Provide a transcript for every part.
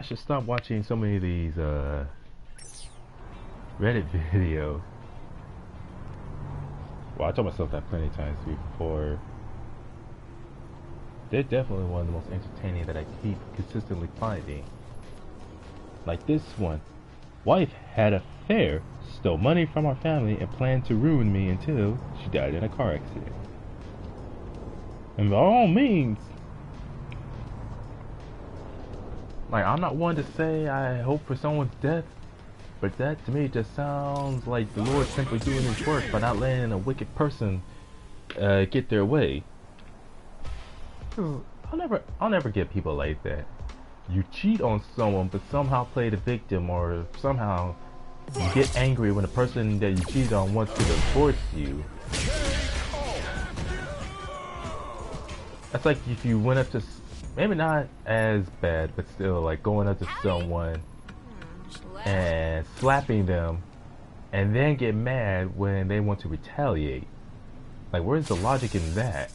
I should stop watching so many of these Reddit videos. Well, I told myself that plenty of times before. They're definitely one of the most entertaining that I keep consistently finding. Like this one. Wife had an affair, stole money from our family, and planned to ruin me until she died in a car accident. And by all means, like, I'm not one to say I hope for someone's death, but that to me just sounds like the Lord simply doing his work by not letting a wicked person get their way. I'll never get people like that. You cheat on someone but somehow play the victim, or somehow you get angry when the person that you cheated on wants to divorce you. That's like if you went up to, maybe not as bad, but still like going up to someone and slapping them and then get mad when they want to retaliate. Like, where's the logic in that?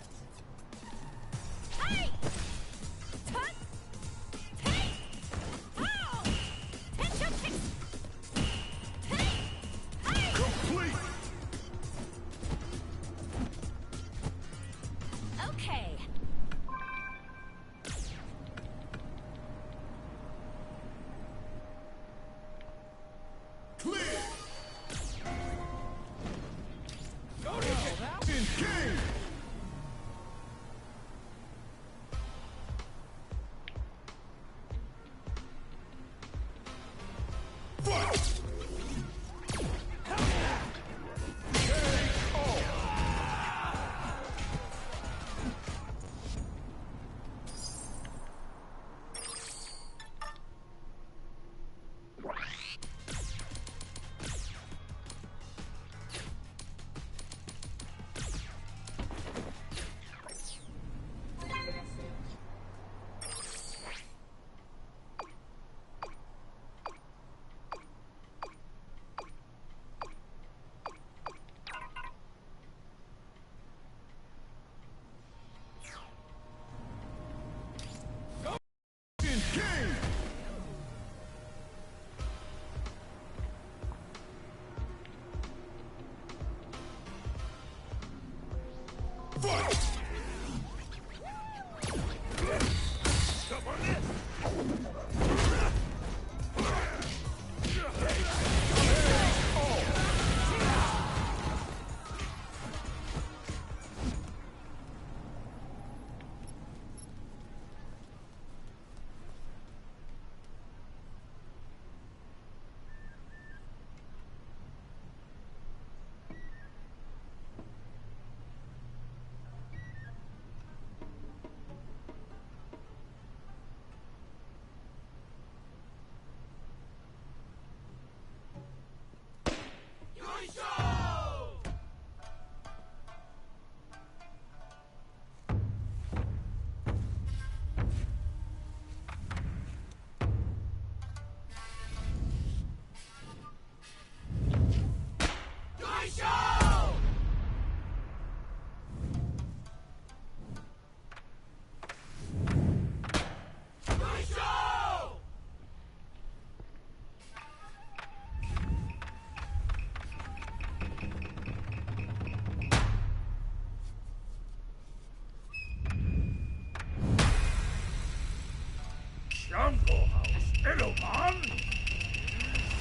Jungle House, hello, man.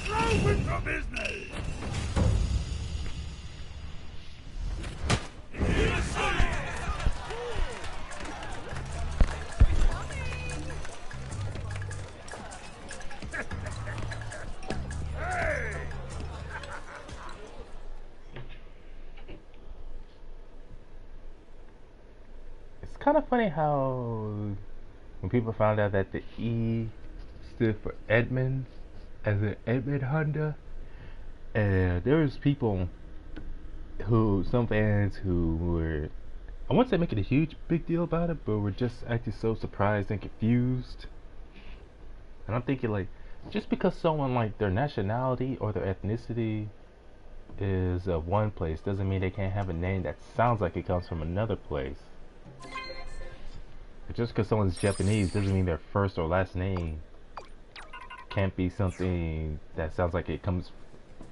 Throw into business. It's kind of funny how when people found out that the E stood for Edmund, as in Edmund Honda, and there was people some fans who were, I won't say making a huge big deal about it, but were just acting so surprised and confused. And I'm thinking, like, just because someone, like, their nationality or their ethnicity is of one place doesn't mean they can't have a name that sounds like it comes from another place. Just because someone's Japanese doesn't mean their first or last name can't be something that sounds like it comes,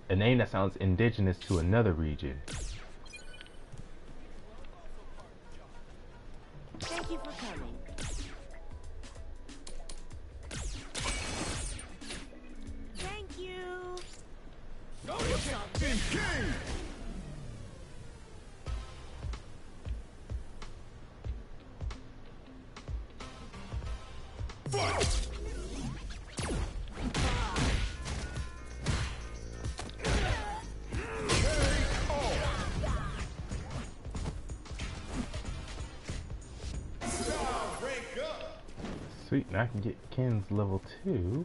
a name that sounds indigenous to another region. Thank you for coming. Thank you. No, you can't be king! Fight! Sweet, now I can get Ken's level 2.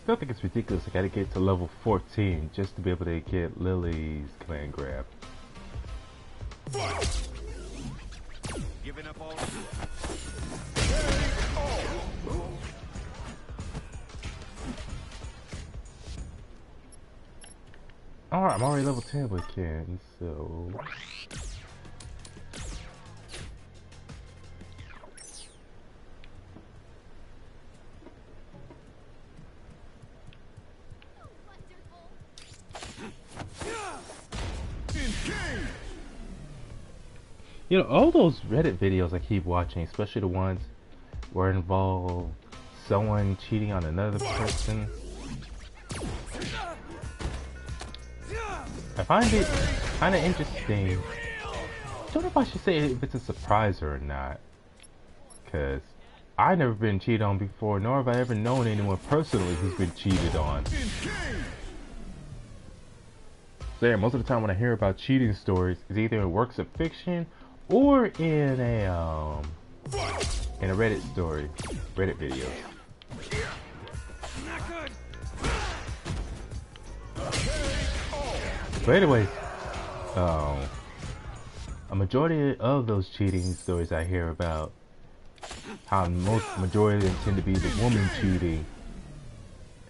Still think it's ridiculous. I gotta get to level 14 just to be able to get Lily's command grab. Giving up all. Alright, I'm already level 10 with Ken, so... You know, all those Reddit videos I keep watching, especially the ones where it involve someone cheating on another person, I find it kind of interesting. I don't know if I should say if it's a surprise or not, because I've never been cheated on before, nor have I ever known anyone personally who's been cheated on. So yeah, most of the time when I hear about cheating stories, it's either in works of fiction or in a Reddit story, Reddit video. But anyways, a majority of those cheating stories I hear about, how majority of them tend to be the woman cheating,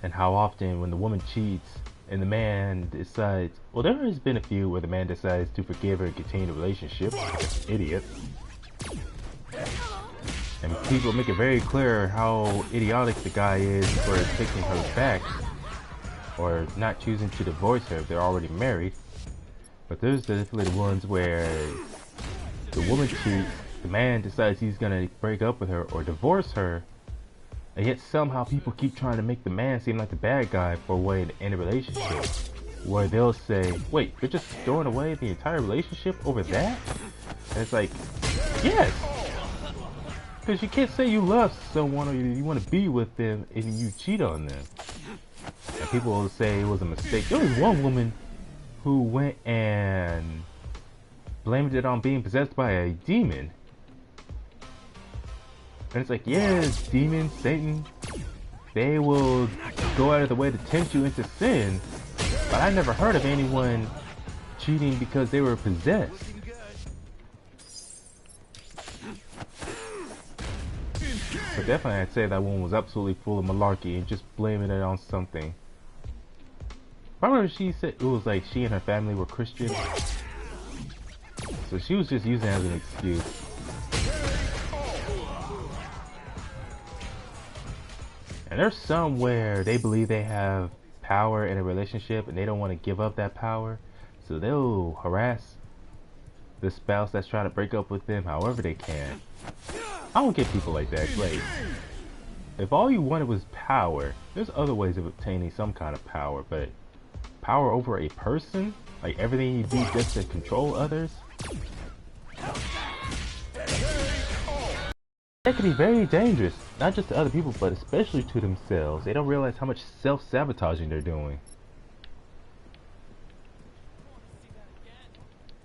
and how often when the woman cheats and the man decides, well, there has been a few where the man decides to forgive her and continue the relationship, like an idiot. And people make it very clear how idiotic the guy is for taking her back, or not choosing to divorce her if they're already married. But there's definitely the ones where the woman cheats, the man decides he's gonna break up with her or divorce her, and yet somehow people keep trying to make the man seem like the bad guy for a way to end a relationship, where they'll say, wait, you're just throwing away the entire relationship over that? And it's like, yes, because you can't say you love someone or you want to be with them if you cheat on them. And people will say it was a mistake. There was one woman who went and blamed it on being possessed by a demon. And it's like, yes, demons, Satan, they will go out of the way to tempt you into sin. But I never heard of anyone cheating because they were possessed. But definitely I'd say that one was absolutely full of malarkey and just blaming it on something. I remember she said it was like she and her family were Christian. So she was just using it as an excuse. And there's some where they believe they have power in a relationship and they don't want to give up that power. So they'll harass the spouse that's trying to break up with them however they can. I don't get people like that. Like, if all you wanted was power, there's other ways of obtaining some kind of power, but power over a person? Like everything you do just to control others? That can be very dangerous, not just to other people, but especially to themselves. They don't realize how much self-sabotaging they're doing.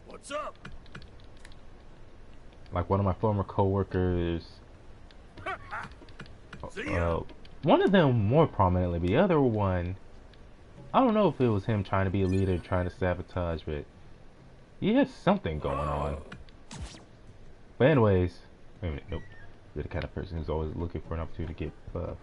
What's up? Like one of my former co-workers, See ya. one of them more prominently, the other one, I don't know if it was him trying to be a leader, trying to sabotage, but he has something going on. But anyways, wait a minute, nope. You're the kind of person who's always looking for an opportunity to get buff.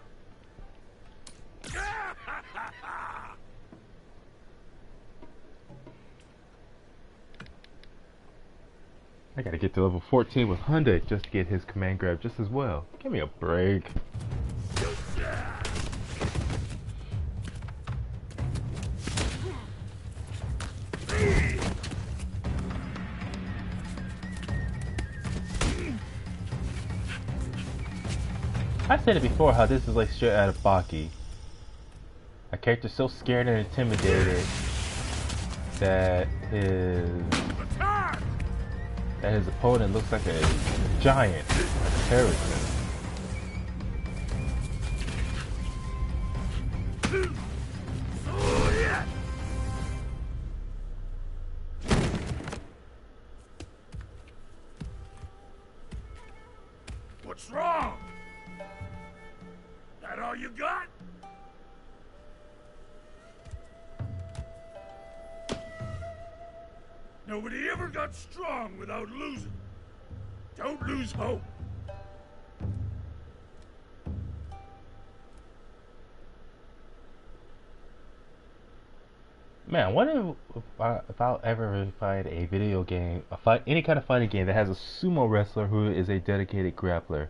I gotta get to level 14 with Honda just to get his command grab just as well. Give me a break. I said it before how this is like straight out of Baki. A character so scared and intimidated that his opponent looks like a giant, a terrorist. What's wrong? That all you got? Nobody ever got strong without losing. Don't lose hope. Man, what if I'll ever find a video game, any kind of fighting game that has a sumo wrestler who is a dedicated grappler,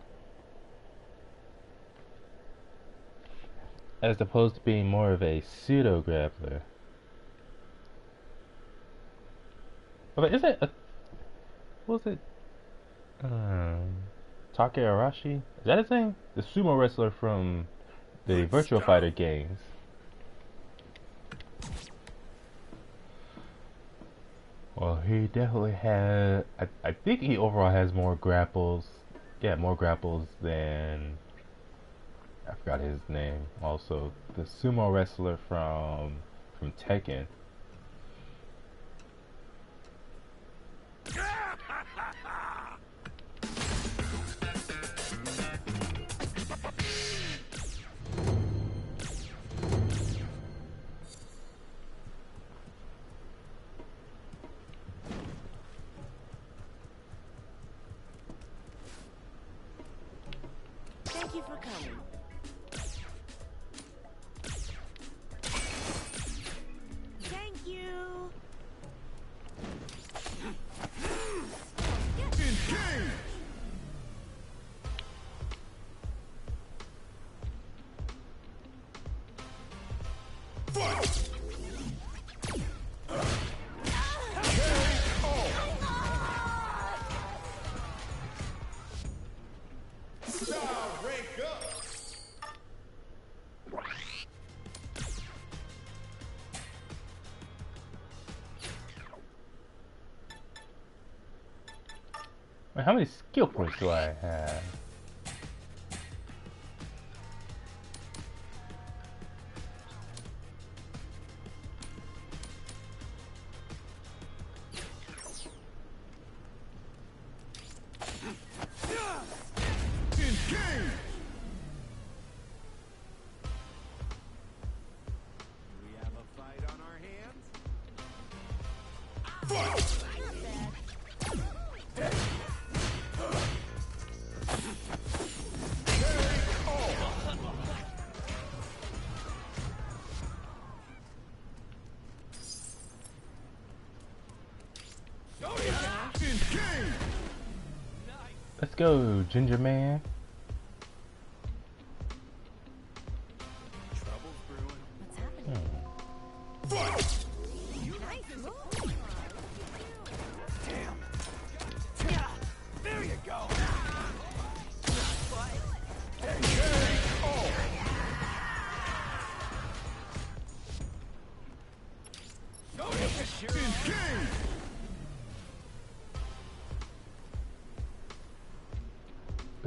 as opposed to being more of a pseudo grappler. But is it what was it? Take Arashi? Is that his name? The sumo wrestler from the Virtual Fighter games. Well, he definitely had. I think he overall has more grapples. Yeah, more grapples than. I forgot his name. Also, the sumo wrestler from Tekken. Thank you for coming. Thank you. Wait, how many skill points do I have? Let's go, Ginger Man. Trouble's brewing. What's happening? Nice move. There you go.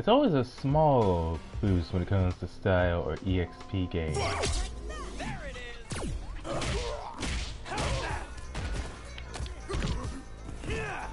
always a small boost when it comes to style or EXP games. There it is. How's that? Yeah.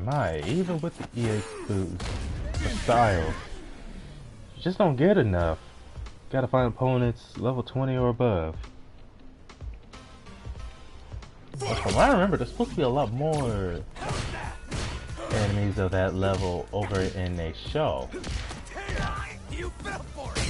My, even with the EX boost, the style, you just don't get enough. Gotta find opponents level 20 or above. But from what I remember, there's supposed to be a lot more enemies of that level over in a show. You fell for it.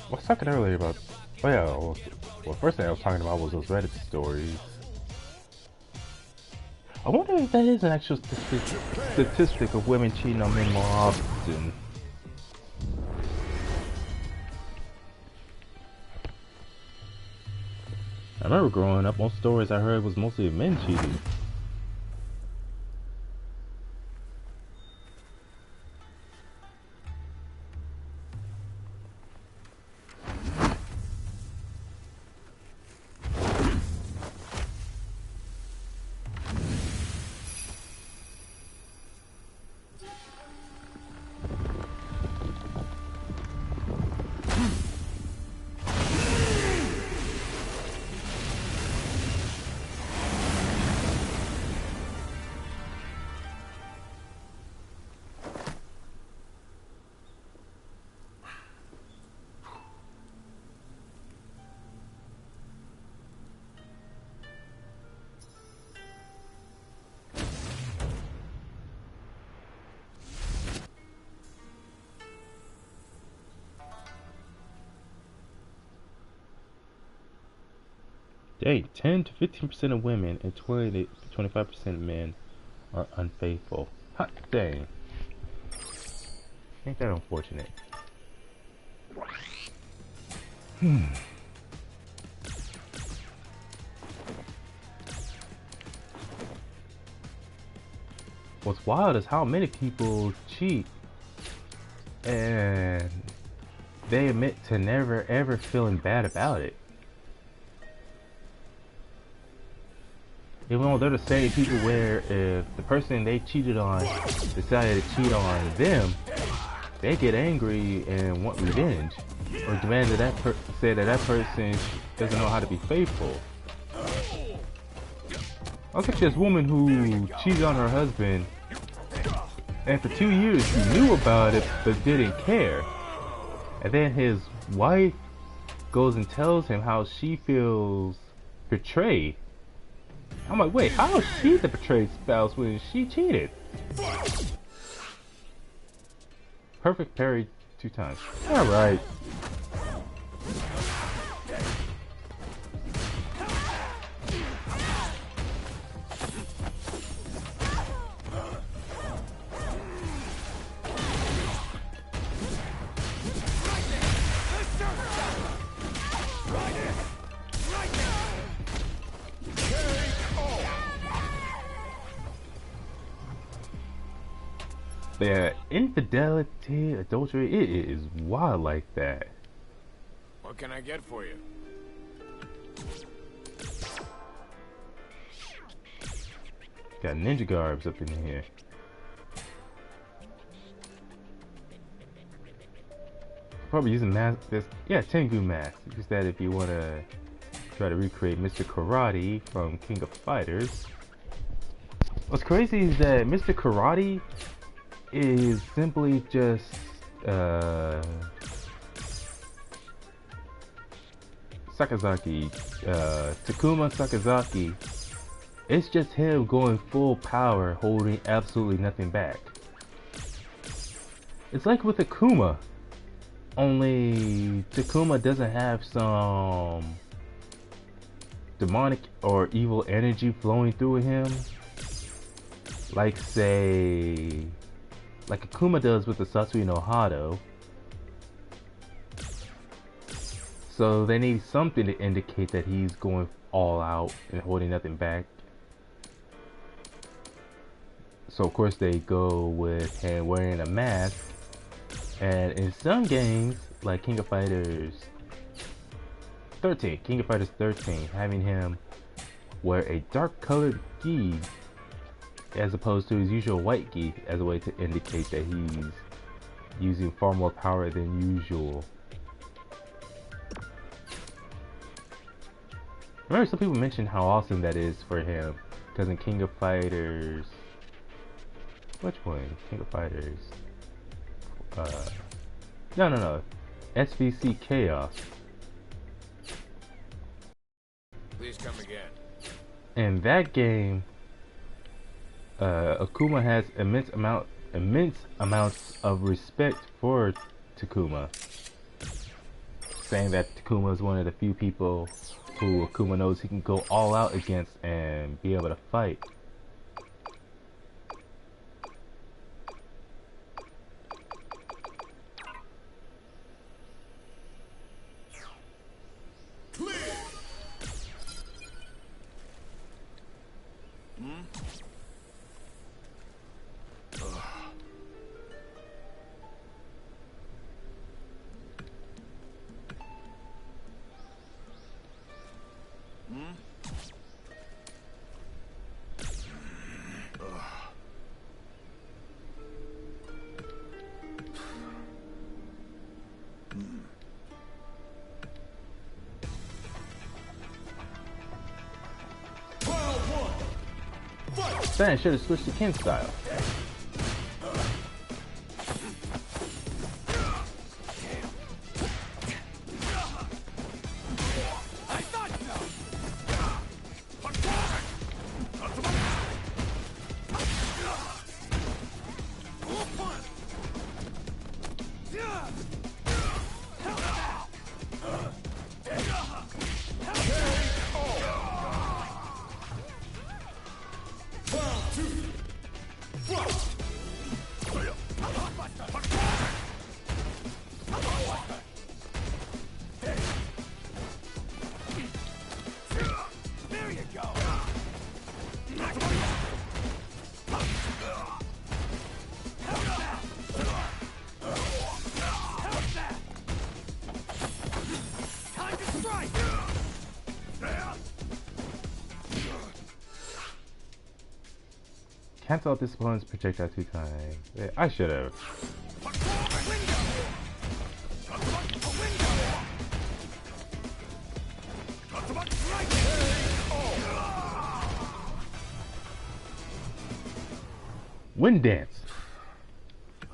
I was talking earlier about, oh yeah, well, first thing I was talking about was those Reddit stories. I wonder if that is an actual statistic of women cheating on men more often. I remember growing up, most stories I heard was mostly of men cheating. Dang, 10 to 15% of women and 20 to 25% of men are unfaithful. Hot dang. Ain't that unfortunate? What's wild is how many people cheat and they admit to never ever feeling bad about it. Even though they're the same people where if the person they cheated on decided to cheat on them, they get angry and want revenge, or demand that say that person doesn't know how to be faithful. Look at this woman who cheated on her husband, and for 2 years he knew about it but didn't care. And then his wife goes and tells him how she feels betrayed. I'm like, wait, how is she the betrayed spouse when she cheated? Perfect parry 2 times. Alright. Yeah, infidelity, adultery, it is wild like that. What can I get for you? Got ninja garbs up in here. Probably using mask. This, yeah, Tengu mask. Use that if you want to try to recreate Mr. Karate from King of Fighters. What's crazy is that Mr. Karate is simply just Sakazaki, Takuma Sakazaki. It's just him going full power, holding absolutely nothing back. It's like with Akuma, only Takuma doesn't have some demonic or evil energy flowing through him, like say, like Akuma does with the Satsui no Hado. So they need something to indicate that he's going all out and holding nothing back. So of course they go with him wearing a mask, and in some games like King of Fighters 13, having him wear a dark colored gi as opposed to his usual white gi as a way to indicate that he's using far more power than usual. Remember, some people mentioned how awesome that is for him, because in King of Fighters, which one? King of Fighters. No. SVC Chaos. Please come again. In that game, Akuma has immense amounts of respect for Takuma, saying that Takuma is one of the few people who Akuma knows he can go all out against and be able to fight. Then I should have switched to Ken style. Cancel out this opponent's projectile 2 times. I should have. Wind dance.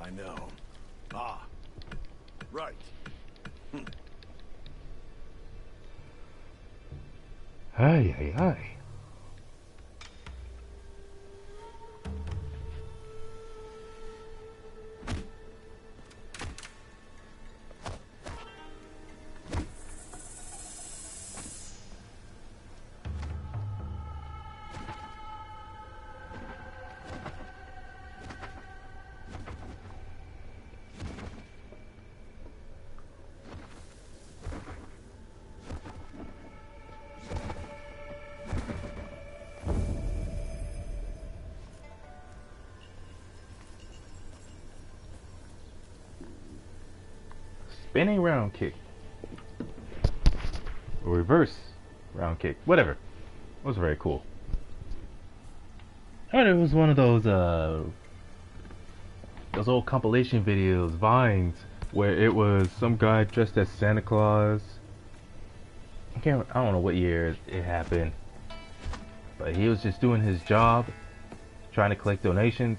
I know. Ah, right. Ay, ay, ay. Spinning round kick. a reverse round kick, whatever. It was very cool. And it was one of those old compilation videos, Vines, where it was some guy dressed as Santa Claus. I don't know what year it happened, but he was just doing his job, trying to collect donations.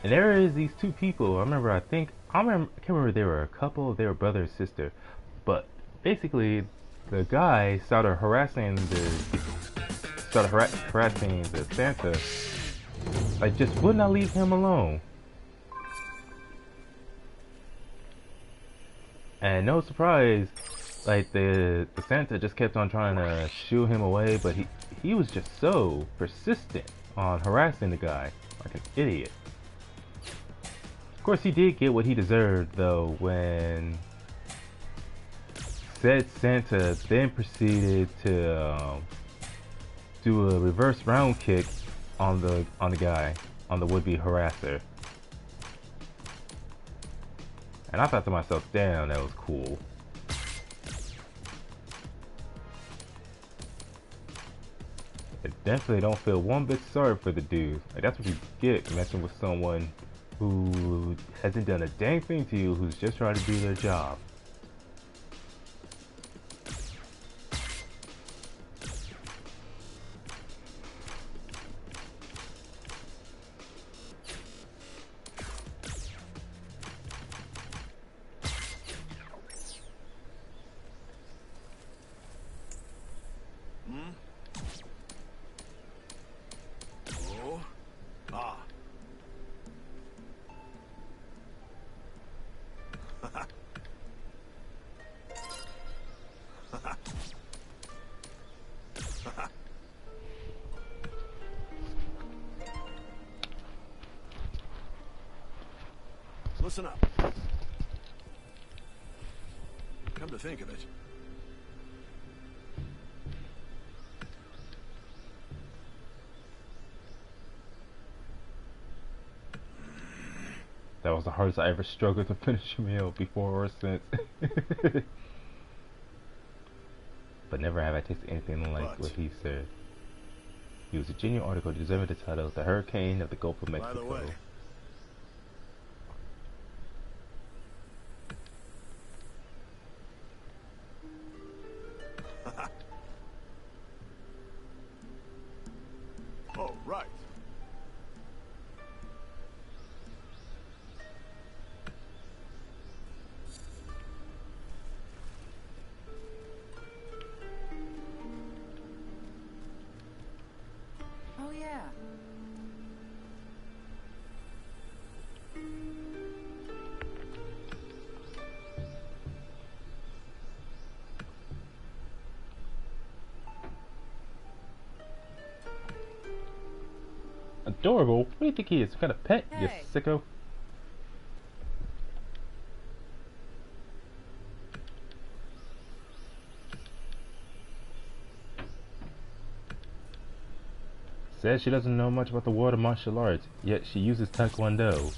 And there is these two people. I can't remember if they were a couple, they were brother and sister. But basically, the guy started harassing the Santa. Like, just would not leave him alone. And no surprise, like the Santa just kept on trying to shoo him away, but he was just so persistent on harassing the guy like an idiot. Of course, he did get what he deserved, though, when said Santa then proceeded to do a reverse round kick on the would-be harasser. And I thought to myself, damn, that was cool. I definitely don't feel one bit sorry for the dude. Like, that's what you get messing with someone who hasn't done a dang thing to you, who's just trying to do their job. Listen up. Come to think of it, that was the hardest I ever struggled to finish a meal before or since. But never have I tasted anything like what he said. He was a genuine article deserving the title, The Hurricane of the Gulf of Mexico. by the way. Oh, right. Oh, yeah. Adorable? What do you think he is? Some kind of pet, you Hey. sicko? Says she doesn't know much about the world of martial arts, yet she uses Taekwondo.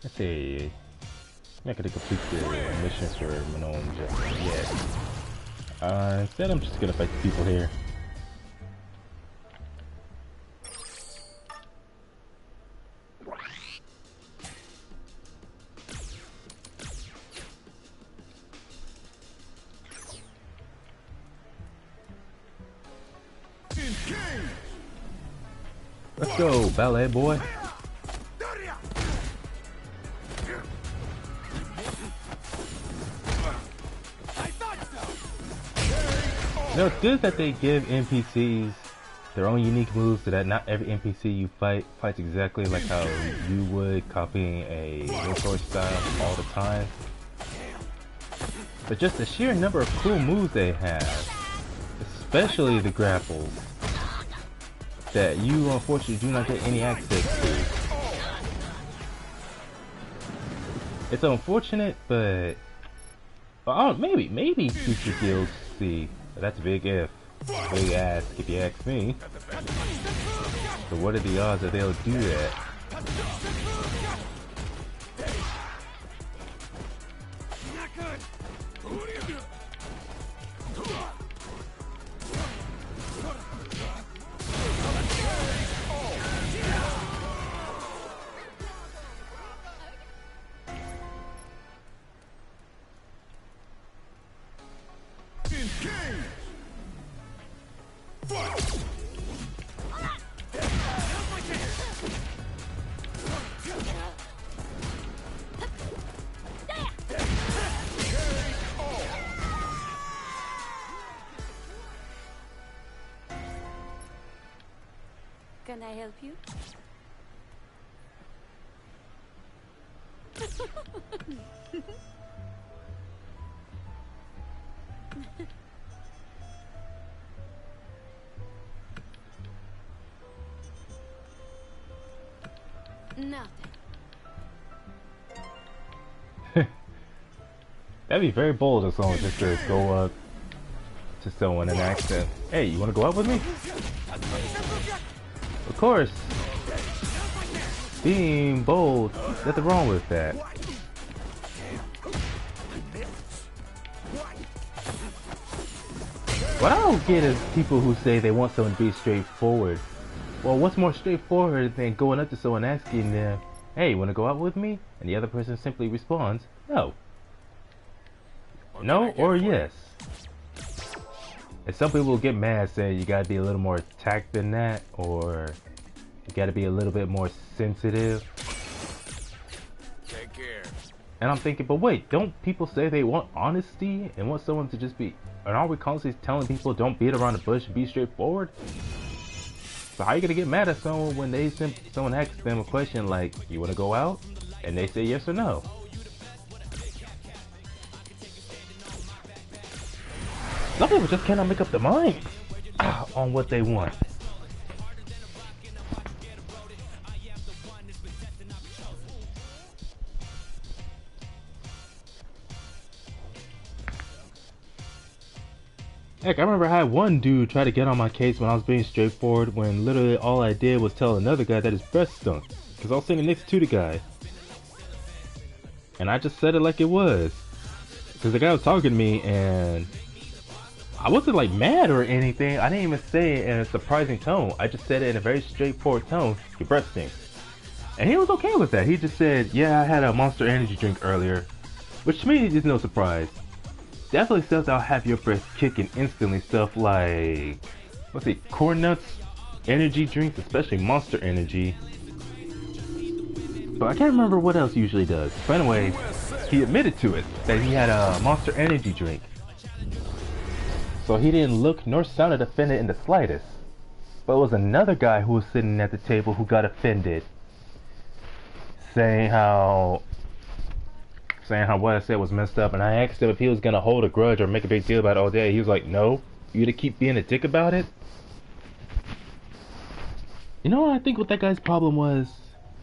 Let's see. I'm not gonna complete the mission for Manon just yet. Instead I'm just gonna fight the people here. Let's go, ballet boy. You know, it's good that they give NPCs their own unique moves so that not every NPC you fights exactly like how you would, copying a warlord style all the time. But just the sheer number of cool moves they have, especially the grapples, that you unfortunately do not get any access to. It's unfortunate, but maybe future DLC. That's a big if, big ask if you ask me. So what are the odds that they'll do that? Not good. Can I help you? Nothing. That'd be very bold of someone just to go up to someone and ask them, "Hey, you want to go out with me?" Of course, being bold, nothing wrong with that. What I don't get is people who say they want someone to be straightforward. Well, what's more straightforward than going up to someone asking them, "Hey, you want to go out with me?" And the other person simply responds, "No." No or yes. And some people will get mad saying you gotta be a little more tact than that, or you gotta be a little bit more sensitive. Take care. And I'm thinking, but wait, don't people say they want honesty and want someone to just be, and are we constantly telling people don't beat around the bush and be straightforward? So how are you gonna get mad at someone when someone asks them a question like, "You wanna go out?" and they say yes or no? Some people just cannot make up their mind on what they want. Heck, I remember I had one dude try to get on my case when I was being straightforward, when literally all I did was tell another guy that his breast stunk, because I was sitting next to the guy. And I just said it like it was. Because the guy was talking to me and I wasn't like mad or anything. I didn't even say it in a surprising tone. I just said it in a very straightforward tone. Your breath stinks. And he was okay with that. He just said, "Yeah, I had a Monster Energy drink earlier." Which to me is no surprise. Definitely stuff that'll have your breath kicking instantly. Stuff like, let's see, corn nuts, energy drinks, especially Monster Energy. But I can't remember what else he usually does. But anyway, he admitted to it, that he had a Monster Energy drink. So he didn't look nor sound offended in the slightest. But it was another guy who was sitting at the table who got offended, saying how what I said was messed up. And I asked him if he was gonna hold a grudge or make a big deal about it all day. He was like, "No, you to keep being a dick about it." You know what I think what that guy's problem was?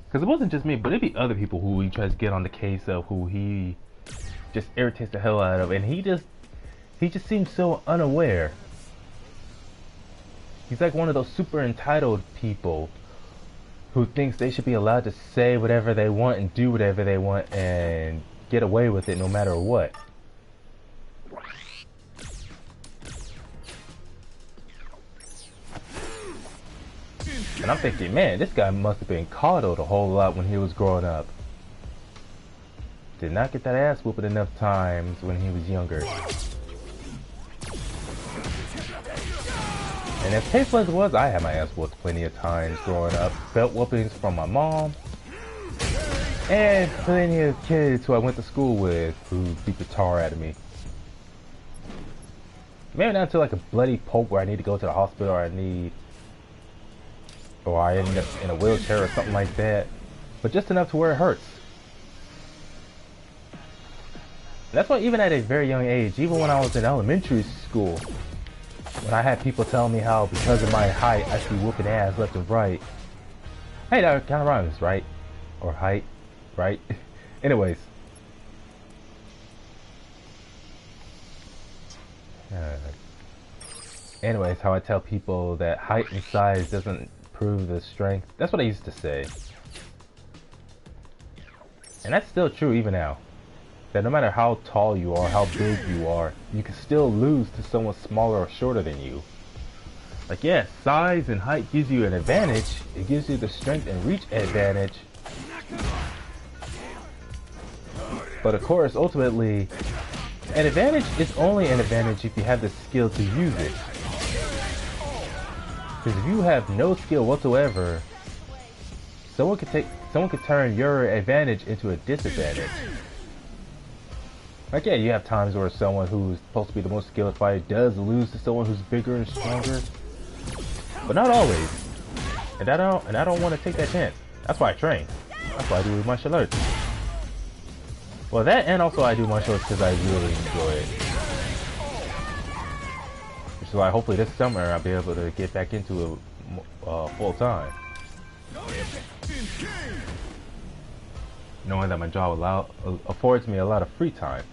Because it wasn't just me, but it'd be other people who he tries to get on the case of, who he just irritates the hell out of, and he just seems so unaware. He's like one of those super entitled people who thinks they should be allowed to say whatever they want and do whatever they want and get away with it no matter what. And I'm thinking, man, this guy must have been coddled a whole lot when he was growing up. Did not get that ass whooping enough times when he was younger. And as painful as it was, I had my ass whooped plenty of times growing up. Belt whoopings from my mom. And plenty of kids who I went to school with who beat the tar out of me. Maybe not to like a bloody pulp where I need to go to the hospital, or I end up in a wheelchair or something like that. But just enough to where it hurts. And that's why even at a very young age, even when I was in elementary school, when I had people tell me how because of my height I should be whooping ass left and right. Hey, that kind of rhymes, right? Or height, right? Anyways, Uh, anyways, how I tell people that height and size doesn't prove the strength. That's what I used to say. And that's still true even now. That no matter how tall you are, how big you are, you can still lose to someone smaller or shorter than you. Like, yeah, size and height gives you an advantage. It gives you the strength and reach advantage. But of course, ultimately, an advantage is only an advantage if you have the skill to use it. Because if you have no skill whatsoever, someone could turn your advantage into a disadvantage. Like, yeah, you have times where someone who's supposed to be the most skilled fighter does lose to someone who's bigger and stronger, but not always. And I don't want to take that chance. That's why I train. That's why I do martial arts. Well, that, and also I do martial arts because I really enjoy it. Which is why hopefully this summer I'll be able to get back into it full time. Knowing that my job affords me a lot of free time.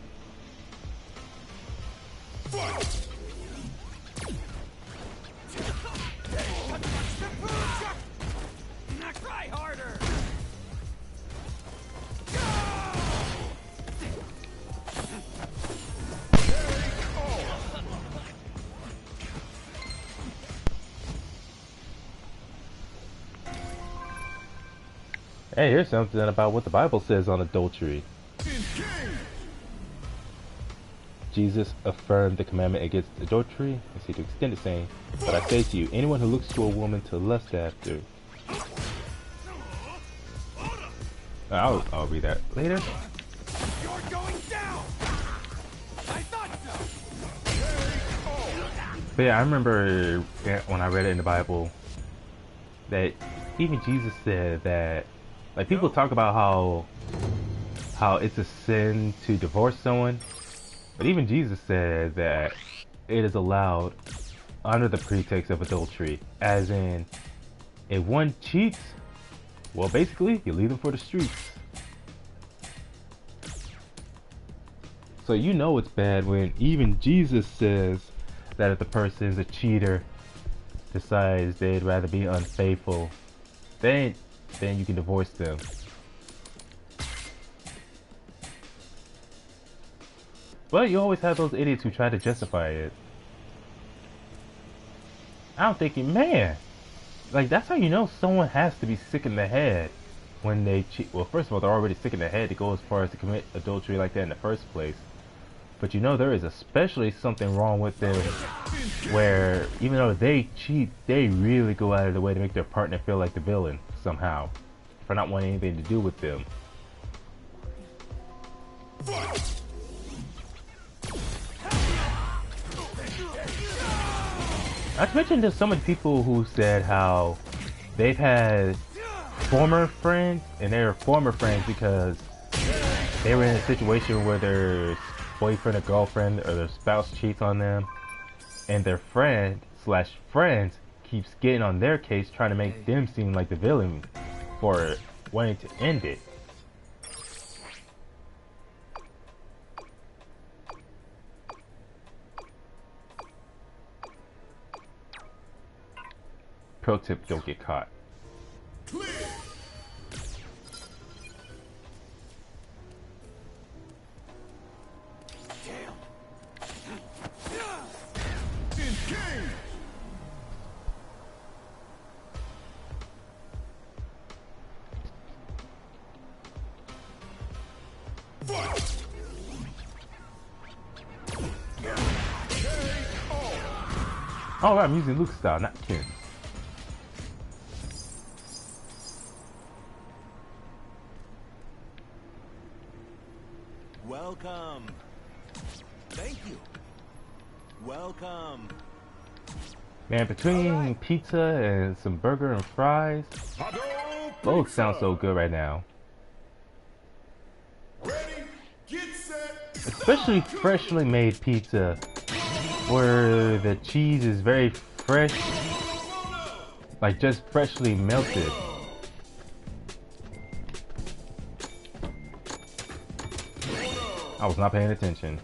Try harder. Hey, here's something about what the Bible says on adultery. Jesus affirmed the commandment against adultery. Let's see, to extend it, saying, "But I say to you, anyone who looks to a woman to lust after..." I'll read that later. You're going down. I thought so. But yeah, I remember when I read it in the Bible that even Jesus said that, like, people talk about how it's a sin to divorce someone, but even Jesus said that it is allowed under the pretext of adultery, as in, if one cheats, well, basically you leave them for the streets. So you know it's bad when even Jesus says that if the person is a cheater, decides they'd rather be unfaithful, then you can divorce them. But you always have those idiots who try to justify it. I'm thinking, man, like, that's how you know someone has to be sick in the head when they cheat. Well, first of all, they're already sick in the head to go as far as to commit adultery like that in the first place. But you know there is especially something wrong with them where even though they cheat, they really go out of the way to make their partner feel like the villain somehow for not wanting anything to do with them. Not to mention there's so many people who said how they've had former friends, and they were former friends because they were in a situation where their boyfriend or girlfriend or their spouse cheats on them, and their friend slash friends keeps getting on their case trying to make them seem like the villain for wanting to end it. Pro tip, don't get caught. Oh, right, I'm using Luke's style, not Ken. Welcome. Thank you. Welcome. Man, between pizza and some burger and fries, both sound so good right now. Ready, get set, Especially freshly made pizza, where the cheese is very fresh, like just freshly melted. I was not paying attention.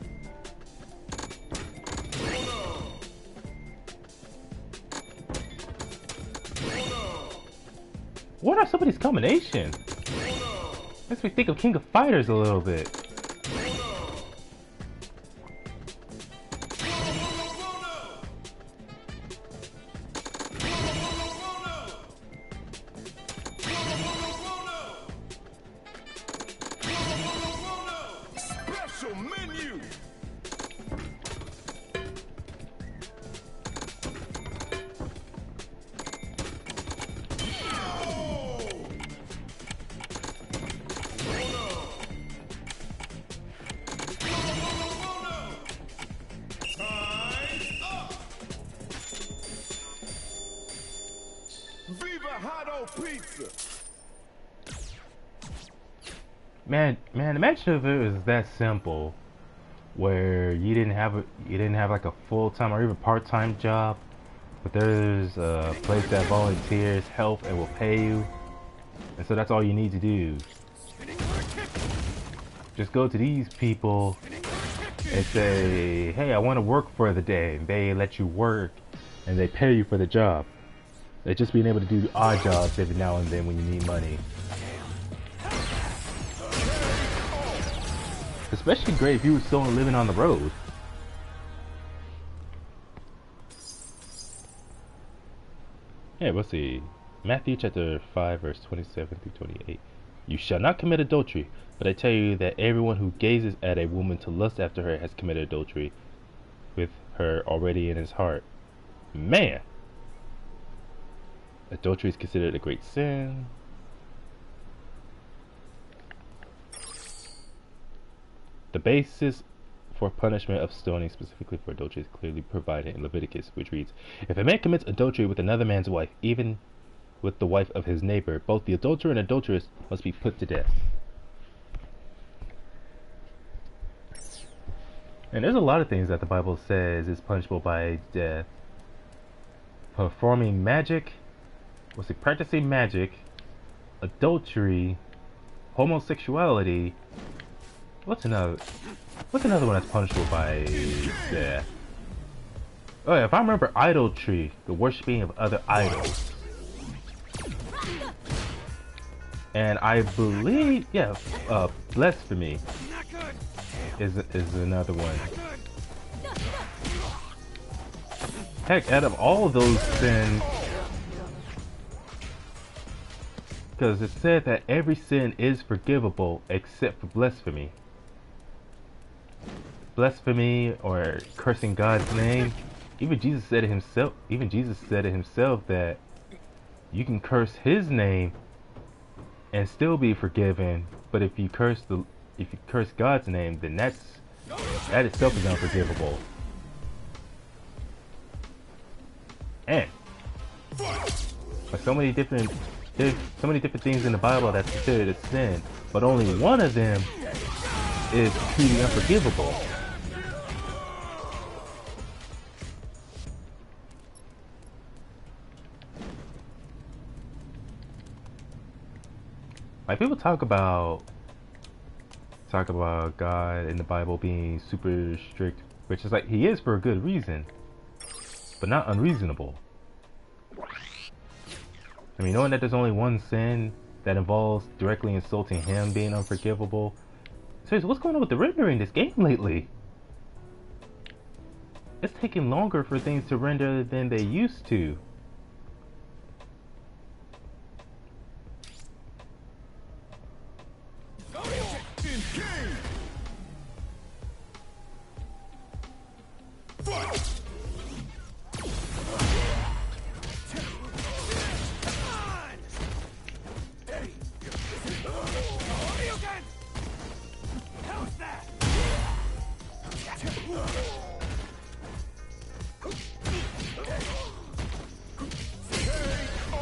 What are some of these combinations? Makes me think of King of Fighters a little bit. Special menu. Viva Hotto Pizza. Man, imagine if it was that simple, where you didn't have like a full-time or even part-time job, but there's a place that volunteers help and will pay you, and so that's all you need to do. Just go to these people and say, hey, I want to work for the day, and they let you work and they pay you for the job. They're just being able to do odd jobs every now and then when you need money. Especially great if you were still living on the road. Hey, let's see. Matthew chapter 5 verse 27 through 28. You shall not commit adultery, but I tell you that everyone who gazes at a woman to lust after her has committed adultery with her already in his heart. Man! Adultery is considered a great sin. The basis for punishment of stoning specifically for adultery is clearly provided in Leviticus, which reads, if a man commits adultery with another man's wife, even with the wife of his neighbor, both the adulterer and adulteress must be put to death. And there's a lot of things that the Bible says is punishable by death. Performing magic, practicing magic, adultery, homosexuality. What's another one that's punishable by death? Oh yeah, if I remember, idolatry, the worshiping of other idols. And I believe, yeah, blasphemy is another one. Heck, out of all of those sins, because it said that every sin is forgivable except for blasphemy. Blasphemy or cursing God's name. Even Jesus said it himself. That you can curse His name and still be forgiven. But if you curse God's name, then that itself is unforgivable. And so many different things in the Bible that's considered a sin, but only one of them is truly unforgivable. Like, people talk about God in the Bible being super strict, which is like, He is for a good reason, but not unreasonable. I mean, knowing that there's only one sin that involves directly insulting Him being unforgivable. Seriously, what's going on with the render in this game lately? It's taking longer for things to render than they used to.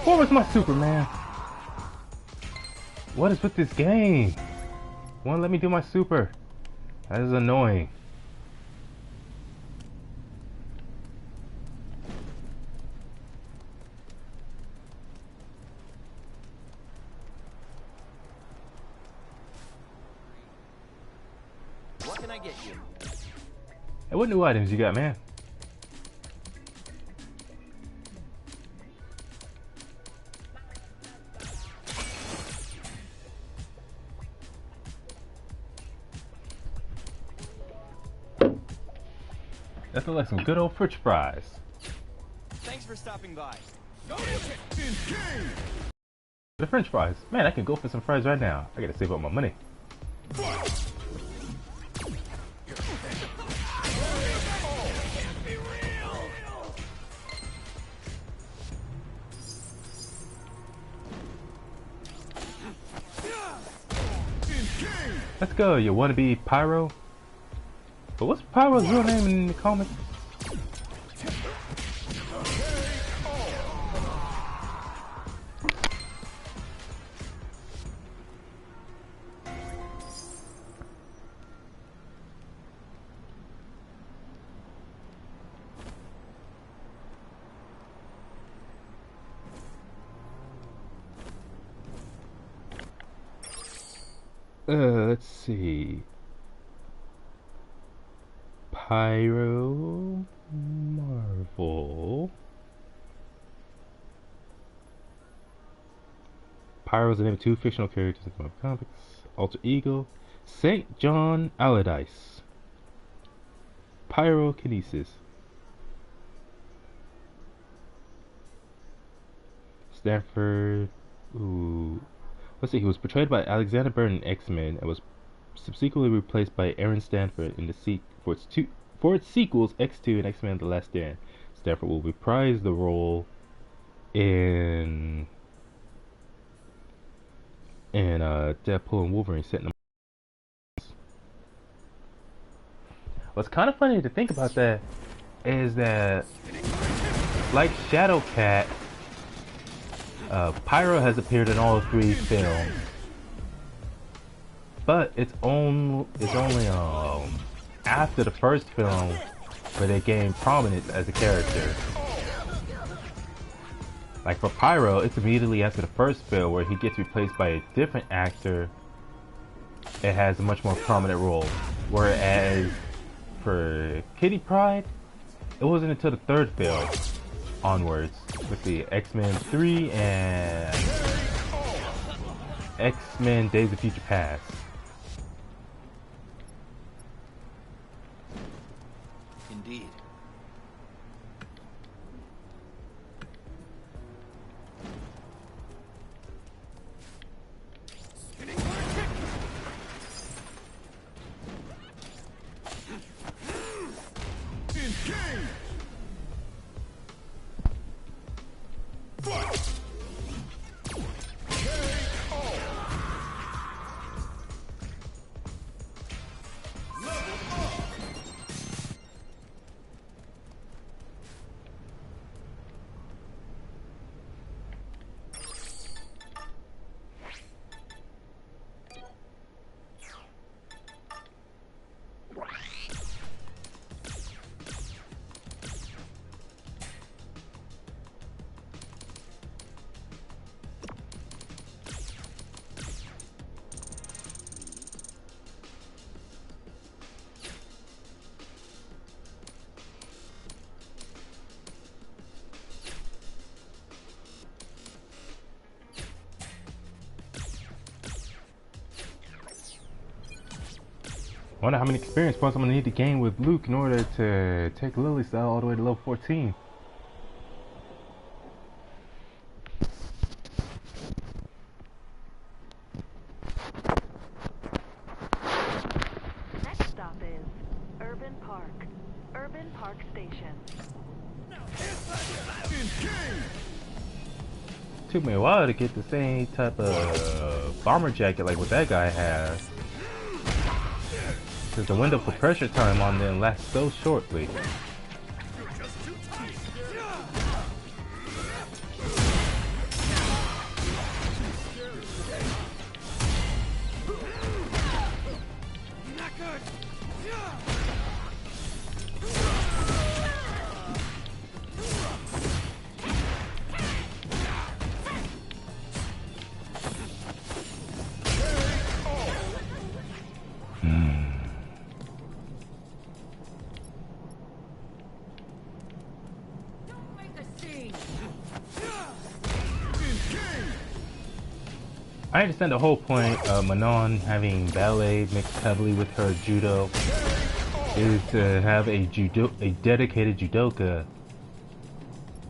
Where was my Superman? What is with this game? Won't let me do my super. That is annoying. What can I get you? Hey, what new items you got, man? That looks like some good old French fries. Thanks for stopping by. The French fries. Man, I can go for some fries right now. I gotta save up my money. Let's go, you wanna be Pyro? But what's Pyro's real name in the comics? Let's see. Pyro Marvel. Pyro is the name of two fictional characters in the comics. Alter Ego. St. John Allardyce. Pyrokinesis. Stanford. Ooh. Let's see, he was portrayed by Alexander Burton in X-Men and was subsequently replaced by Aaron Stanford in the for its sequels X2 and X-Men The Last Stand. Stanford will reprise the role in Deadpool and Wolverine set in the... What's kind of funny to think about that is that, like Shadowcat, Pyro has appeared in all three films, but it's only after the first film where they gain prominence as a character. Like for Pyro, it's immediately after the first film where he gets replaced by a different actor and has a much more prominent role. Whereas for Kitty Pryde, it wasn't until the third film onwards with the X-Men 3 and X-Men Days of Future Past. Indeed. I wonder how many experience points I'm gonna need to gain with Luke in order to take Lily style all the way to level 14. Next stop is Urban Park Station. Took me a while to get the same type of bomber jacket like what that guy has. Because the window for pressure time on them lasts so shortly. I understand the whole point of Manon having ballet mixed heavily with her judo. is to have a dedicated judoka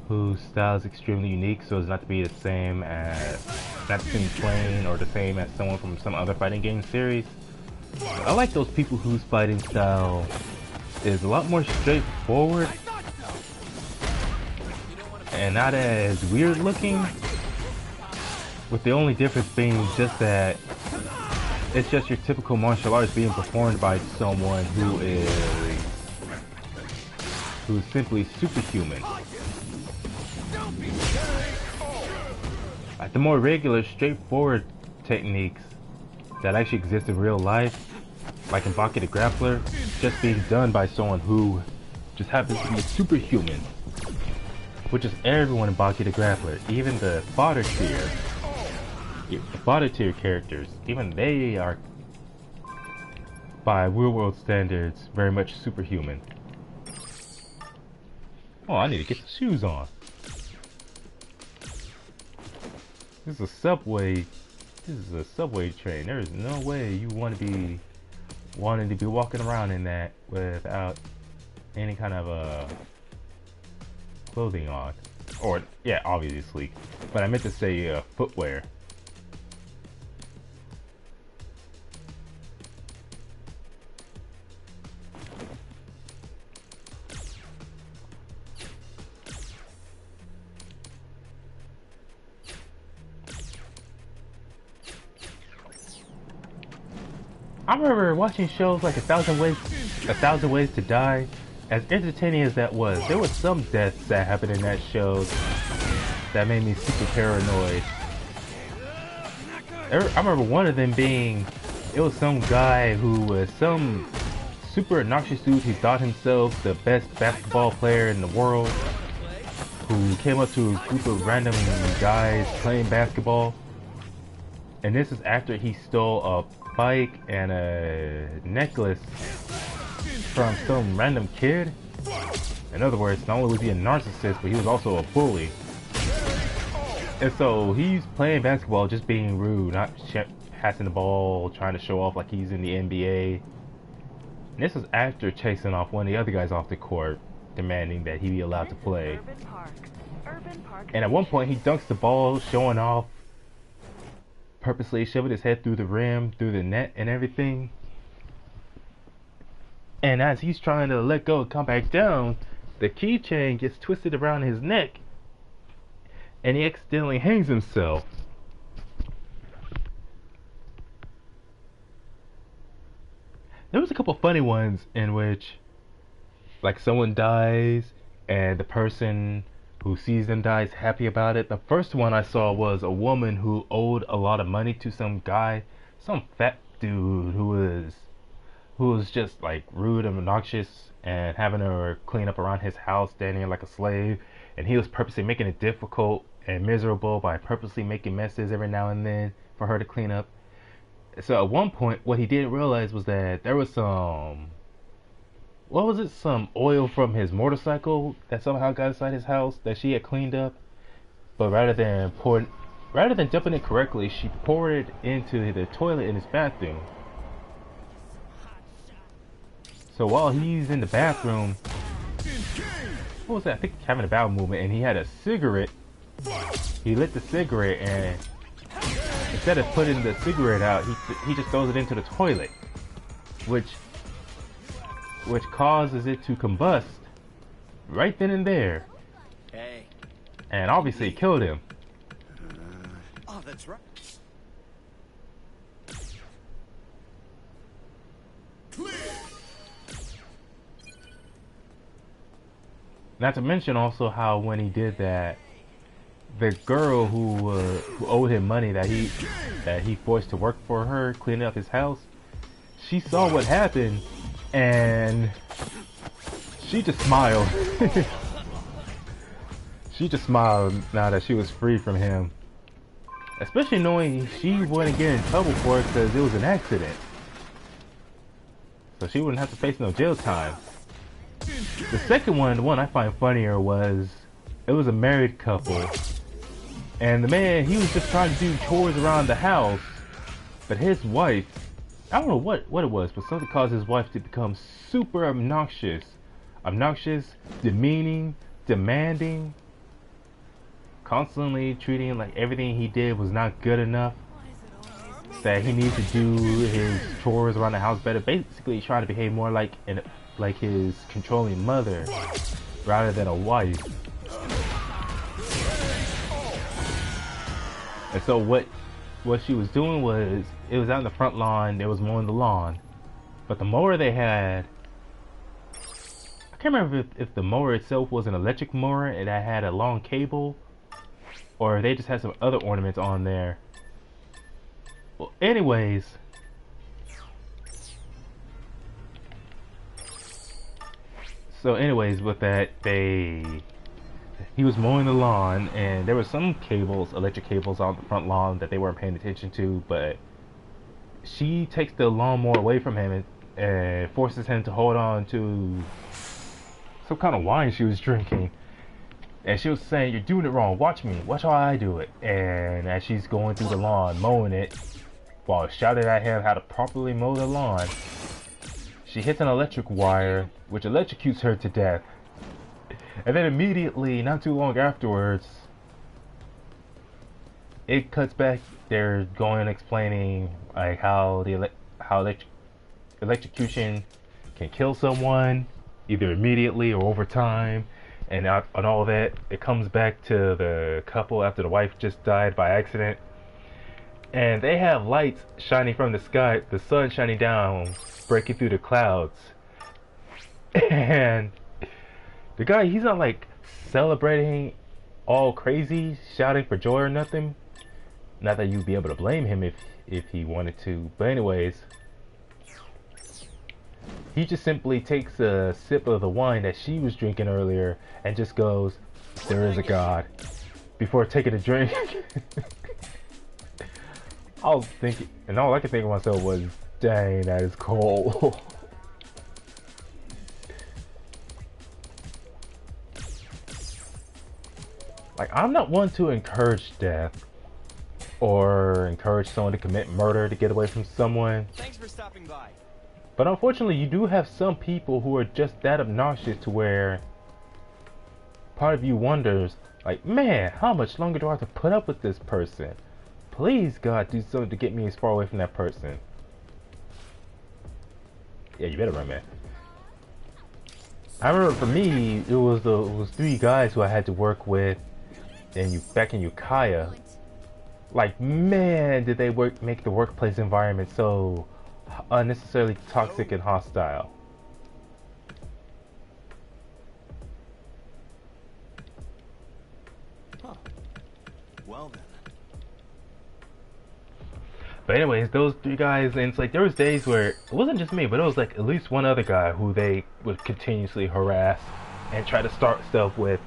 whose style is extremely unique, so as not to be the same as, not the same plane or the same as someone from some other fighting game series. I like those people whose fighting style is a lot more straightforward and not as weird looking, with the only difference being just that it's just your typical martial arts being performed by someone who's simply superhuman. Like the more regular, straightforward techniques that actually exist in real life, like in Baki the Grappler, just being done by someone who just happens to be superhuman, which is everyone in Baki the Grappler, even the fodder tier characters, even they are, by real world standards, very much superhuman. Oh, I need to get some shoes on. This is a subway. This is a subway train. There is no way you want to be wanting to be walking around in that without any kind of clothing on. Or yeah, obviously, but I meant to say footwear. I remember watching shows like A Thousand Ways to Die. As entertaining as that was, there was some deaths that happened in that show that made me super paranoid. I remember one of them being, it was some guy who was some super obnoxious dude who thought himself the best basketball player in the world, who came up to a group of random guys playing basketball. And this is after he stole a bike and a necklace from some random kid. In other words, not only was he a narcissist, but he was also a bully. And so he's playing basketball, just being rude, not passing the ball, trying to show off like he's in the NBA. And this is after chasing off one of the other guys off the court, demanding that he be allowed to play. And at one point he dunks the ball, showing off, purposely shoving his head through the rim, through the net and everything. And as he's trying to let go and come back down, the keychain gets twisted around his neck and he accidentally hangs himself. There was a couple funny ones in which, like, someone dies and the person who sees them die is happy about it. The first one I saw was a woman who owed a lot of money to some guy, some fat dude who was just like rude and obnoxious and having her clean up around his house, standing like a slave, and he was purposely making it difficult and miserable by purposely making messes every now and then for her to clean up. So at one point what he didn't realize was that there was some oil from his motorcycle that somehow got inside his house that she had cleaned up, but rather than dumping it correctly, she poured it into the toilet in his bathroom. So while he's in the bathroom, what was that? I think having a bowel movement, and he had a cigarette. He lit the cigarette, and instead of putting the cigarette out, he just throws it into the toilet, which causes it to combust right then and there. Hey. And obviously it killed him. Oh, that's right. Not to mention also how when he did that, the girl who owed him money that he forced to work for her, cleaning up his house, she saw what happened and she just smiled. She just smiled now that she was free from him, especially knowing she wouldn't get in trouble for it because it was an accident, so she wouldn't have to face no jail time. The second one, the one I find funnier, was it was a married couple, and the man, he was just trying to do chores around the house, but his wife, I don't know what it was, but something caused his wife to become super obnoxious, demeaning, demanding, constantly treating like everything he did was not good enough, that he needs to do his chores around the house better. Basically, trying to behave more like his controlling mother rather than a wife. And so what she was doing was, it was out in the front lawn, they was mowing the lawn, but the mower they had, I can't remember if the mower itself was an electric mower and that had a long cable, or they just had some other ornaments on there. Well, anyways, with that, he was mowing the lawn, and there were some cables, electric cables on the front lawn that they weren't paying attention to, but she takes the lawnmower away from him and forces him to hold on to some kind of wine she was drinking. And she was saying, "You're doing it wrong. Watch me. Watch how I do it." And as she's going through the lawn, mowing it, while shouting at him how to properly mow the lawn, she hits an electric wire, which electrocutes her to death. And then immediately, not too long afterwards, it cuts back. They're going and explaining like how electrocution can kill someone, either immediately or over time. And on all that, it comes back to the couple after the wife just died by accident. And they have lights shining from the sky, the sun shining down, breaking through the clouds. And the guy, he's not like celebrating all crazy, shouting for joy or nothing. Not that you'd be able to blame him if he wanted to. But anyways, he just simply takes a sip of the wine that she was drinking earlier and just goes, "There is a God," before taking a drink. I was thinking, and all I could think of myself was, dang, that is cold. Like, I'm not one to encourage death or encourage someone to commit murder to get away from someone. Thanks for stopping by. But unfortunately, you do have some people who are just that obnoxious to where part of you wonders, like, man, how much longer do I have to put up with this person? Please, God, do something to get me as far away from that person. Yeah, you better run, man. I remember for me, it was 3 guys who I had to work with back in Ukiah. Like, man, did they make the workplace environment so unnecessarily toxic and hostile. Huh. Well then. But anyways, those 3 guys, and it's like there was days where it wasn't just me, but it was like at least one other guy who they would continuously harass and try to start stuff with.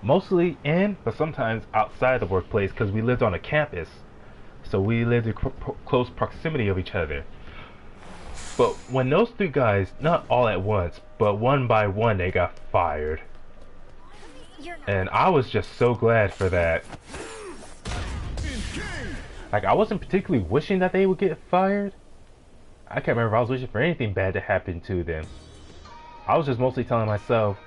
Mostly in, but sometimes outside the workplace, because we lived on a campus. So we lived in close proximity of each other. But when those 3 guys, not all at once, but one by one, they got fired. And I was just so glad for that. Like, I wasn't particularly wishing that they would get fired. I can't remember if I was wishing for anything bad to happen to them. I was just mostly telling myself,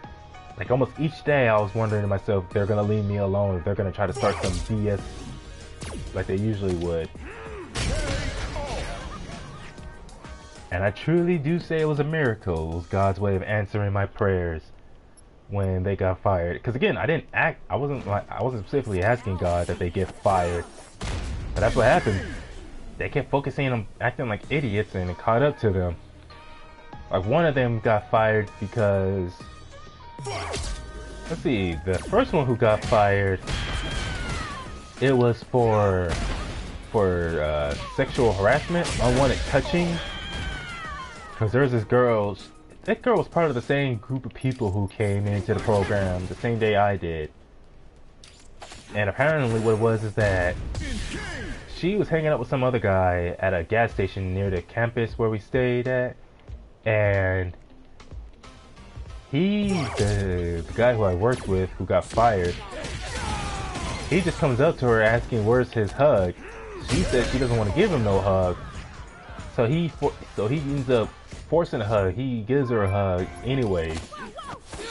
like almost each day I was wondering to myself, they're gonna leave me alone, if they're gonna try to start some BS like they usually would. And I truly do say it was a miracle. It was God's way of answering my prayers when they got fired. Because again, I wasn't specifically asking God that they get fired. But that's what happened. They kept focusing on acting like idiots, and it caught up to them. Like, one of them got fired because, let's see, the first one who got fired, it was for sexual harassment, unwanted touching. Because there was this girl, that girl was part of the same group of people who came into the program the same day I did. And apparently what it was is that she was hanging out with some other guy at a gas station near the campus where we stayed at. And the guy who I worked with who got fired, he just comes up to her asking where's his hug. She says she doesn't want to give him no hug. So he ends up forcing a hug. He gives her a hug anyways.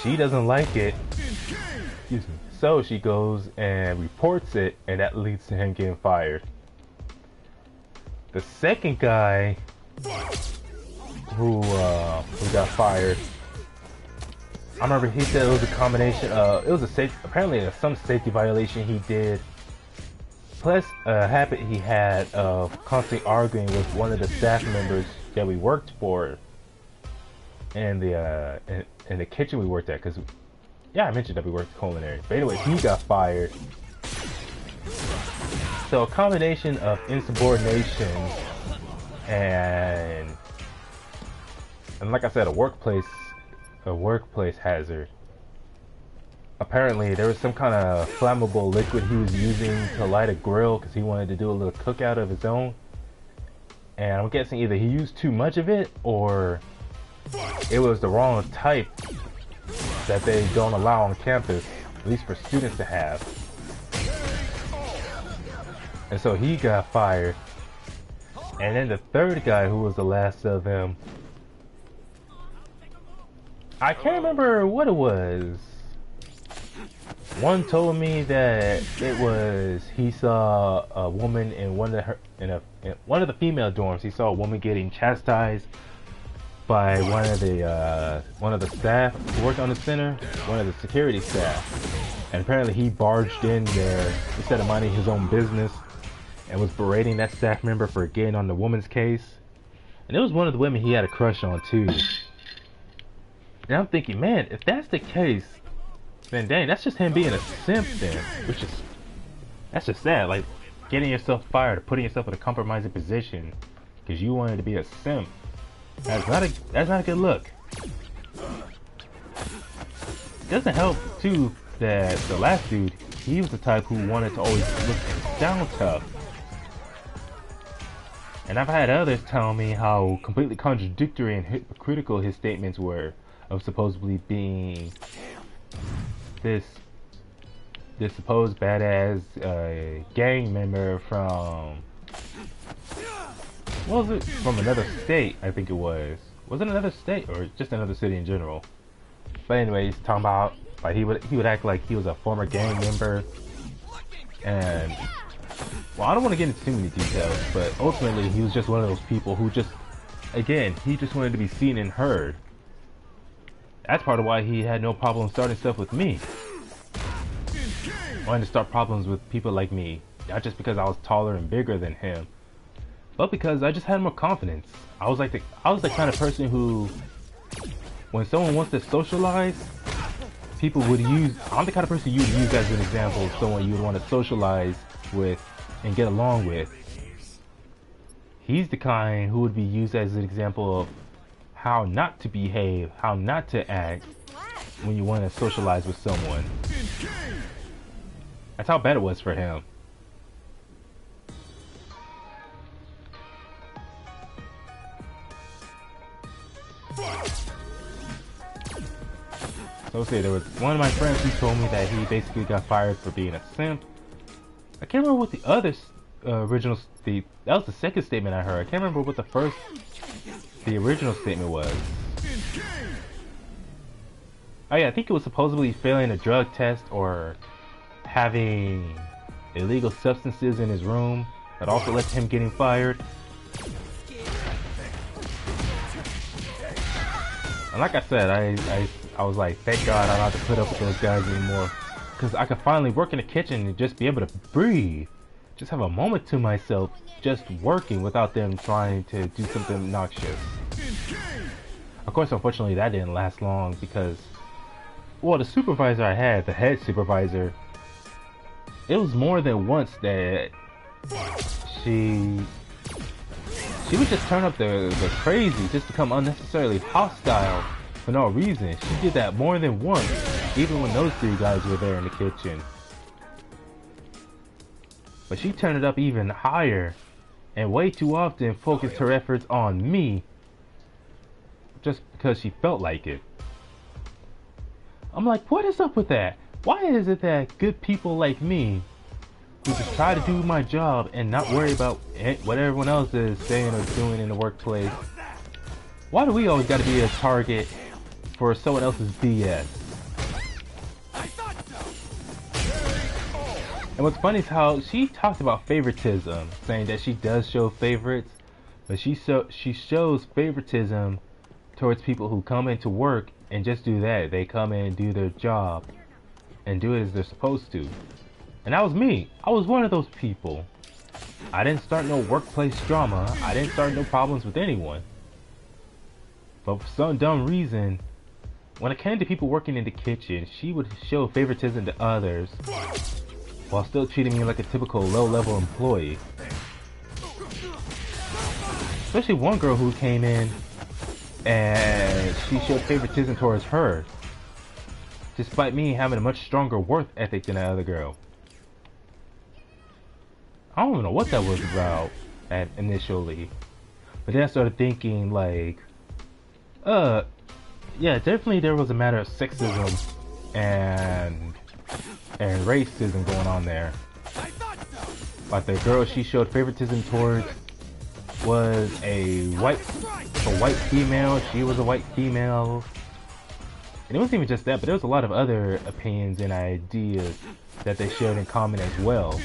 She doesn't like it. Excuse me. So she goes and reports it, and that leads to him getting fired. The second guy who got fired, I remember he said it was a combination of, it was apparently some safety violation he did, plus a habit he had of constantly arguing with one of the staff members that we worked for in the kitchen we worked at, because yeah, I mentioned that we worked culinary. But anyways, he got fired. So a combination of insubordination and like I said, a workplace hazard. Apparently there was some kind of flammable liquid he was using to light a grill because he wanted to do a little cookout of his own. And I'm guessing either he used too much of it or it was the wrong type that they don't allow on campus, at least for students to have. And so he got fired. And then the third guy, who was the last of them, I can't remember what it was. One told me that it was he saw a woman in one of the female dorms. He saw a woman getting chastised by one of the staff who worked on the center, one of the security staff. And apparently he barged in there instead of minding his own business and was berating that staff member for getting on the woman's case. And it was one of the women he had a crush on too. And I'm thinking, man, if that's the case, then dang, that's just him being a simp then. That's just sad, like getting yourself fired or putting yourself in a compromising position because you wanted to be a simp. That's not a good look. It doesn't help too that the last dude, he was the type who wanted to always look and sound tough. And I've had others tell me how completely contradictory and hypocritical his statements were of supposedly being this supposed badass gang member from, what was it? From another state, I think it was. Was it another state or just another city in general? But anyways, talking about like he would act like he was a former gang member, and well, I don't want to get into too many details, but ultimately he was just one of those people who just, again, he just wanted to be seen and heard. That's part of why he had no problem starting stuff with me. Wanting to start problems with people like me, not just because I was taller and bigger than him, but because I just had more confidence. I was the kind of person who, when someone wants to socialize, people would use. I'm the kind of person you would use as an example of someone you would want to socialize with and get along with. He's the kind who would be used as an example of how not to behave, how not to act when you want to socialize with someone. That's how bad it was for him. So let's see, there was one of my friends who told me that he basically got fired for being a simp. I can't remember what the other that was the second statement I heard. I can't remember what the original statement was. Oh yeah, I think it was supposedly failing a drug test or having illegal substances in his room that also led to him getting fired. And like I said, I was like, thank God I don't have to put up with those guys anymore, because I could finally work in the kitchen and just be able to breathe, just have a moment to myself, just working without them trying to do something obnoxious. Of course, unfortunately, that didn't last long because, well, the supervisor I had, the head supervisor, it was more than once that she would just turn up the crazy, just become unnecessarily hostile for no reason. She did that more than once, even when those three guys were there in the kitchen. But she turned it up even higher, and way too often focused her efforts on me, just because she felt like it. I'm like, what is up with that? Why is it that good people like me who just try to do my job and not worry about what everyone else is saying or doing in the workplace. Why do we always got to be a target for someone else's BS? And what's funny is how she talked about favoritism, saying that she does show favorites, but she shows favoritism towards people who come into work and just do that. They come in and do their job and do it as they're supposed to. And that was me. I was one of those people. I didn't start no workplace drama. I didn't start no problems with anyone. But for some dumb reason, when it came to people working in the kitchen, she would show favoritism to others while still treating me like a typical low-level employee. Especially one girl who came in and she showed favoritism towards her, despite me having a much stronger work ethic than that other girl. I don't even know what that was about initially, but then I started thinking like, yeah, definitely there was a matter of sexism and racism going on there. Like the girl she showed favoritism towards was a white female. She was a white female. And it wasn't even just that, but there was a lot of other opinions and ideas that they shared in common as well.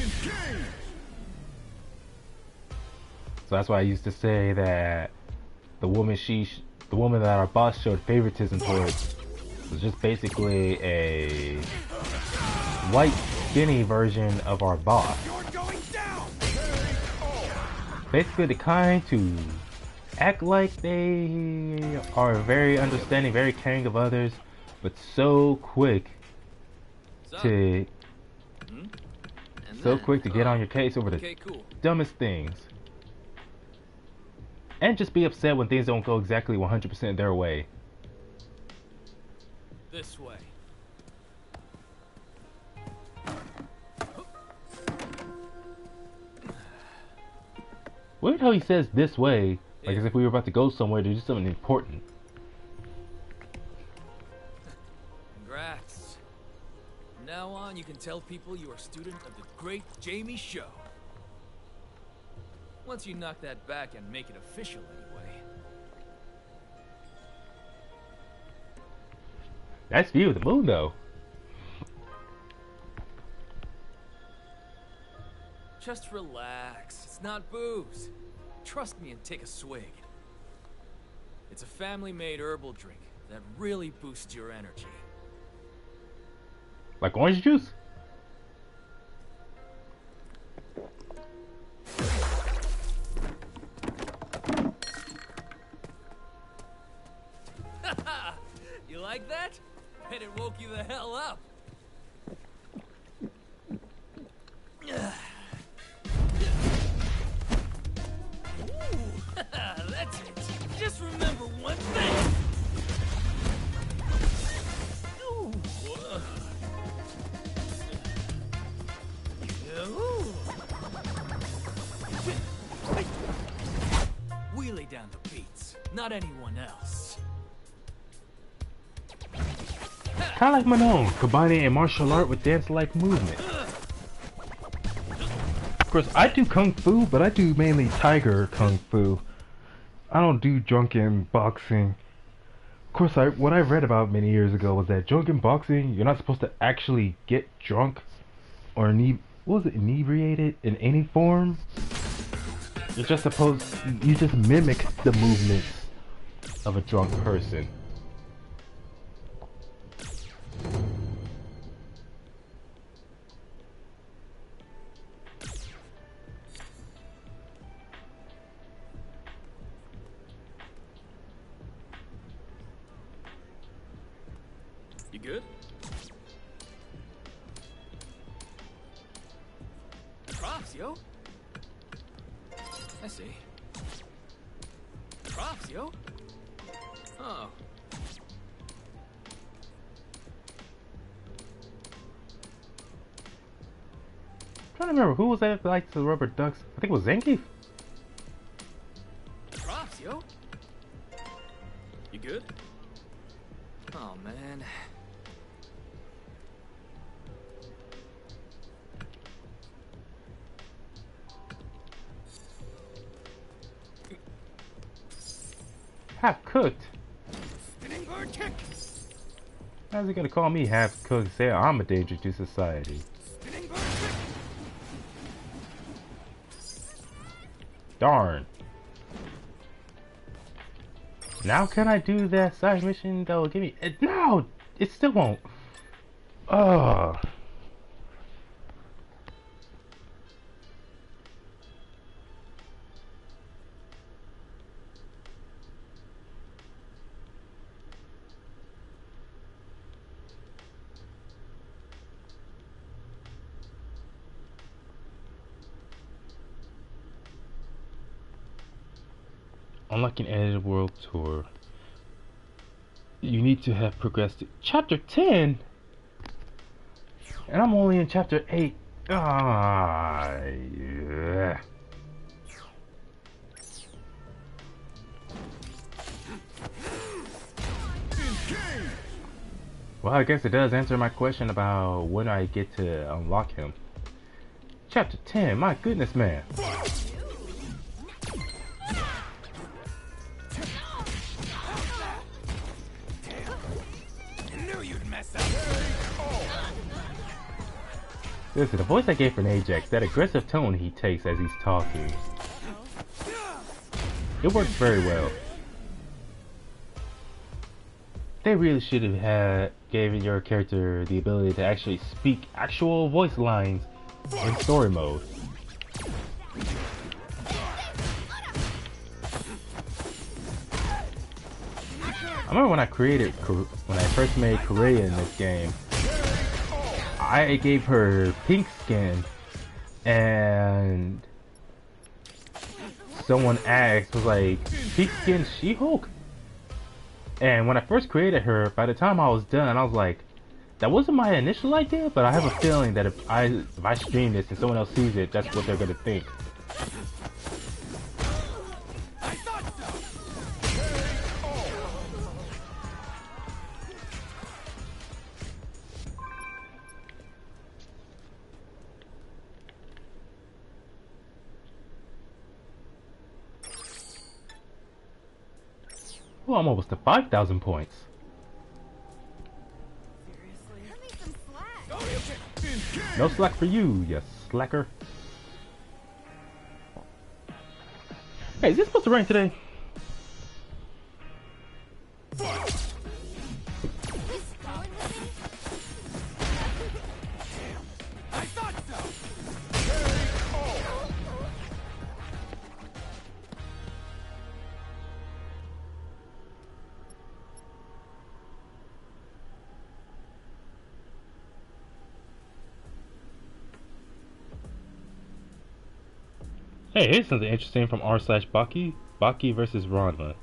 So that's why I used to say that the woman that our boss showed favoritism towards was just basically a white skinny version of our boss. Basically the kind to act like they are very understanding, very caring of others, but so quick to get on your case over the dumbest things. And just be upset when things don't go exactly 100% their way. This way. Weird how he says this way, like as if we were about to go somewhere to do something important. Congrats. From now on, you can tell people you are a student of the great Jamie Show. Once you knock that back and make it official anyway. Nice view of the moon though. Just relax. It's not booze. Trust me and take a swig. It's a family-made herbal drink that really boosts your energy. Like orange juice? You like that? Bet it woke you the hell up. That's it. Just remember one thing. We lay down the beats, not anyone else. Kinda like Manon, combining a martial art with dance-like movement. Of course, I do Kung Fu, but I do mainly Tiger Kung Fu. I don't do drunken boxing. Of course, what I read about many years ago was that drunken boxing, you're not supposed to actually get drunk or inebriated in any form. You're just you just mimic the movements of a drunk person. You good? Props, yo. I see. Props, yo. Oh. I'm trying to remember who was that like the rubber ducks. I think it was Zangief. Props, yo. You good? Oh, man. Half cooked? Spinning bird kick. How's he gonna call me half cooked? Say I'm a danger to society. Spinning bird kick. Darn. Now can I do that side mission that will give me it? No! It still won't. Ugh. Unlocking Edited World Tour. You need to have progressed to Chapter 10? And I'm only in Chapter 8. Ah, yeah. Well, I guess it does answer my question about when I get to unlock him. Chapter 10, my goodness, man. Listen, the voice I gave for Ajax, that aggressive tone he takes as he's talking, it works very well. They really should have given your character the ability to actually speak actual voice lines in story mode. I remember when I first made Korea in this game, I gave her pink skin, and someone asked, was like, pink skin She-Hulk? And when I first created her, by the time I was done, I was like, that wasn't my initial idea, but I have a feeling that if I stream this and someone else sees it, that's what they're gonna think. Well, I'm almost to 5,000 points. No slack for you, you slacker. Hey, is this supposed to rain today? Hey, here's something interesting from r/Baki. Baki versus Ranma.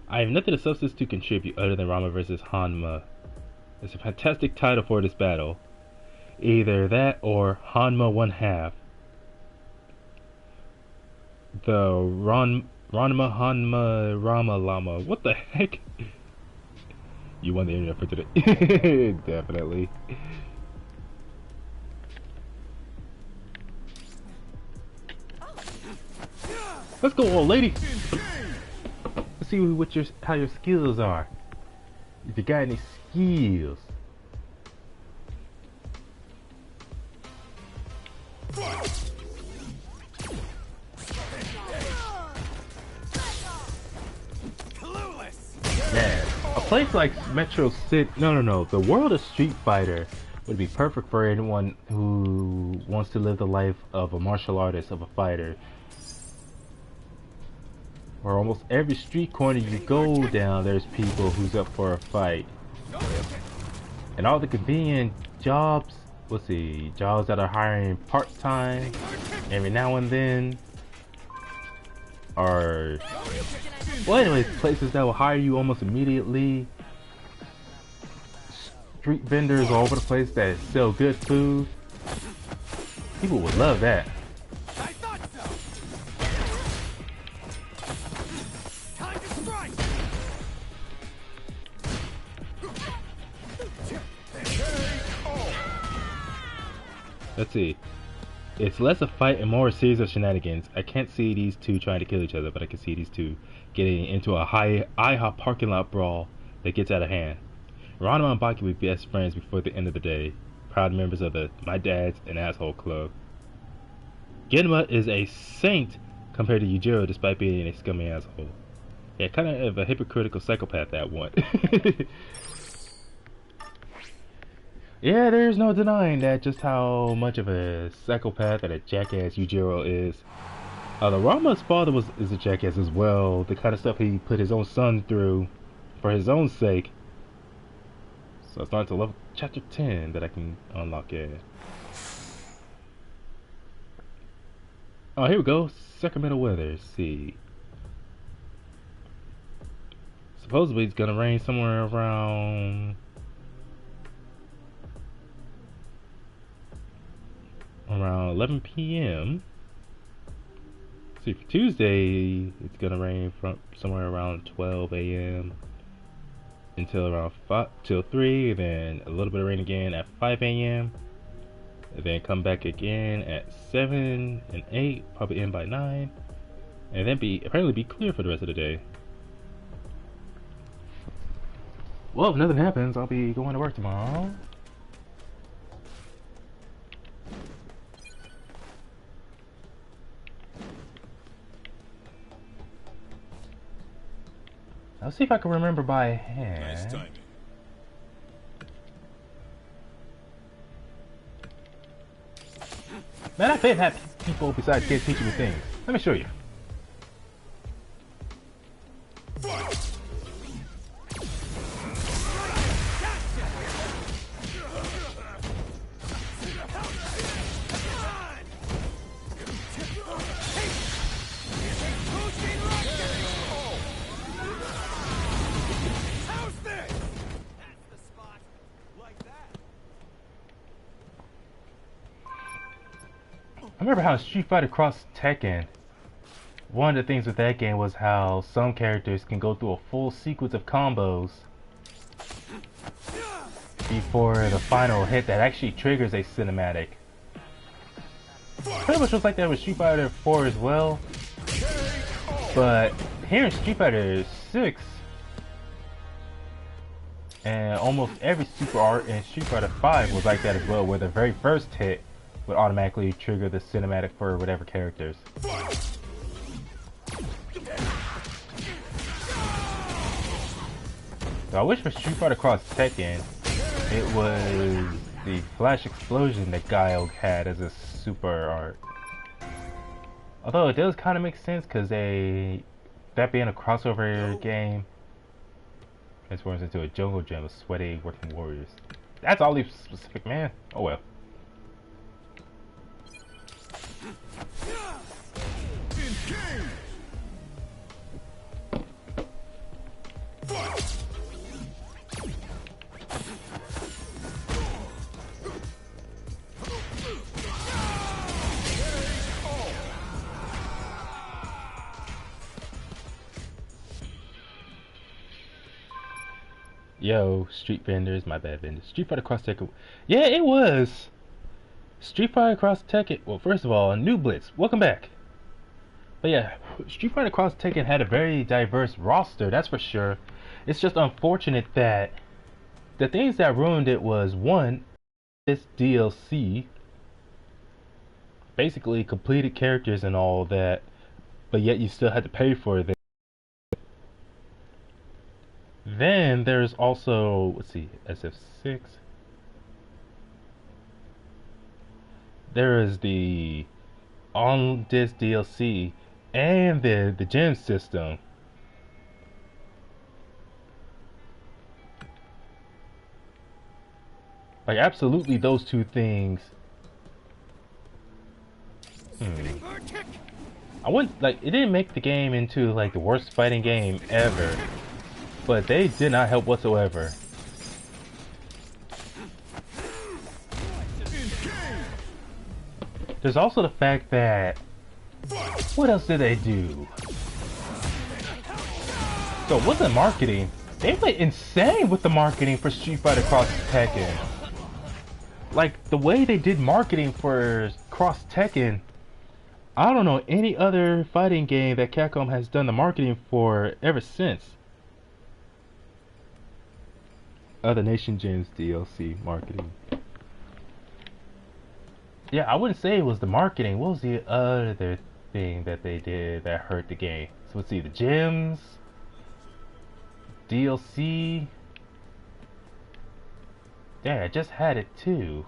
I have nothing of substance to contribute other than Ranma versus Hanma. It's a fantastic title for this battle. Either that or Hanma 1/2. The Ranma Hanma Rama Lama. What the heck? You won the internet for today. Definitely. Let's go, old lady. Let's see what how your skills are. If you got any skills. Man, a place like Metro City, no, the world of Street Fighter would be perfect for anyone who wants to live the life of a martial artist, of a fighter. Where almost every street corner you go down, there's people who's up for a fight. And all the convenient jobs, let's see, jobs that are hiring part-time every now and then, are, well, anyways, places that will hire you almost immediately. Street vendors all over the place that sell good food. People would love that. Let's see. It's less a fight and more a series of shenanigans. I can't see these two trying to kill each other, but I can see these two getting into a high IHOP parking lot brawl that gets out of hand. Ranma and Baki will be best friends before the end of the day. Proud members of the My Dad's an Asshole Club. Genma is a saint compared to Yujiro despite being a scummy asshole. Yeah, kind of a hypocritical psychopath, that one. Yeah, there's no denying that just how much of a psychopath and a jackass Yujiro is. Although Rama's father is a jackass as well, the kind of stuff he put his own son through for his own sake. So it's not until chapter 10 that I can unlock it. Oh, here we go. Sacramento weather. Let's see. Supposedly it's gonna rain somewhere around 11 p.m. See, for Tuesday it's gonna rain from somewhere around 12 a.m. until around 5 till 3, and then a little bit of rain again at 5 a.m. and then come back again at 7 and 8, probably end by 9, and then apparently be clear for the rest of the day. Well, if nothing happens, I'll be going to work tomorrow. Let's see if I can remember by hand. Nice timing. Man, I bet have people besides kids teaching me things. Let me show you. I remember how Street Fighter Cross Tekken, one of the things with that game was how some characters can go through a full sequence of combos before the final hit that actually triggers a cinematic. Pretty much was like that with Street Fighter 4 as well, but here in Street Fighter 6 and almost every super art in Street Fighter 5 was like that as well, where the very first hit would automatically trigger the cinematic for whatever characters. So I wish for Street Fighter Cross Tekken, it was the flash explosion that Guile had as a super art. Although it does kind of make sense because that being a crossover game transforms into a jungle gym of sweaty working warriors. That's oddly specific, man. Oh well. Yo, street vendors, my bad vendors. Street Fighter Cross Tekken. Yeah, it was. Street Fighter Cross Tekken. Well, first of all, New Blitz, welcome back. But yeah, Street Fighter Cross Tekken had a very diverse roster, that's for sure. It's just unfortunate that the things that ruined it was, one, this DLC, basically completed characters and all that, but yet you still had to pay for them. Then there's also, let's see, SF6. There is the on this DLC and the gem system. Like absolutely those two things. I wouldn't like it didn't make the game into like the worst fighting game ever, but they did not help whatsoever. There's also the fact that what else did they do? So it wasn't marketing. They went insane with the marketing for Street Fighter Cross Tekken. like the way they did marketing for Cross Tekken, I don't know any other fighting game that Capcom has done the marketing for ever since. Other Nation Gems DLC marketing. Yeah, I wouldn't say it was the marketing. What was the other thing that they did that hurt the game? So let's see, the gems, DLC. Yeah, I just had it too.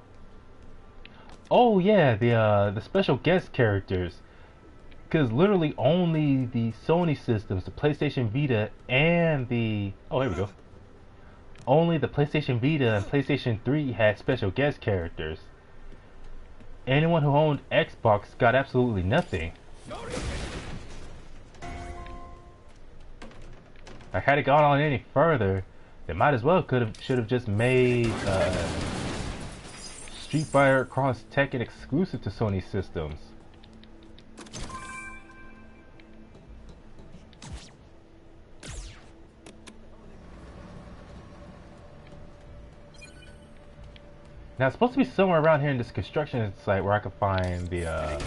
Oh yeah, the special guest characters. Because literally only the Sony systems, the PlayStation Vita and the... Oh, here we go. Only the PlayStation Vita and PlayStation 3 had special guest characters. Anyone who owned Xbox got absolutely nothing. I had it gone on any further, they might as well should have just made Street Fighter Cross Tekken exclusive to Sony systems. Now it's supposed to be somewhere around here in this construction site where I can find the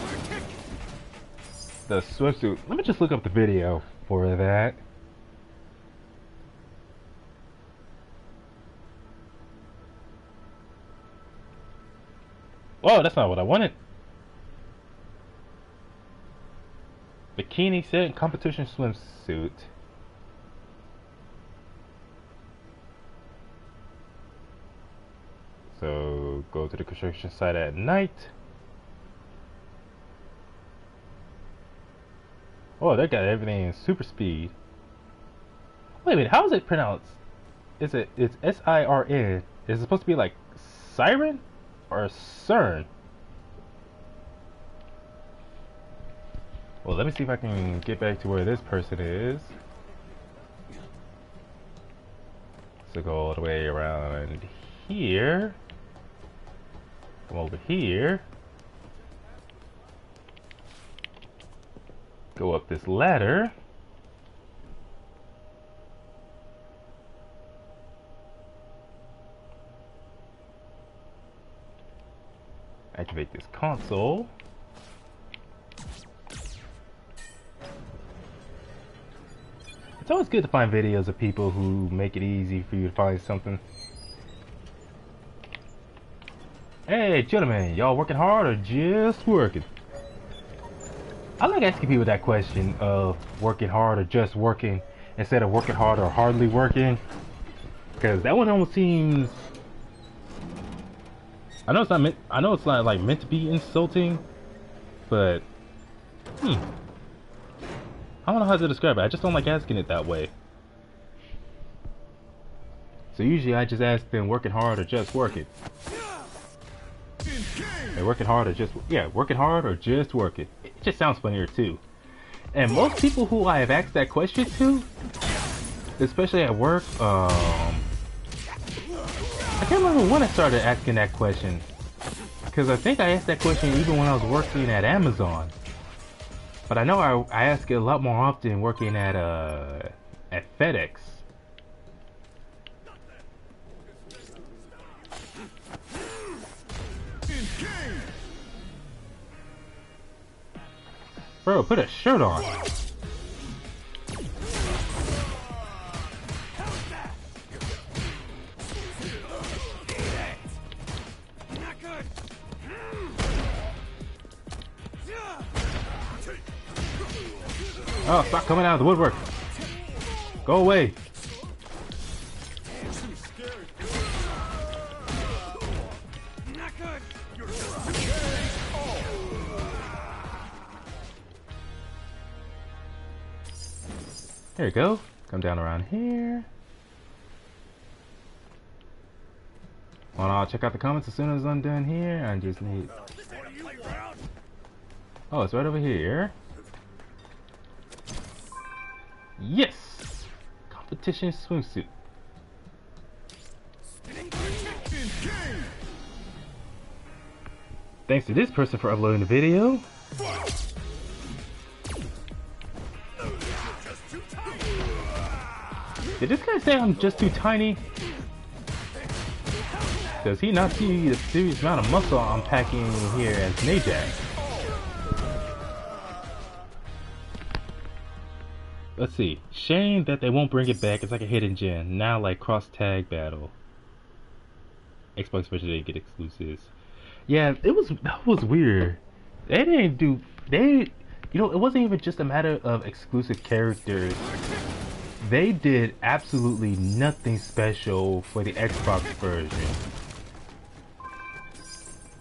swimsuit. Let me just look up the video for that. Whoa, that's not what I wanted. Bikini set and competition swimsuit. So go to the construction site at night. Oh, they got everything in super speed. Wait a minute, how is it pronounced? It's S-I-R-N. Is it supposed to be like siren or CERN? Well, let me see if I can get back to where this person is. So go all the way around here. Come over here. Go up this ladder. Activate this console. It's always good to find videos of people who make it easy for you to find something. Hey, gentlemen, y'all working hard or just working? I like asking people that question of working hard or just working instead of working hard or hardly working, because that one almost seems... I know it's not like meant to be insulting, but I don't know how to describe it. I just don't like asking it that way. So usually I just ask them working hard or just working. Hey, working hard or just working hard or just working. It just sounds funnier too. And most people who I have asked that question to, especially at work, I can't remember when I started asking that question, because I think I asked that question even when I was working at Amazon. But I know I ask it a lot more often working at FedEx. Bro, put a shirt on. Oh, stop coming out of the woodwork. Go away. There you go. Come down around here. Well, I'll check out the comments as soon as I'm done here. I just need... Oh, it's right over here. Yes! Competition swimsuit. Thanks to this person for uploading the video. Did this guy say I'm just too tiny? Does he not see the serious amount of muscle I'm packing here as Najak? Let's see. Shame that they won't bring it back. It's like a hidden gem. Now like cross tag battle. Xbox especially didn't get exclusives. Yeah, that was weird. They didn't do they you know, it wasn't even just a matter of exclusive characters. They did absolutely nothing special for the Xbox version.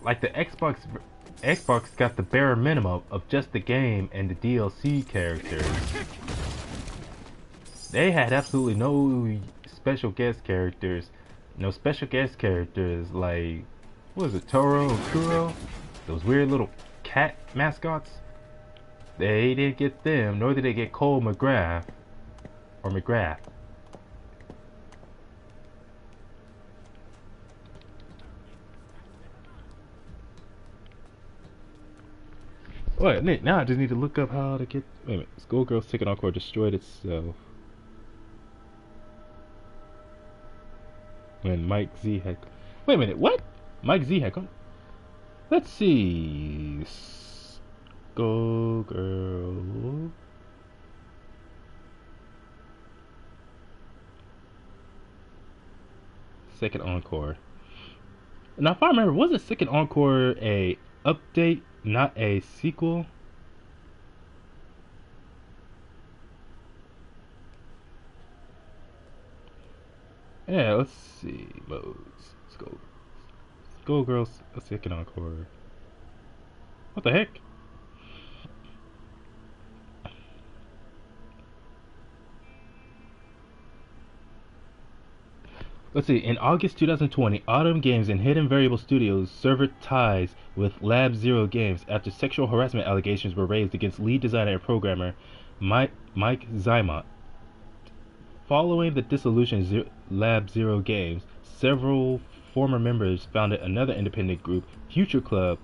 Like the Xbox got the bare minimum of just the game and the DLC characters. They had absolutely no special guest characters. No special guest characters like, what was it, Toro and Kuro? Those weird little cat mascots? They didn't get them, nor did they get Cole McGrath. Or McGrath. Wait, now I just need to look up how to get... Wait a minute. Schoolgirl's Ticket Encore destroyed itself. When Mike Z had... Wait a minute, what? Mike Z had... Let's see... Schoolgirl... Second Encore. Now if I remember, wasn't Second Encore a update, not a sequel? Yeah, let's see. Modes. Schoolgirls, a Second Encore. What the heck? Let's see, in August 2020, Autumn Games and Hidden Variable Studios severed ties with Lab Zero Games after sexual harassment allegations were raised against lead designer and programmer Mike Zymont. Following the dissolution of Lab Zero Games, several former members founded another independent group, Future Club,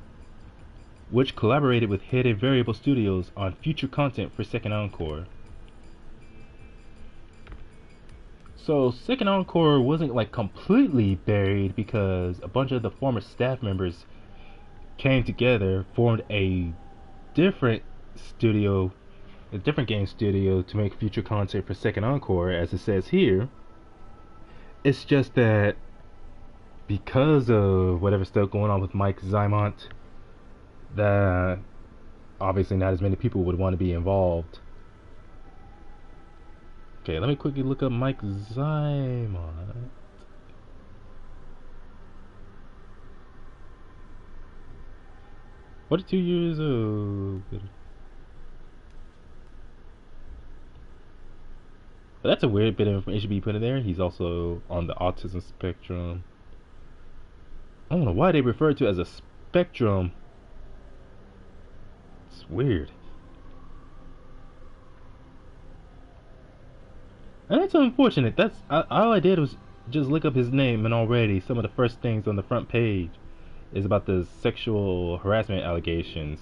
which collaborated with Hidden Variable Studios on future content for Second Encore. So Second Encore wasn't like completely buried because a bunch of the former staff members came together, formed a different studio, a different game studio to make future content for Second Encore, as it says here. It's just that because of whatever stuff going on with Mike Zymont, that obviously not as many people would want to be involved. Okay, let me quickly look up Mike Zymont. What, 42 years old? But that's a weird bit of information to be put in there. He's also on the autism spectrum. I don't know why they refer to it as a spectrum. It's weird. And that's unfortunate. That's all I did was just look up his name, and already some of the first things on the front page is about the sexual harassment allegations.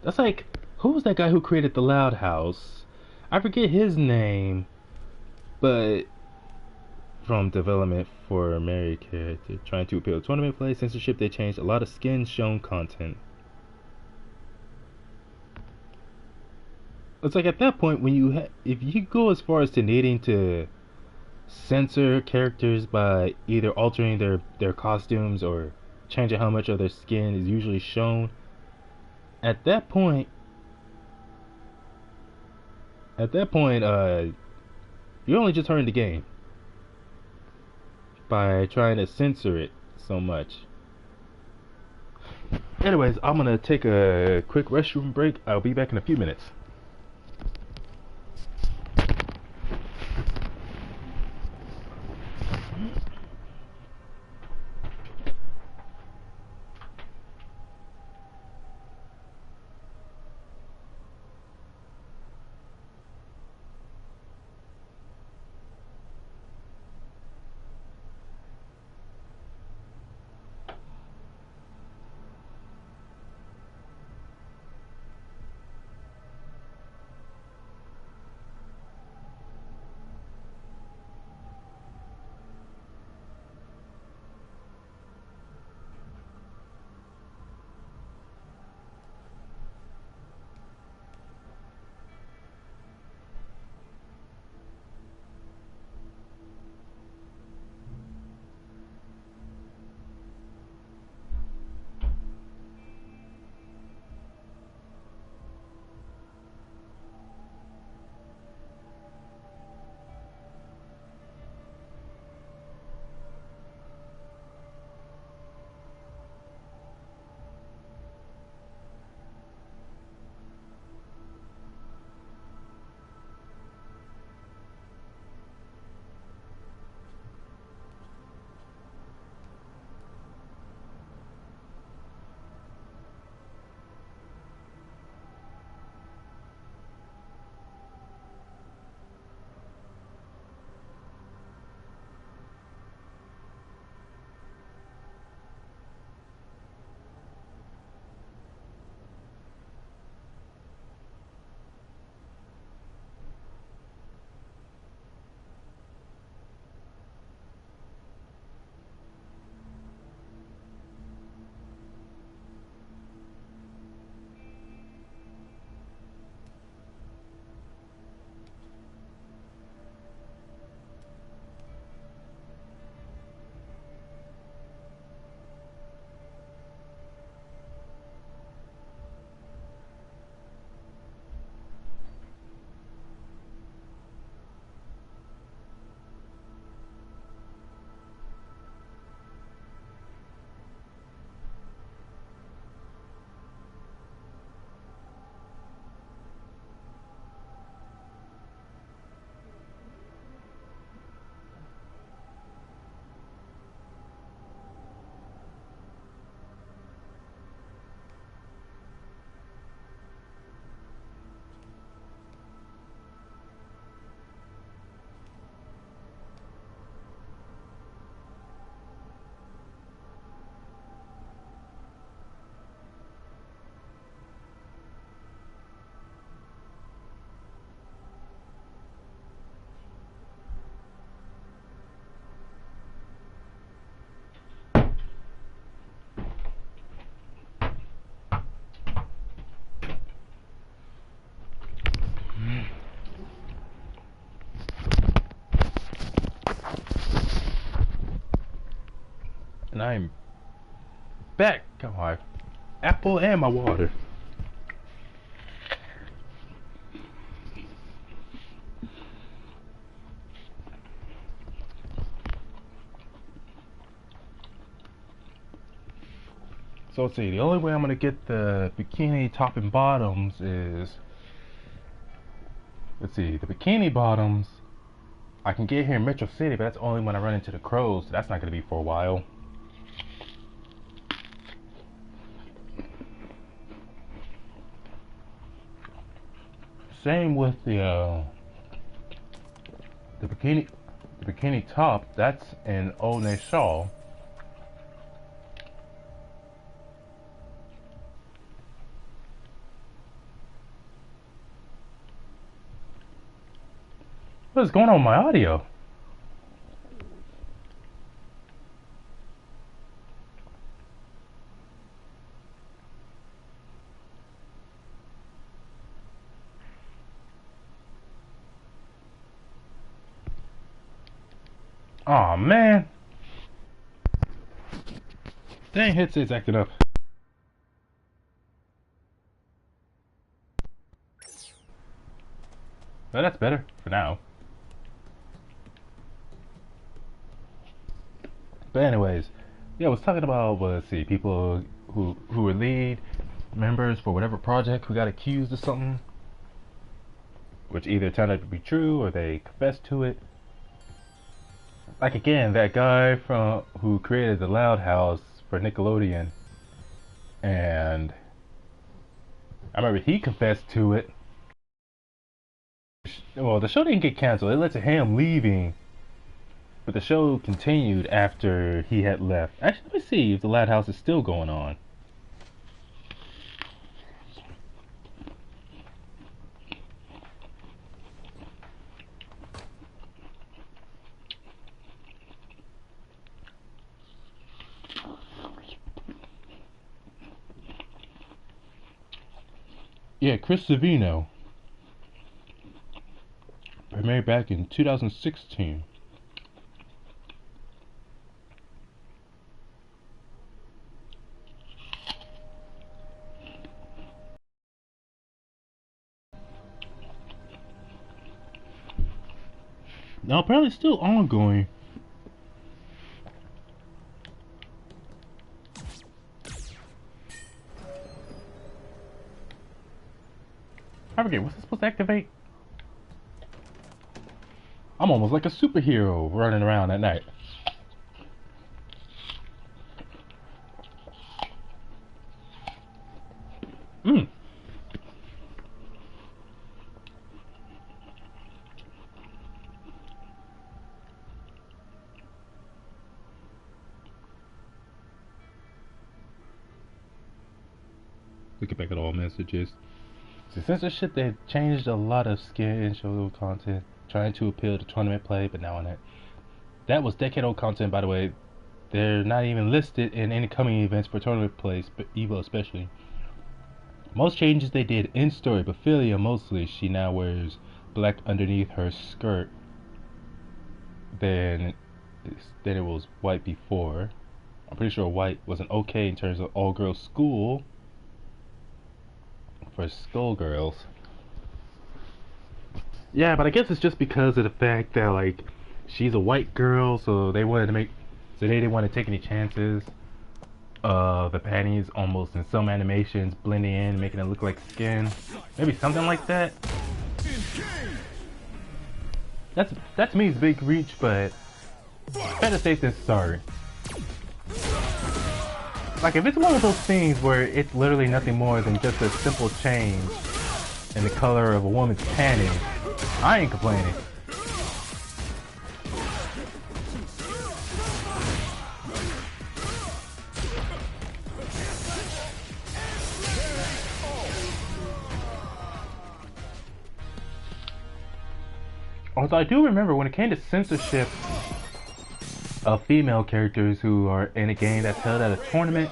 That's like, who was that guy who created the Loud House? I forget his name, but from development for a married character, trying to appeal to tournament play, censorship, they changed a lot of skin shown content. It's like at that point when you if you go as far as to needing to censor characters by either altering their costumes or changing how much of their skin is usually shown, at that point you're only just hurting the game by trying to censor it so much. Anyways, I'm gonna take a quick restroom break. I'll be back in a few minutes. And I'm back. Got my apple and my water. So let's see, the only way I'm gonna get the bikini top and bottoms is, let's see, the bikini bottoms I can get here in Metro City, but that's only when I run into the crows, so that's not gonna be for a while. Same with the bikini top, that's in Old Nassau. What is going on with my audio? Aw, man. Dang, headset's acting up. Well, that's better for now. But anyways, yeah, I was talking about, well, let's see, people who were lead members for whatever project who got accused of something, which either turned out to be true or they confessed to it. Like again, that guy who created the Loud House for Nickelodeon, and I remember he confessed to it. Well, the show didn't get canceled. It led to him leaving. But the show continued after he had left. Actually, let me see if the Loud House is still going on. Yeah, Chris Savino. Premiered back in 2016. Now apparently it's still ongoing. I forget, what's it supposed to activate? I'm almost like a superhero running around at night. Looking back at all messages. The censorship, they've changed a lot of skin show content, trying to appeal to tournament play, but now on it. That was decade-old content, by the way. They're not even listed in any coming events for tournament plays, but EVO especially. Most changes they did in story, but Philia mostly, she now wears black underneath her skirt than it was white before. I'm pretty sure white wasn't okay in terms of all-girls school for schoolgirls. Yeah, but I guess it's just because of the fact that, like, she's a white girl, so they didn't want to take any chances of the panties almost in some animations blending in, making it look like skin. Maybe something like that. That to me is a big reach, but better safe than sorry. Like, if it's one of those things where it's literally nothing more than just a simple change in the color of a woman's panties, I ain't complaining. Although I do remember when it came to censorship of female characters who are in a game that's held at a tournament,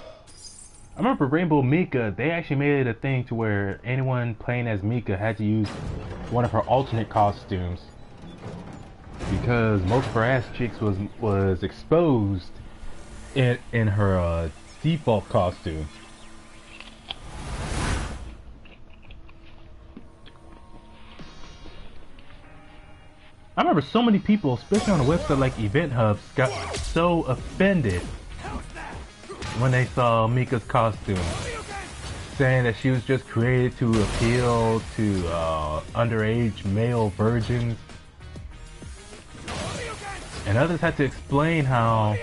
I remember Rainbow Mika, they actually made it a thing to where anyone playing as Mika had to use one of her alternate costumes, because most of her ass cheeks was exposed in her default costume. I remember so many people, especially on a website like Event Hubs, got so offended when they saw Mika's costume, saying that she was just created to appeal to underage male virgins. And others had to explain how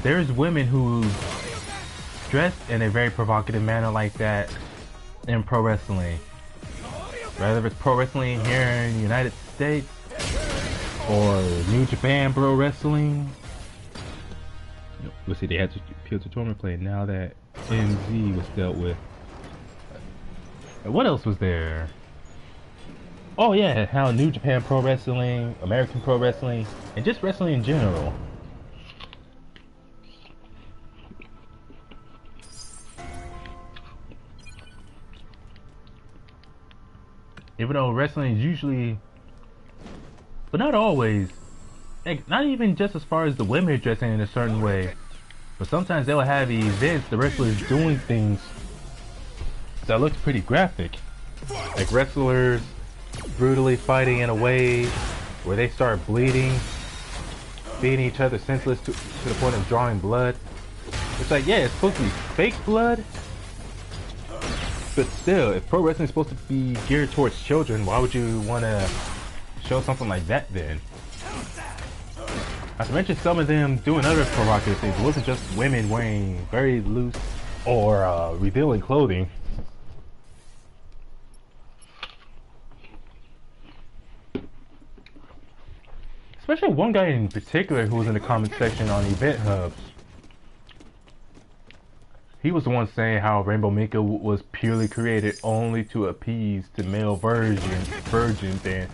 there's women who dress in a very provocative manner like that in pro wrestling. Whether it's pro wrestling here in the United States or New Japan Pro Wrestling. Let's see, they had to appeal to tournament play now that NZ was dealt with. What else was there? Oh yeah, how New Japan Pro Wrestling, American Pro Wrestling, and just wrestling in general. Even though wrestling is usually, but not always, like, not even just as far as the women are dressing in a certain way, but sometimes they'll have events, the wrestlers doing things that looks pretty graphic. Like wrestlers brutally fighting in a way where they start bleeding, beating each other senseless to the point of drawing blood. It's like, yeah, it's supposed to be fake blood, but still, if pro wrestling is supposed to be geared towards children, why would you want to show something like that then? Not to mention some of them doing other provocative things. It wasn't just women wearing very loose or revealing clothing. Especially one guy in particular who was in the comment section on Event Hubs. He was the one saying how Rainbow Mika was purely created only to appease to male virgins, and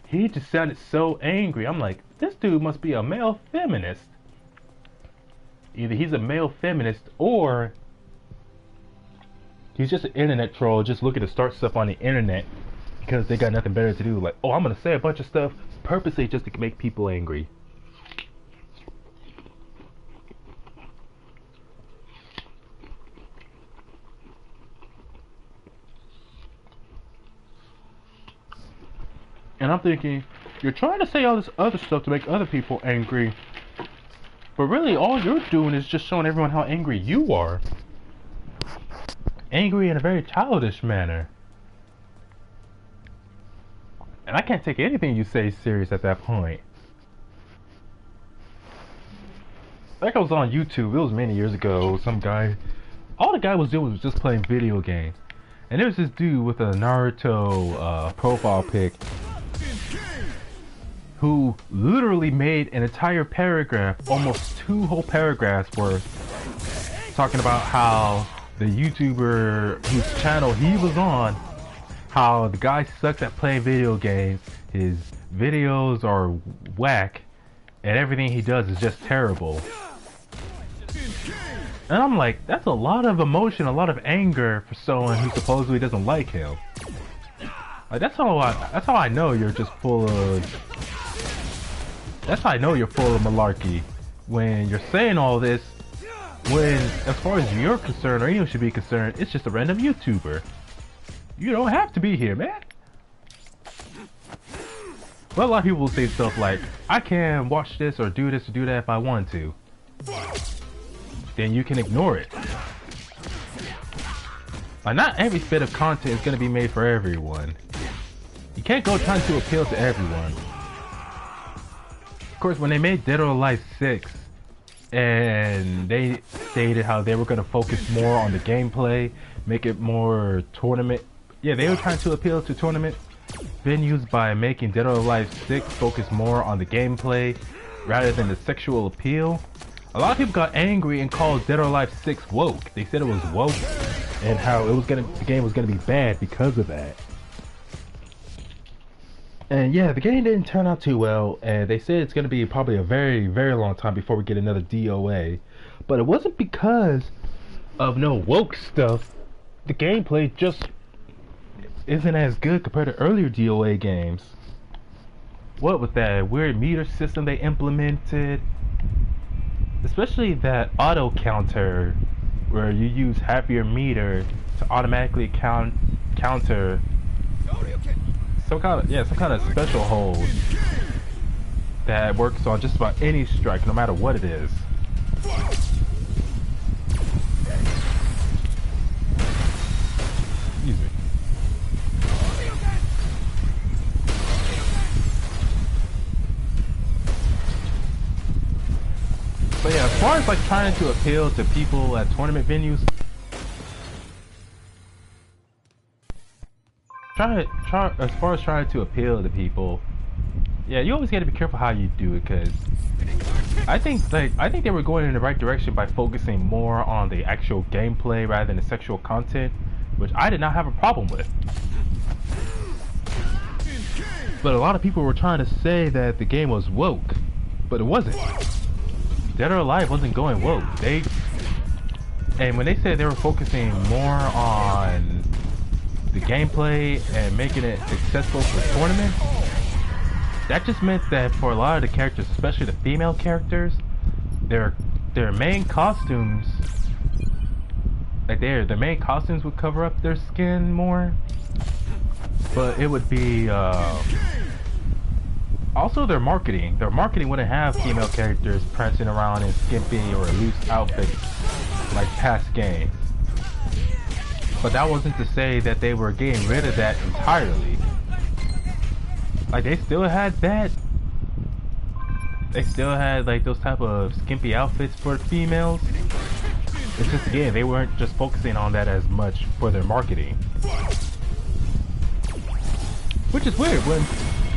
he just sounded so angry. I'm like, this dude must be a male feminist. Either he's a male feminist or he's just an internet troll just looking to start stuff on the internet because they got nothing better to do. Like, oh, I'm gonna say a bunch of stuff purposely just to make people angry. And I'm thinking, you're trying to say all this other stuff to make other people angry, but really all you're doing is just showing everyone how angry you are. Angry in a very childish manner. And I can't take anything you say serious at that point. Like I was on YouTube, it was many years ago, some guy, all the guy was doing was just playing video games. And there was this dude with a Naruto profile pic who literally made an entire paragraph, almost 2 whole paragraphs worth, talking about how the YouTuber whose channel he was on, how the guy sucks at playing video games, his videos are whack, and everything he does is just terrible. And I'm like, that's a lot of emotion, a lot of anger for someone who supposedly doesn't like him. Like, that's how I know you're just full of... That's how I know you're full of malarkey. When you're saying all this, when, as far as you're concerned, or anyone should be concerned, it's just a random YouTuber. You don't have to be here, man. But a lot of people will say stuff like, I can watch this or do this or do that if I want to. Then you can ignore it. Like, not every bit of content is going to be made for everyone. You can't go trying to appeal to everyone. Of course, when they made Dead or Alive 6, and they stated how they were going to focus more on the gameplay, make it more tournament. Yeah, they were trying to appeal to tournament venues by making Dead or Alive 6 focus more on the gameplay rather than the sexual appeal. A lot of people got angry and called Dead or Alive 6 woke. They said it was woke and how the game was gonna be bad because of that. And yeah, the game didn't turn out too well, and they said it's gonna be probably a very, very long time before we get another DOA. But it wasn't because of no woke stuff. The gameplay just isn't as good compared to earlier DOA games. What with that weird meter system they implemented, especially that auto counter where you use half your meter to automatically counter some kind of special hold that works on just about any strike, no matter what it is. Excuse me. But yeah, as far as like trying to appeal to people at tournament venues, as far as trying to appeal to people, yeah, you always got to be careful how you do it, because I think they were going in the right direction by focusing more on the actual gameplay rather than the sexual content, which I did not have a problem with. But a lot of people were trying to say that the game was woke, but it wasn't. Dead or Alive wasn't going woke. And when they said they were focusing more on the gameplay and making it accessible for tournaments, that just meant that for a lot of the characters, especially the female characters, their main costumes, like their main costumes would cover up their skin more, but it would be also their marketing. Their marketing wouldn't have female characters prancing around in skimpy or loose outfits like past games. But that wasn't to say that they were getting rid of that entirely. Like, they still had that. They still had like those type of skimpy outfits for females. It's just, again, they weren't just focusing on that as much for their marketing. Which is weird. When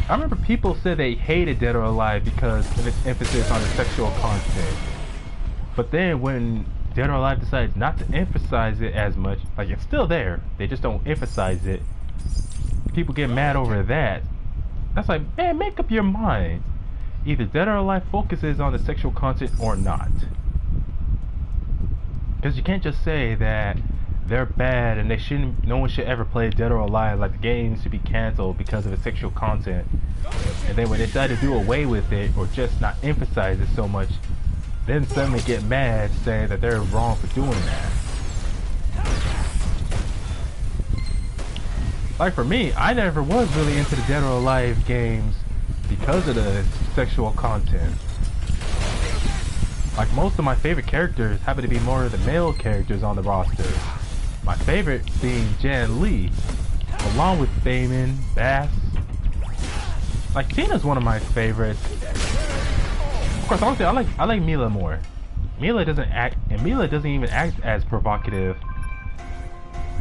I remember people said they hated Dead or Alive because of its emphasis on the sexual content. But then when Dead or Alive decides not to emphasize it as much, like, it's still there, they just don't emphasize it, people get mad over that. That's like, man, make up your mind. Either Dead or Alive focuses on the sexual content or not. Because you can't just say that they're bad and no one should ever play Dead or Alive, like the game should be cancelled because of its sexual content. And then when they decide to do away with it or just not emphasize it so much, then suddenly get mad saying that they're wrong for doing that. Like for me, I never was really into the Dead or Alive games because of the sexual content. Like, most of my favorite characters happen to be more of the male characters on the roster. My favorite being Jan Lee, along with Damon, Bass. Like, Tina's one of my favorites. Of course, honestly, I like Mila more. Mila doesn't even act as provocative.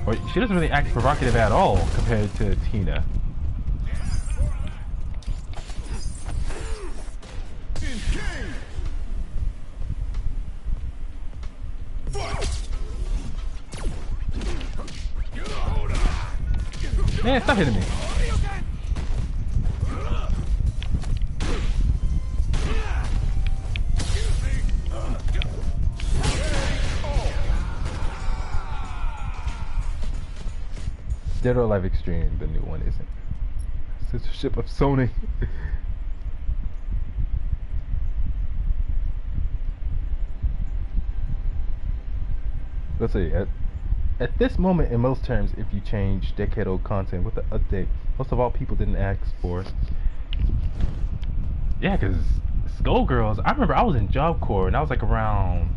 Or she doesn't really act provocative at all compared to Tina. Man, stop hitting me. Dead or Alive Extreme, the new one, isn't. Censorship of Sony. Let's see. At this moment, in most terms, if you change decade-old content with the update, most of all people didn't ask for it. Yeah, because Skullgirls, I remember I was in Job Corps, and I was like around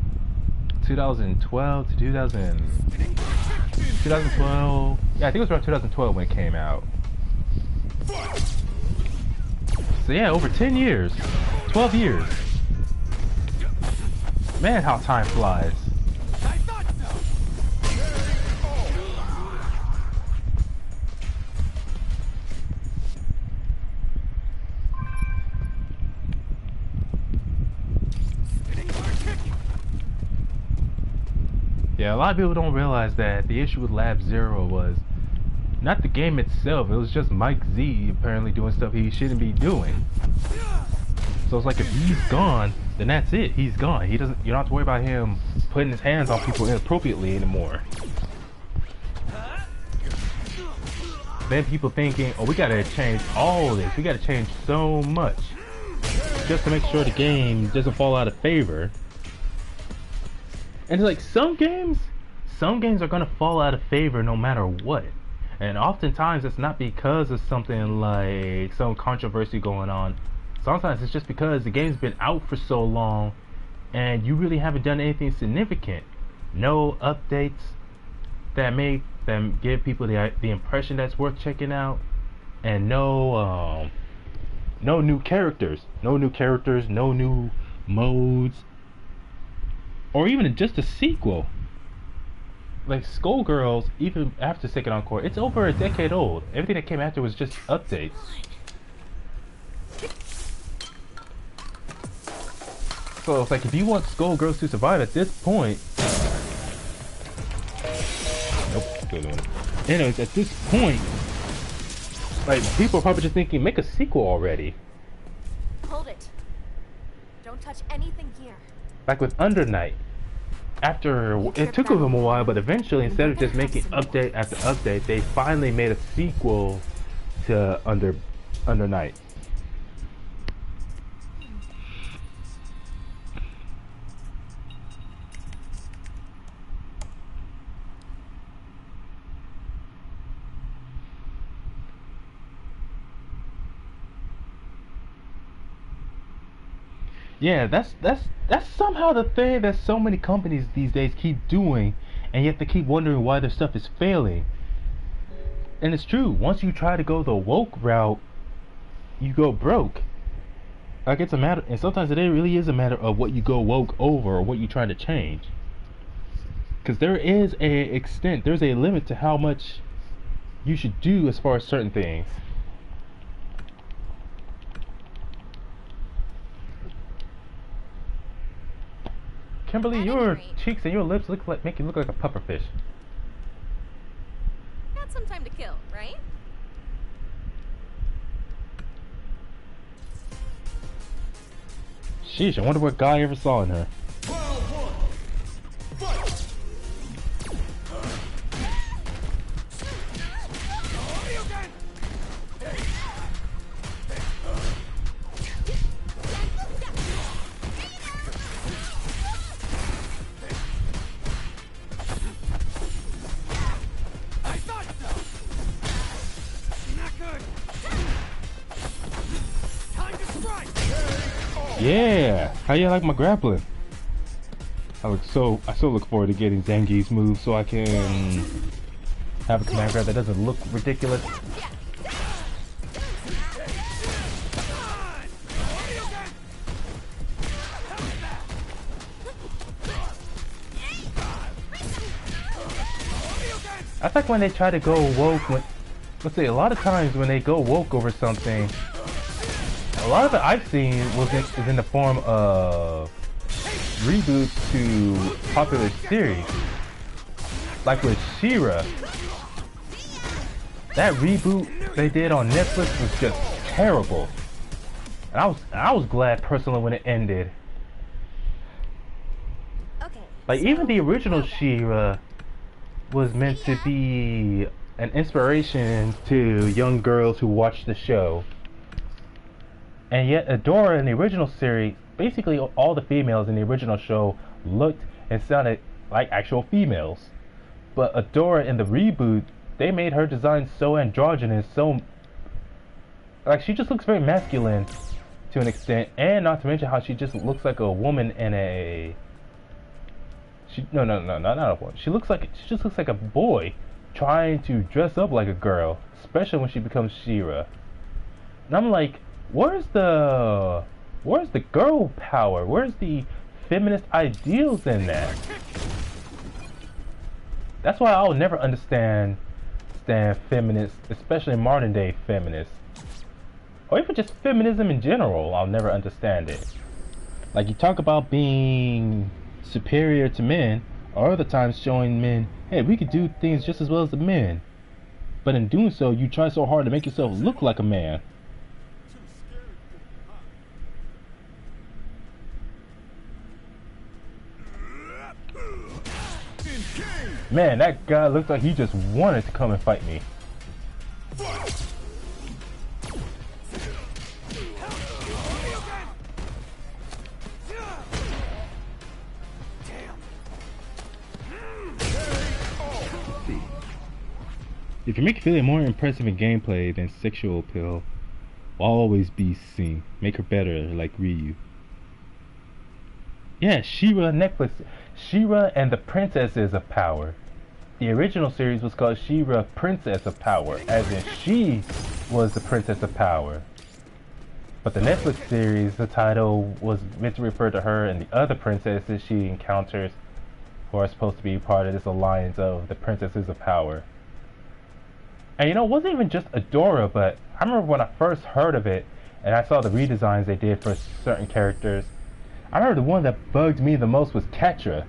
2012 to 2012. Yeah, I think it was around 2012 when it came out. So yeah, over 10 years. 12 years. Man, how time flies. Yeah, a lot of people don't realize that the issue with Lab Zero was not the game itself, it was just Mike Z apparently doing stuff he shouldn't be doing. So it's like, if he's gone, then that's it, he's gone. You don't have to worry about him putting his hands on people inappropriately anymore. Then people thinking, oh, we gotta change all this, we gotta change so much just to make sure the game doesn't fall out of favor. And it's like some games are gonna fall out of favor no matter what. And oftentimes it's not because of something like some controversy going on. Sometimes it's just because the game's been out for so long and you really haven't done anything significant. No updates that make them give people the impression that's worth checking out, and no new characters, no new modes, or even just a sequel. Like Skullgirls, even after Second Encore, it's over a decade old. Everything that came after was just updates. So it's like, if you want Skullgirls to survive at this point, anyways, at this point, like, people are probably just thinking, make a sequel already. Hold it. Don't touch anything here. Like with Under Night. After it took them a while, but eventually, instead of just making update after update, they finally made a sequel to Under Night. Yeah, that's somehow the thing that so many companies these days keep doing, and yet they keep wondering why their stuff is failing. And it's true, once you try to go the woke route, you go broke. Like, it's a matter, and sometimes it really is a matter of what you go woke over or what you're trying to change. Because there is there's a limit to how much you should do as far as certain things. Kimberly, your cheeks and your lips make you look like a pufferfish. Got some time to kill, right? Sheesh, I wonder what guy ever saw in her. Yeah, how you like my grappling? I so look forward to getting Zangief's move so I can have a command grab that doesn't look ridiculous. I think when they try to go woke, let's say a lot of times when they go woke over something, a lot of it I've seen is in the form of reboots to popular series. Like with She-Ra. That reboot they did on Netflix was just terrible. And I was glad personally when it ended. Okay. Like, even the original She-Ra was meant to be an inspiration to young girls who watch the show. And yet Adora in the original series, basically all the females in the original show looked and sounded like actual females. But Adora in the reboot, they made her design so androgynous, so like, she just looks very masculine to an extent, and not to mention how she just looks like a woman in a not a woman. She just looks like a boy trying to dress up like a girl, especially when she becomes She-Ra. And I'm like, where's the girl power? Where's the feminist ideals in that? That's why I'll never understand feminists, especially modern day feminists, or even just feminism in general. I'll never understand it. Like, you talk about being superior to men, or other times showing men, hey, we could do things just as well as the men, but in doing so you try so hard to make yourself look like a man. Man, that guy looks like he just wanted to come and fight me. If you make Ophelia more impressive in gameplay than sexual appeal, will always be seen. Make her better, like Ryu. Yeah, She-Ra Netflix. She-Ra and the Princesses of Power. The original series was called She-Ra Princess of Power, as in she was the Princess of Power. But the Netflix series, the title was meant to refer to her and the other princesses she encounters who are supposed to be part of this alliance of the Princesses of Power. And you know, it wasn't even just Adora, but I remember when I first heard of it and I saw the redesigns they did for certain characters. I remember the one that bugged me the most was Ketra.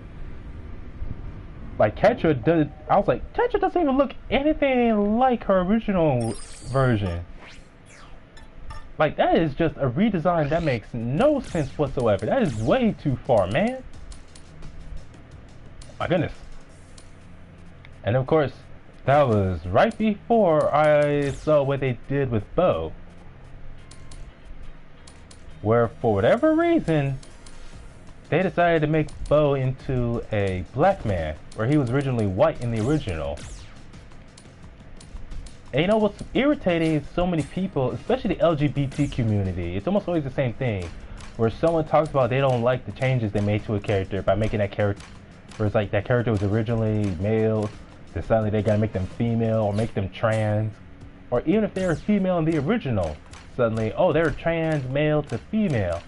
Like Ketra does, I was like, Ketra doesn't even look anything like her original version. Like that is just a redesign that makes no sense whatsoever. That is way too far, man. My goodness. And of course, that was right before I saw what they did with Bo. Where for whatever reason, they decided to make Bo into a black man, where he was originally white in the original. And you know what's irritating is so many people, especially the LGBT community, it's almost always the same thing, where someone talks about they don't like the changes they made to a character by making that character, where it's like that character was originally male, then suddenly they gotta make them female or make them trans, or even if they were female in the original, suddenly, oh, they're trans male to female.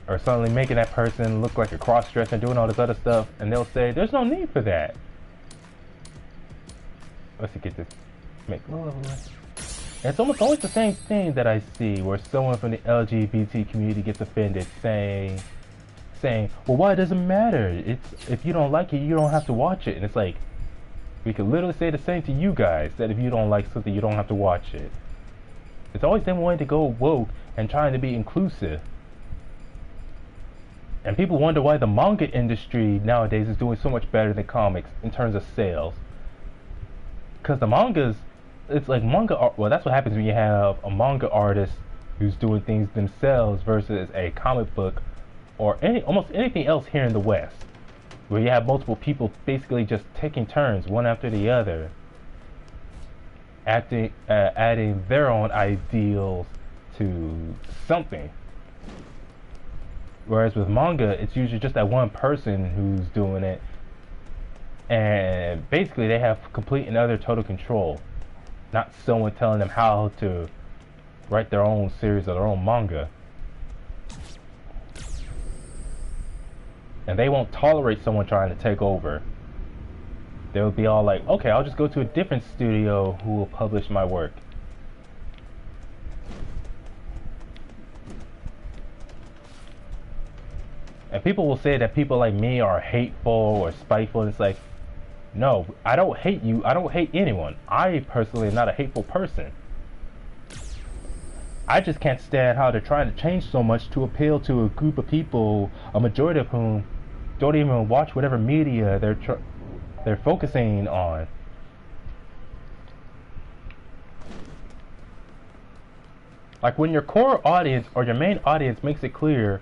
Or suddenly making that person look like a cross-dresser and doing all this other stuff, and they'll say, there's no need for that. Let's get this. It's almost always the same thing that I see, where someone from the LGBT community gets offended, saying, well, why does it matter? It's if you don't like it, you don't have to watch it. And it's like, we could literally say the same to you guys, that if you don't like something, you don't have to watch it. It's always them wanting to go woke and trying to be inclusive. And people wonder why the manga industry nowadays is doing so much better than comics in terms of sales. Because the mangas, it's like manga art, well, that's what happens when you have a manga artist who's doing things themselves versus a comic book or almost anything else here in the West, where you have multiple people basically just taking turns one after the other, adding their own ideals to something. Whereas with manga, it's usually just that one person who's doing it, and basically they have complete and utter total control, not someone telling them how to write their own series or their own manga. And they won't tolerate someone trying to take over. They'll be all like, okay, I'll just go to a different studio who will publish my work. And people will say that people like me are hateful or spiteful, and it's like, no, I don't hate you, I don't hate anyone. I personally am not a hateful person. I just can't stand how they're trying to change so much to appeal to a group of people, a majority of whom don't even watch whatever media they're focusing on. Like when your core audience or your main audience makes it clear,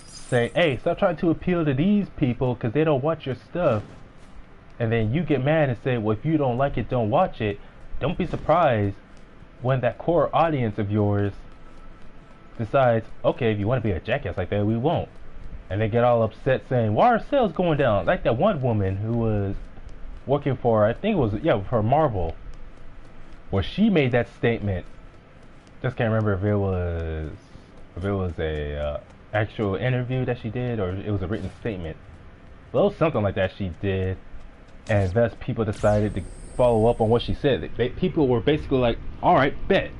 say, hey, stop trying to appeal to these people because they don't watch your stuff, and then you get mad and say, well, if you don't like it, don't watch it. Don't be surprised when that core audience of yours decides, okay, if you want to be a jackass like that, we won't. And they get all upset saying, why are sales going down? Like that one woman who was working for, I think it was, yeah, for Marvel, where she made that statement. Just can't remember if it was a actual interview that she did or it was a written statement. But it was something like that she did, and thus people decided to follow up on what she said. People were basically like, alright, bet.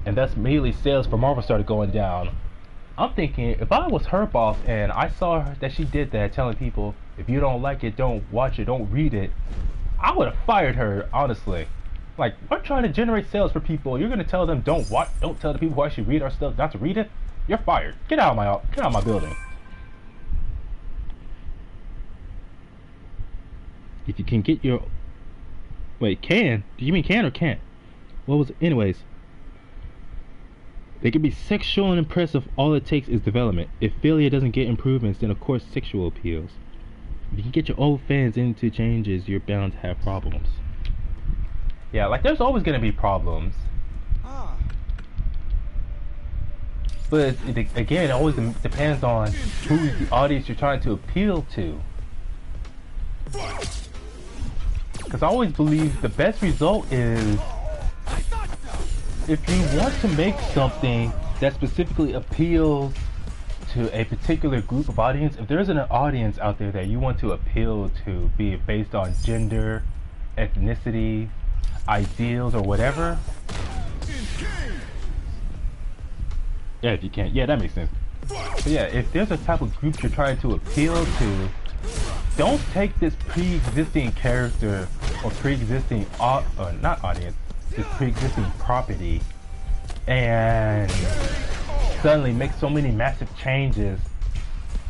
And thus immediately sales for Marvel started going down. I'm thinking, if I was her boss and I saw that she did that, telling people, if you don't like it, don't watch it, don't read it, I would have fired her, honestly. Like, we're trying to generate sales for people. You're gonna tell them don't tell the people who actually read our stuff not to read it? You're fired. Get out of my building. If you can get your... Wait, can? Do you mean can or can't? What was it? Anyways. They can be sexual and impressive. All it takes is development. If failure doesn't get improvements, then of course sexual appeals. If you can get your old fans into changes, you're bound to have problems. Yeah, like there's always gonna be problems. But again, it always depends on who's the audience you're trying to appeal to. Because I always believe the best result is if you want to make something that specifically appeals to a particular group of audience, if there's an audience out there that you want to appeal to, be it based on gender, ethnicity, ideals, or whatever. Yeah, if you can't. Yeah, that makes sense. But yeah, if there's a type of group you're trying to appeal to, don't take this pre-existing character or pre-existing not audience, this pre-existing property and suddenly make so many massive changes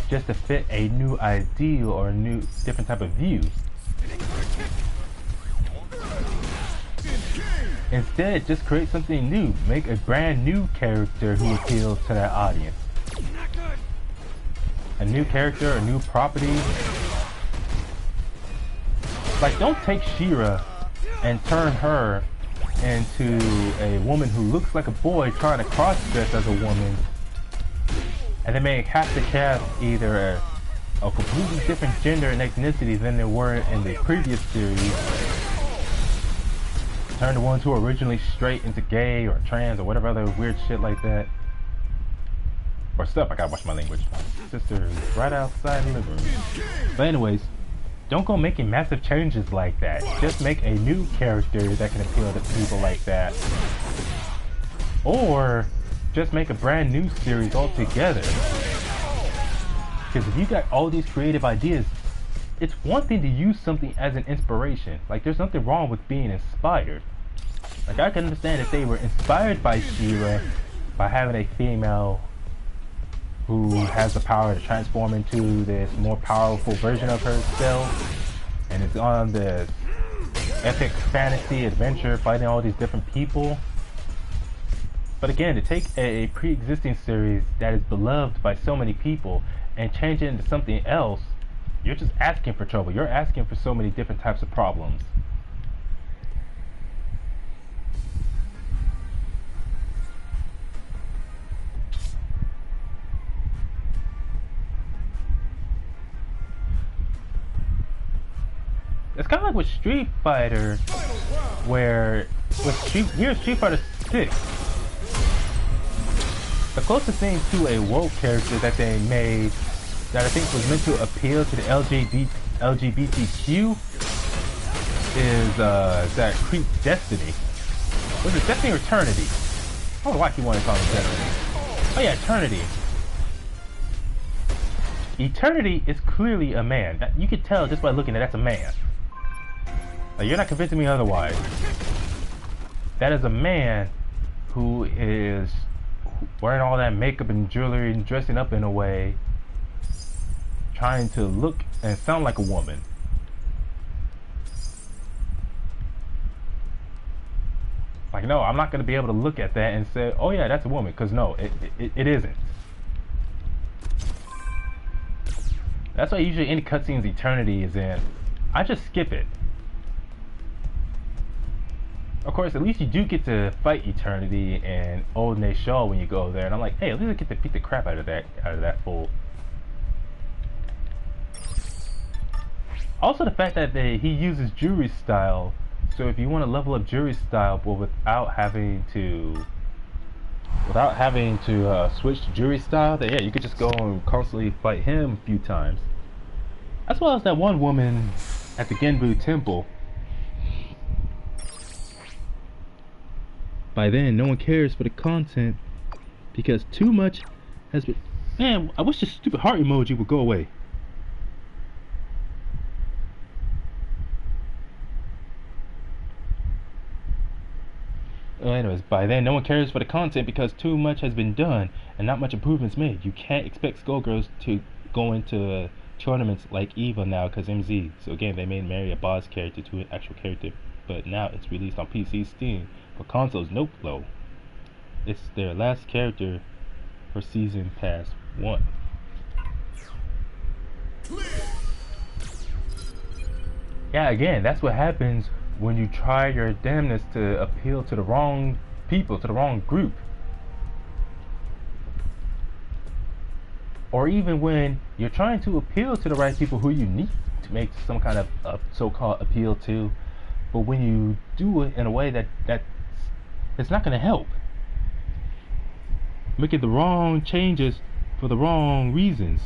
just to fit a new ideal or a new different type of view. Instead, just create something new. Make a brand new character who appeals to that audience. A new character, a new property. Like, don't take She-Ra and turn her into a woman who looks like a boy trying to cross-dress as a woman, and they may have to cast either a completely different gender and ethnicity than they were in the previous series. Turn the ones who were originally straight into gay or trans or whatever other weird shit like that. Or stuff, I gotta watch my language. My sister is right outside the living room. But anyways, don't go making massive changes like that. Just make a new character that can appeal to people like that. Or just make a brand new series altogether. Because if you got all these creative ideas, it's one thing to use something as an inspiration. Like, there's nothing wrong with being inspired. Like, I can understand if they were inspired by She-Ra by having a female who has the power to transform into this more powerful version of herself, and it's on this epic fantasy adventure fighting all these different people. But again, to take a pre-existing series that is beloved by so many people and change it into something else, you're just asking for trouble. You're asking for so many different types of problems. It's kind of like with Street Fighter, where here's Street Fighter 6. The closest thing to a woke character that they made that I think was meant to appeal to the LGBTQ is that creep Destiny. Was it Destiny or Eternity? I don't know why he wanted to call it Destiny. Oh yeah, Eternity. Eternity is clearly a man. You can tell just by looking at that's a man. Like, you're not convincing me otherwise. That is a man who is wearing all that makeup and jewelry and dressing up in a way, trying to look and sound like a woman. Like, no, I'm not going to be able to look at that and say, oh yeah, that's a woman, because no, it isn't. That's why usually any cutscenes Eternity is in, I just skip it. Of course, at least you do get to fight Eternity and Old Shaw when you go there, and I'm like, hey, at least I get to beat the crap out of that fool. Also, the fact that he uses Jury style, so if you want to level up Jury style, but without having to switch to Jury style, then yeah, you could just go and constantly fight him a few times. As well as that one woman at the Genbu Temple. By then, no one cares for the content because too much has been... Man, I wish this stupid heart emoji would go away. Anyways, by then, no one cares for the content because too much has been done and not much improvements made. You can't expect Skullgirls to go into tournaments like Eva now because MZ. So again, they made Mary a boss character to an actual character, but now it's released on PC, Steam. For consoles, nope, though. It's their last character for Season Pass 1. Yeah, again, that's what happens when you try your damnness to appeal to the wrong people, to the wrong group. Or even when you're trying to appeal to the right people who you need to make some kind of so-called appeal to, but when you do it in a way that it's not going to help, making the wrong changes for the wrong reasons.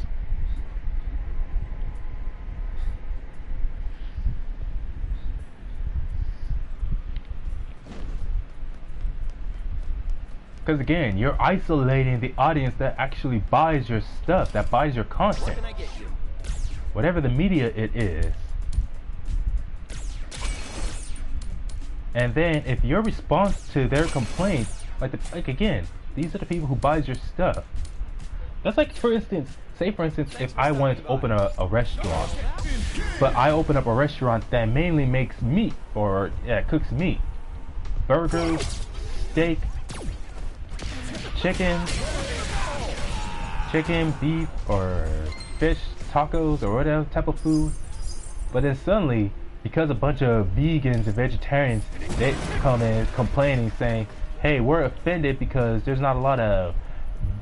Because again, you're isolating the audience that actually buys your stuff, that buys your content. What can I get you? Whatever the media it is. And then if your response to their complaints, like again, these are the people who buys your stuff. That's like, for instance, say for instance, if I wanted to open a restaurant, but I open up a restaurant that mainly makes meat, or cooks meat, burgers, steak, chicken, beef, or fish, tacos, or whatever type of food. But then suddenly, because a bunch of vegans and vegetarians, they come in complaining, saying, hey, we're offended because there's not a lot of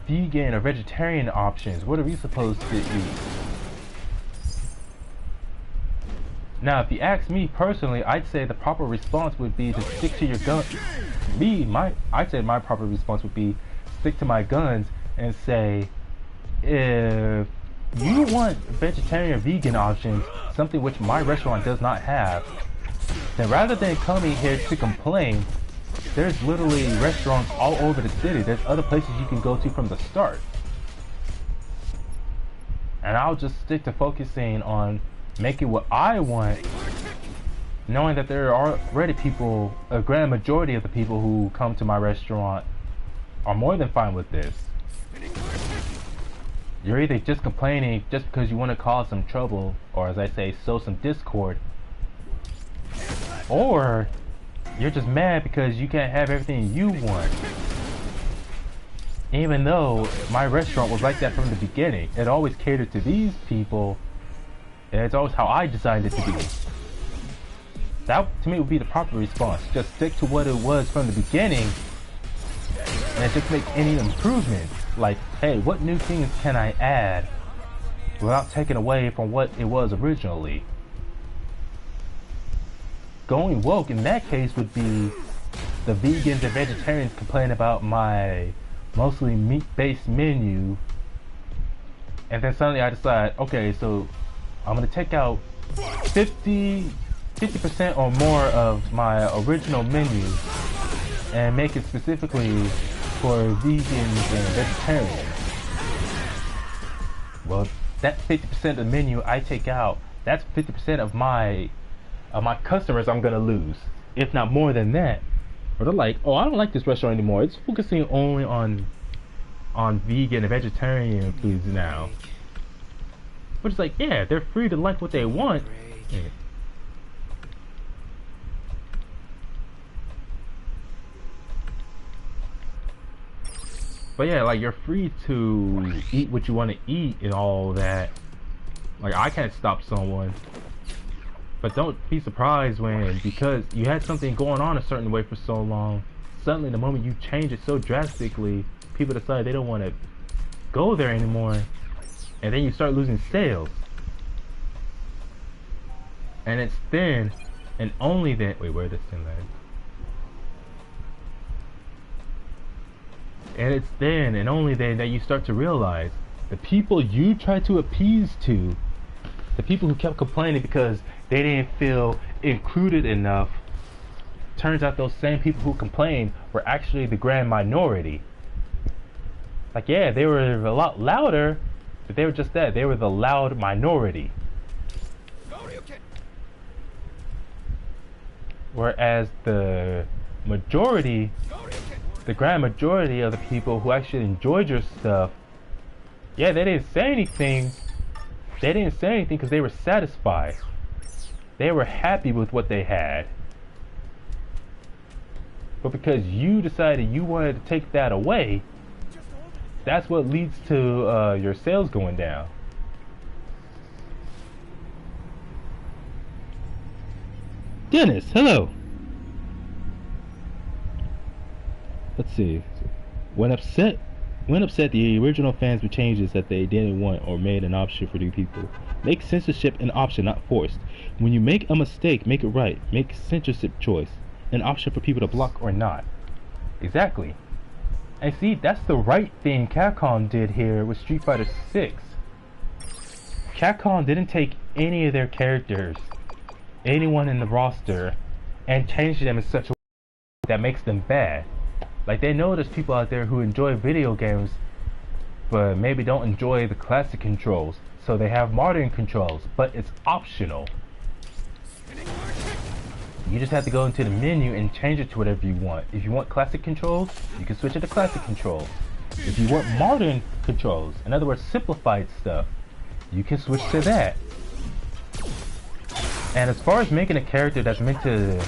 vegan or vegetarian options. What are we supposed to eat? Now, if you ask me personally, I'd say the proper response would be to stick to your guns. I'd say my proper response would be stick to my guns and say, if you want vegetarian or vegan options, something which my restaurant does not have, then rather than coming here to complain, there's literally restaurants all over the city. There's other places you can go to from the start. And I'll just stick to focusing on making what I want, knowing that there are already people, a grand majority of the people who come to my restaurant are more than fine with this. You're either just complaining just because you want to cause some trouble, or as I say, sow some discord, or you're just mad because you can't have everything you want. Even though my restaurant was like that from the beginning, it always catered to these people, and it's always how I designed it to be. That to me would be the proper response. Just stick to what it was from the beginning and just make any improvements. Like, hey, what new things can I add without taking away from what it was originally? Going woke in that case would be the vegans and vegetarians complain about my mostly meat-based menu, and then suddenly I decide, okay, so I'm gonna take out 50% or more of my original menu and make it specifically for vegans and vegetarians. Well, that 50% of the menu I take out, that's 50% of my customers I'm gonna lose, if not more than that. Or they're like, oh, I don't like this restaurant anymore. It's focusing only on vegan and vegetarian foods now. But it's like, yeah, they're free to like what they want. Yeah. But yeah, like, you're free to eat what you want to eat and all that. Like, I can't stop someone. But don't be surprised when, because you had something going on a certain way for so long, suddenly the moment you change it so drastically, people decide they don't want to go there anymore. And then you start losing sales. And it's then, and only then, wait, where did this thing land? And it's then and only then that you start to realize the people you try to appease to, the people who kept complaining because they didn't feel included enough, turns out those same people who complained were actually the grand minority. Like, yeah, they were a lot louder, but they were just that. They were the loud minority. Whereas the majority, the grand majority of the people who actually enjoyed your stuff, yeah, they didn't say anything. They didn't say anything because they were satisfied. They were happy with what they had. But because you decided you wanted to take that away, that's what leads to your sales going down. Dennis, hello. Let's see. When upset, the original fans with changes that they didn't want or made an option for new people. Make censorship an option, not forced. When you make a mistake, make it right. Make censorship choice an option for people to block or not. Exactly. And see, that's the right thing Capcom did here with Street Fighter 6. Capcom didn't take any of their characters, anyone in the roster, and change them in such a way that makes them bad. Like, they know there's people out there who enjoy video games, but maybe don't enjoy the classic controls, so they have modern controls, but it's optional. You just have to go into the menu and change it to whatever you want. If you want classic controls, you can switch it to classic controls. If you want modern controls, in other words, simplified stuff, you can switch to that. And as far as making a character that's meant to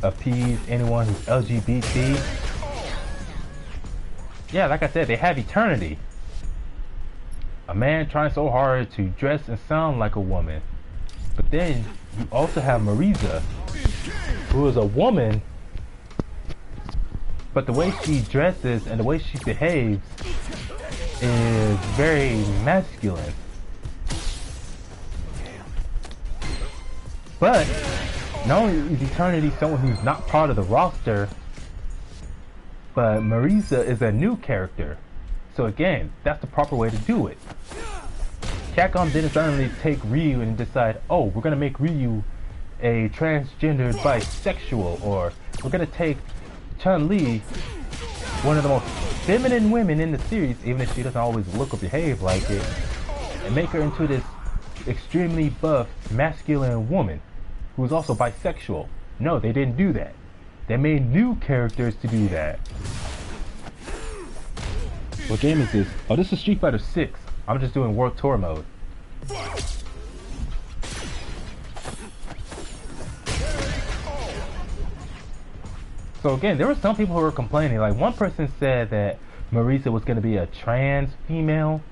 appease anyone who's LGBT, yeah, like I said, they have Eternity. A man trying so hard to dress and sound like a woman. But then you also have Marisa, who is a woman, but the way she dresses and the way she behaves is very masculine. But not only is Eternity someone who's not part of the roster, but Marisa is a new character. So again, that's the proper way to do it. Capcom didn't suddenly take Ryu and decide, oh, we're gonna make Ryu a transgendered bisexual, or we're gonna take Chun-Li, one of the most feminine women in the series, even if she doesn't always look or behave like it, and make her into this extremely buff, masculine woman who is also bisexual. No, they didn't do that. They made new characters to do that. What game is this? Oh, this is Street Fighter 6. I'm just doing World Tour mode. So again, there were some people who were complaining. Like, one person said that Marisa was going to be a trans female,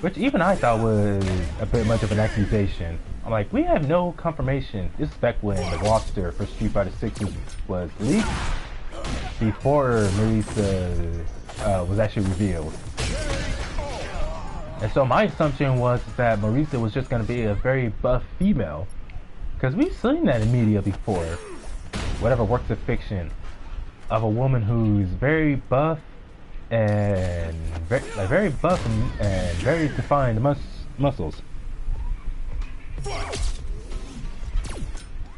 which even I thought was a bit much of an accusation. I'm like, we have no confirmation. This is back when the roster for Street Fighter 6 was leaked, before Marisa was actually revealed. And so my assumption was that Marisa was just going to be a very buff female, because we've seen that in media before. Whatever works of fiction of a woman who's very buff and very buff and very defined muscles.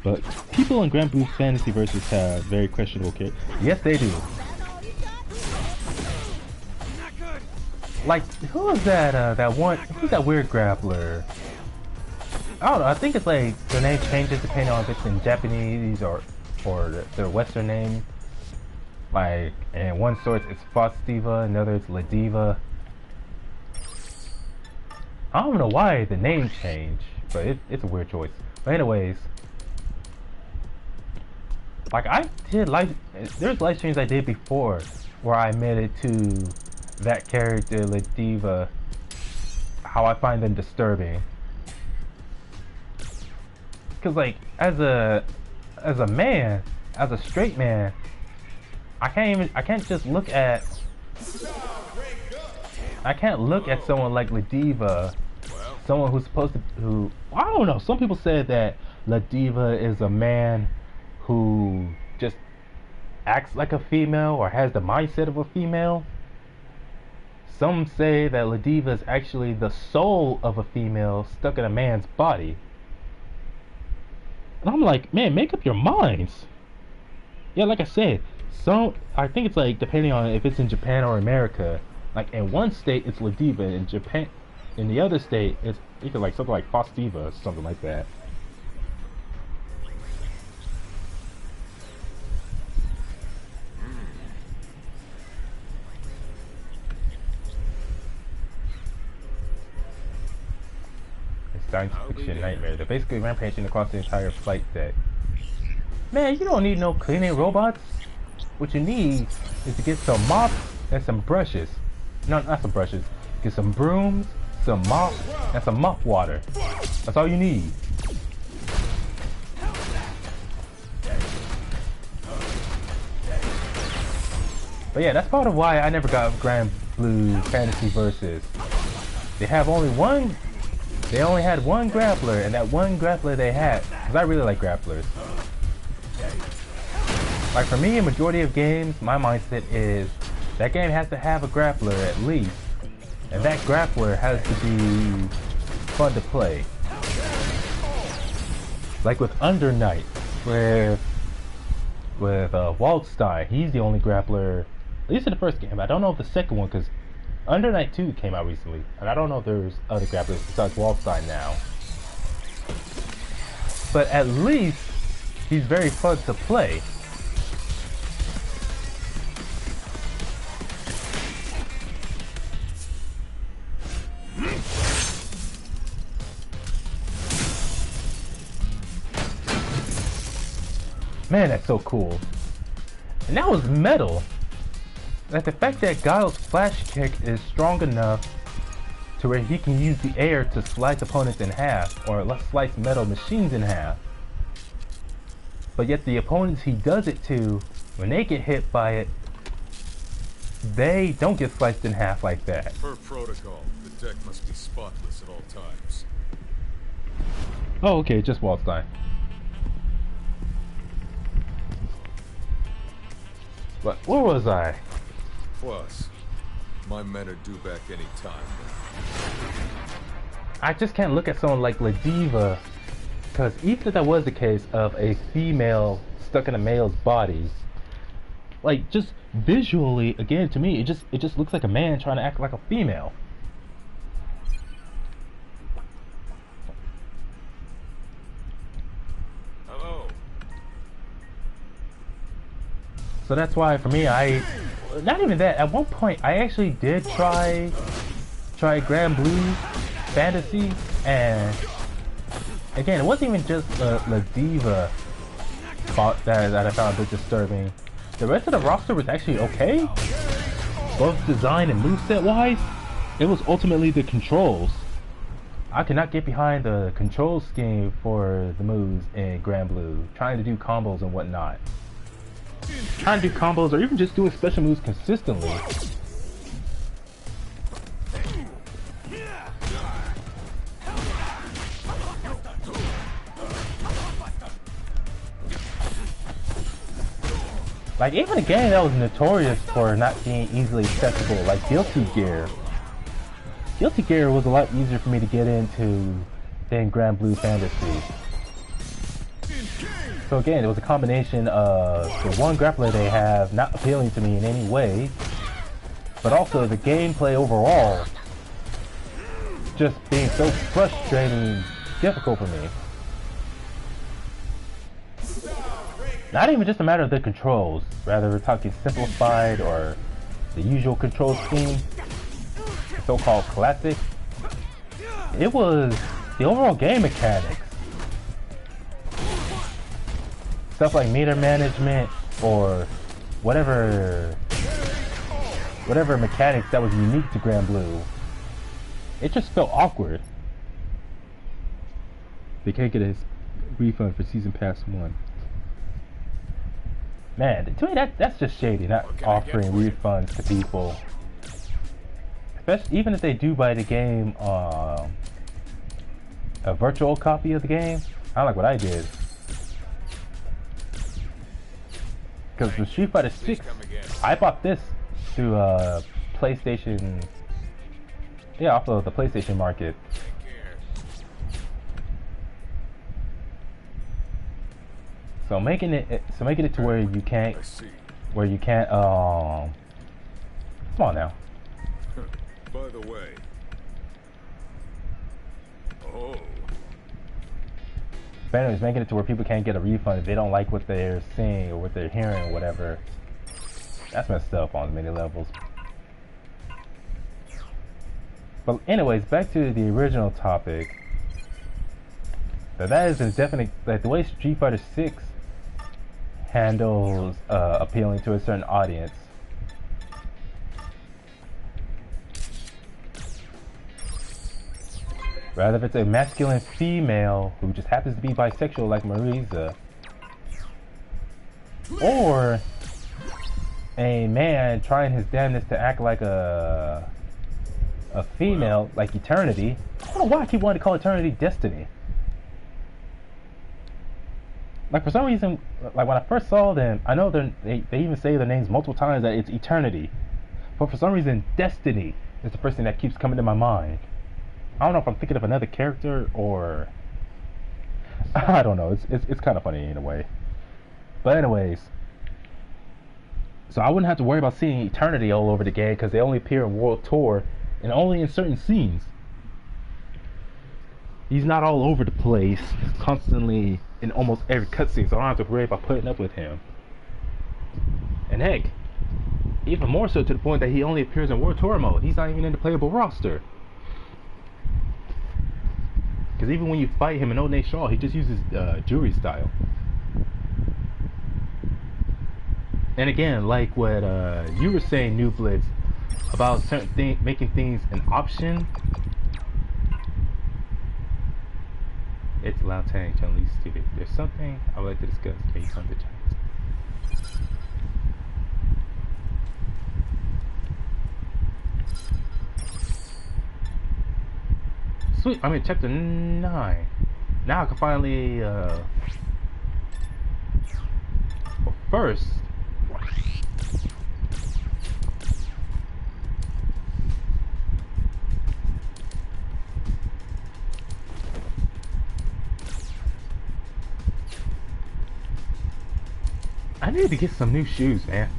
But people in Grand Blue Fantasy Versus have very questionable characters. Yes, they do. Like, who is that? Who's that weird grappler? I don't know. I think it's like their name changes depending on if it's in Japanese or their Western name. Like, in one source it's Fostiva, another it's Ladiva. I don't know why the name changed, but it's a weird choice. But anyways, like, there's live streams I did before where I admitted to that character Ladiva, how I find them disturbing. Cause like, as a man, as a straight man, I can't just look at someone like Ladiva, someone who's supposed to, I don't know, some people said that Ladiva is a man who just acts like a female or has the mindset of a female. Some say that Ladiva is actually the soul of a female stuck in a man's body. And I'm like, man, make up your minds. Yeah, like I said, I think it's like depending on if it's in Japan or America. Like, in one state it's Ladiva, in Japan, in the other state it's either like something like Fostiva or something like that. Science fiction nightmare. They're basically rampaging across the entire flight deck. Man, you don't need no cleaning robots. What you need is to get some mops and some brushes. No, not some brushes. Get some brooms, some mops, and some mop water. That's all you need. But yeah, that's part of why I never got Grand Blue Fantasy Versus. They only had one grappler, and that one grappler they had, because I really like grapplers. Like for me, a majority of games, my mindset is that game has to have a grappler at least, and that grappler has to be fun to play. Like with Under Night, with Waldstein, he's the only grappler, at least in the first game. I don't know if the second one, because Under Night 2 came out recently, and I don't know if there's other grapplers besides Waldstein now. But at least he's very fun to play. Man, that's so cool. And that was metal. Like the fact that Guile's flash kick is strong enough to where he can use the air to slice opponents in half, or let's slice metal machines in half. But yet the opponents he does it to, when they get hit by it, they don't get sliced in half like that. Per protocol, the deck must be spotless at all times. Oh, okay, just Waldstein. But where was I? Plus, my men are due back any time. I just can't look at someone like Ladiva, because even if that was the case of a female stuck in a male's body, like just visually, again, to me, it just looks like a man trying to act like a female. Hello. So that's why for me, not even that, at one point I actually did try Grand Blue Fantasy, and again, it wasn't even just the Diva that I found a bit disturbing. The rest of the roster was actually okay, both design and moveset wise. It was ultimately the controls. I could not get behind the control scheme for the moves in Grand Blue, trying to do combos and whatnot. Trying to do combos or even just doing special moves consistently. Like even a game that was notorious for not being easily accessible, like Guilty Gear. Guilty Gear was a lot easier for me to get into than Grand Blue Fantasy. So again, it was a combination of the one grappler they have not appealing to me in any way, but also the gameplay overall just being so frustrating, difficult for me. Not even just a matter of the controls, rather we're talking simplified or the usual control scheme, the so-called classic. It was the overall game mechanics. Stuff like meter management or whatever mechanics that was unique to Grand Blue. It just felt awkward. They can't get a refund for Season Pass 1. Man, to me that's just shady, not offering refunds to people. Especially even if they do buy the game, a virtual copy of the game. I like what I did. Because with Street Fighter 6, I bought this through PlayStation, yeah, off of the PlayStation Market. So making it to where you can't, come on now. By the way. Oh. But anyways, making it to where people can't get a refund if they don't like what they're seeing or what they're hearing or whatever. That's messed up on many levels. But anyways, back to the original topic. That is a definite, like the way Street Fighter 6 handles appealing to a certain audience. Rather if it's a masculine female who just happens to be bisexual like Marisa, or a man trying his damnedest to act like a female, like Eternity. I don't know why I keep wanting to call Eternity Destiny. Like for some reason, like when I first saw them, I know they even say their names multiple times that it's Eternity, but for some reason Destiny is the first thing that keeps coming to my mind. I don't know if I'm thinking of another character or I don't know. It's kind of funny in a way. But anyways, so I wouldn't have to worry about seeing Eternity all over the game because they only appear in World Tour and only in certain scenes. He's not all over the place, constantly in almost every cutscene, so I don't have to worry about putting up with him. And heck, even more so to the point that he only appears in World Tour mode. He's not even in the playable roster. Because even when you fight him in Old Nate Shaw, he just uses jewelry style. And again, like what you were saying, New Blitz, about certain things, making things an option. It's Lao Tang, Chun-Li's stupid. There's something I would like to discuss. Can you come to chat? Sweet, I'm in chapter 9. Now I can finally, well, first, I need to get some new shoes, man.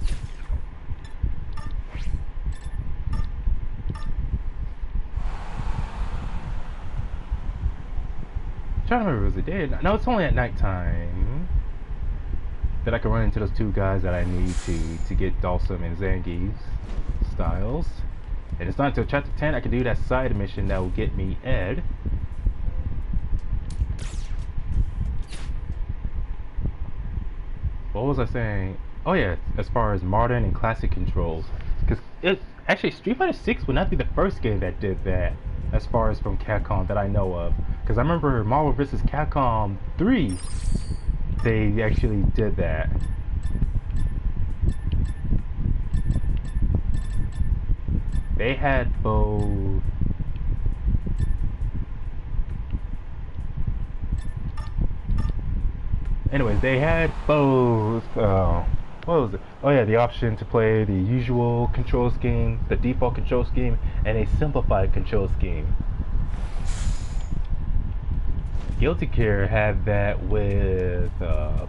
I'm trying to remember, was it day? No, it's only at nighttime that I can run into those two guys that I need to get Dalsum and Zangief's styles. And it's not until chapter 10 I can do that side mission that will get me Ed. What was I saying? Oh yeah, as far as modern and classic controls, because it actually Street Fighter 6 would not be the first game that did that, as far as from Capcom that I know of. Because I remember Marvel vs. Capcom 3, they actually did that. They had both. Anyways, they had both, what was it? Oh yeah, the option to play the usual control scheme, the default control scheme, and a simplified control scheme. Guilty Gear had that with, I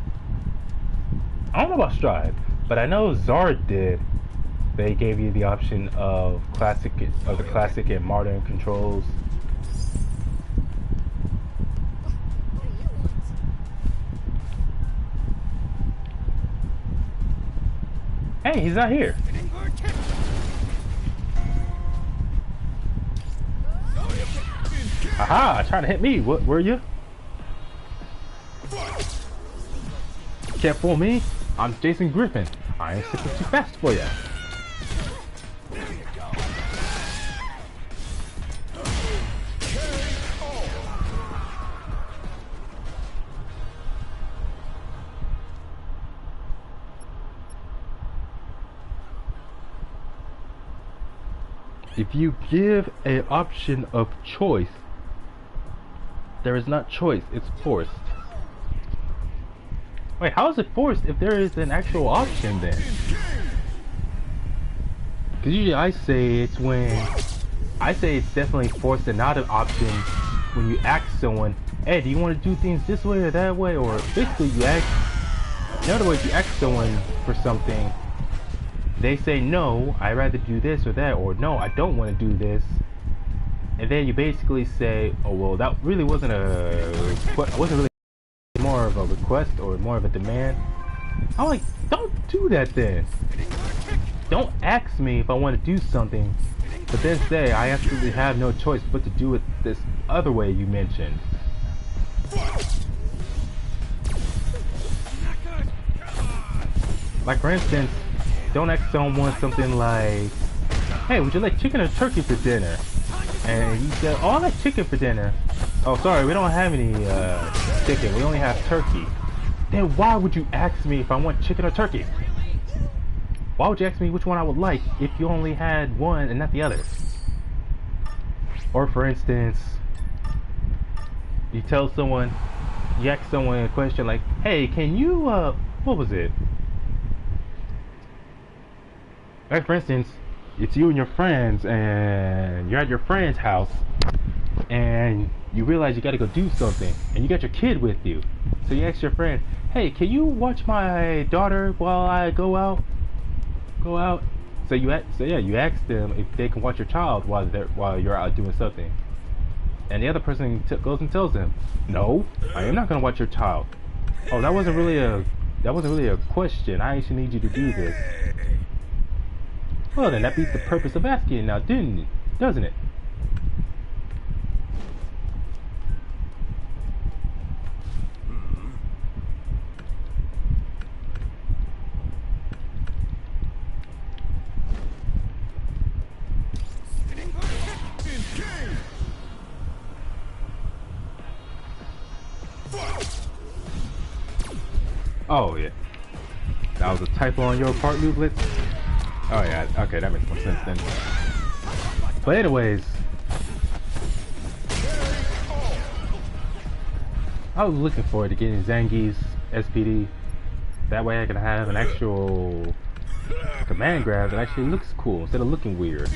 don't know about Strive, but I know Zard did. They gave you the option of the classic and modern controls. Hey, he's not here. Aha, trying to hit me. What were you? Can't fool me. I'm Jason Griffin. I ain't slipping too fast for ya. If you give an option of choice, there is not choice, it's forced. Wait, how is it forced if there is an actual option then? Because usually I say it's definitely forced and not an option when you ask someone, hey, do you want to do things this way or that way? Or basically you ask, in other words, you ask someone for something, they say no, I'd rather do this or that, or no, I don't want to do this. And then you basically say, oh well, that really wasn't really more of a request or more of a demand. I'm like, don't do that then. Don't ask me if I want to do something, but then say I absolutely have no choice but to do it this other way you mentioned. Like for instance, don't ask someone something like, hey, would you like chicken or turkey for dinner? and you said, "Oh, I like chicken for dinner." "Oh, sorry, we don't have any chicken. We only have turkey." Then why would you ask me if I want chicken or turkey? Why would you ask me which one I would like if you only had one and not the other? Or for instance, you ask someone a question like, "Hey, can you what was it?" Like for instance, it's you and your friends, and you're at your friend's house, and you realize you got to go do something, and you got your kid with you. So you ask your friend, "Hey, can you watch my daughter while I go out?" So you ask them if they can watch your child while you're out doing something, and the other person goes and tells them, "No, I am not going to watch your child." "Oh, that wasn't really a question. I actually need you to do this." Well, then that beats the purpose of asking now, doesn't it? Oh yeah, that was a typo on your part, Nublitz. Oh yeah, okay, that makes more sense then. But anyways, I was looking forward to getting Zangief's SPD. That way I can have an actual command grab that actually looks cool instead of looking weird.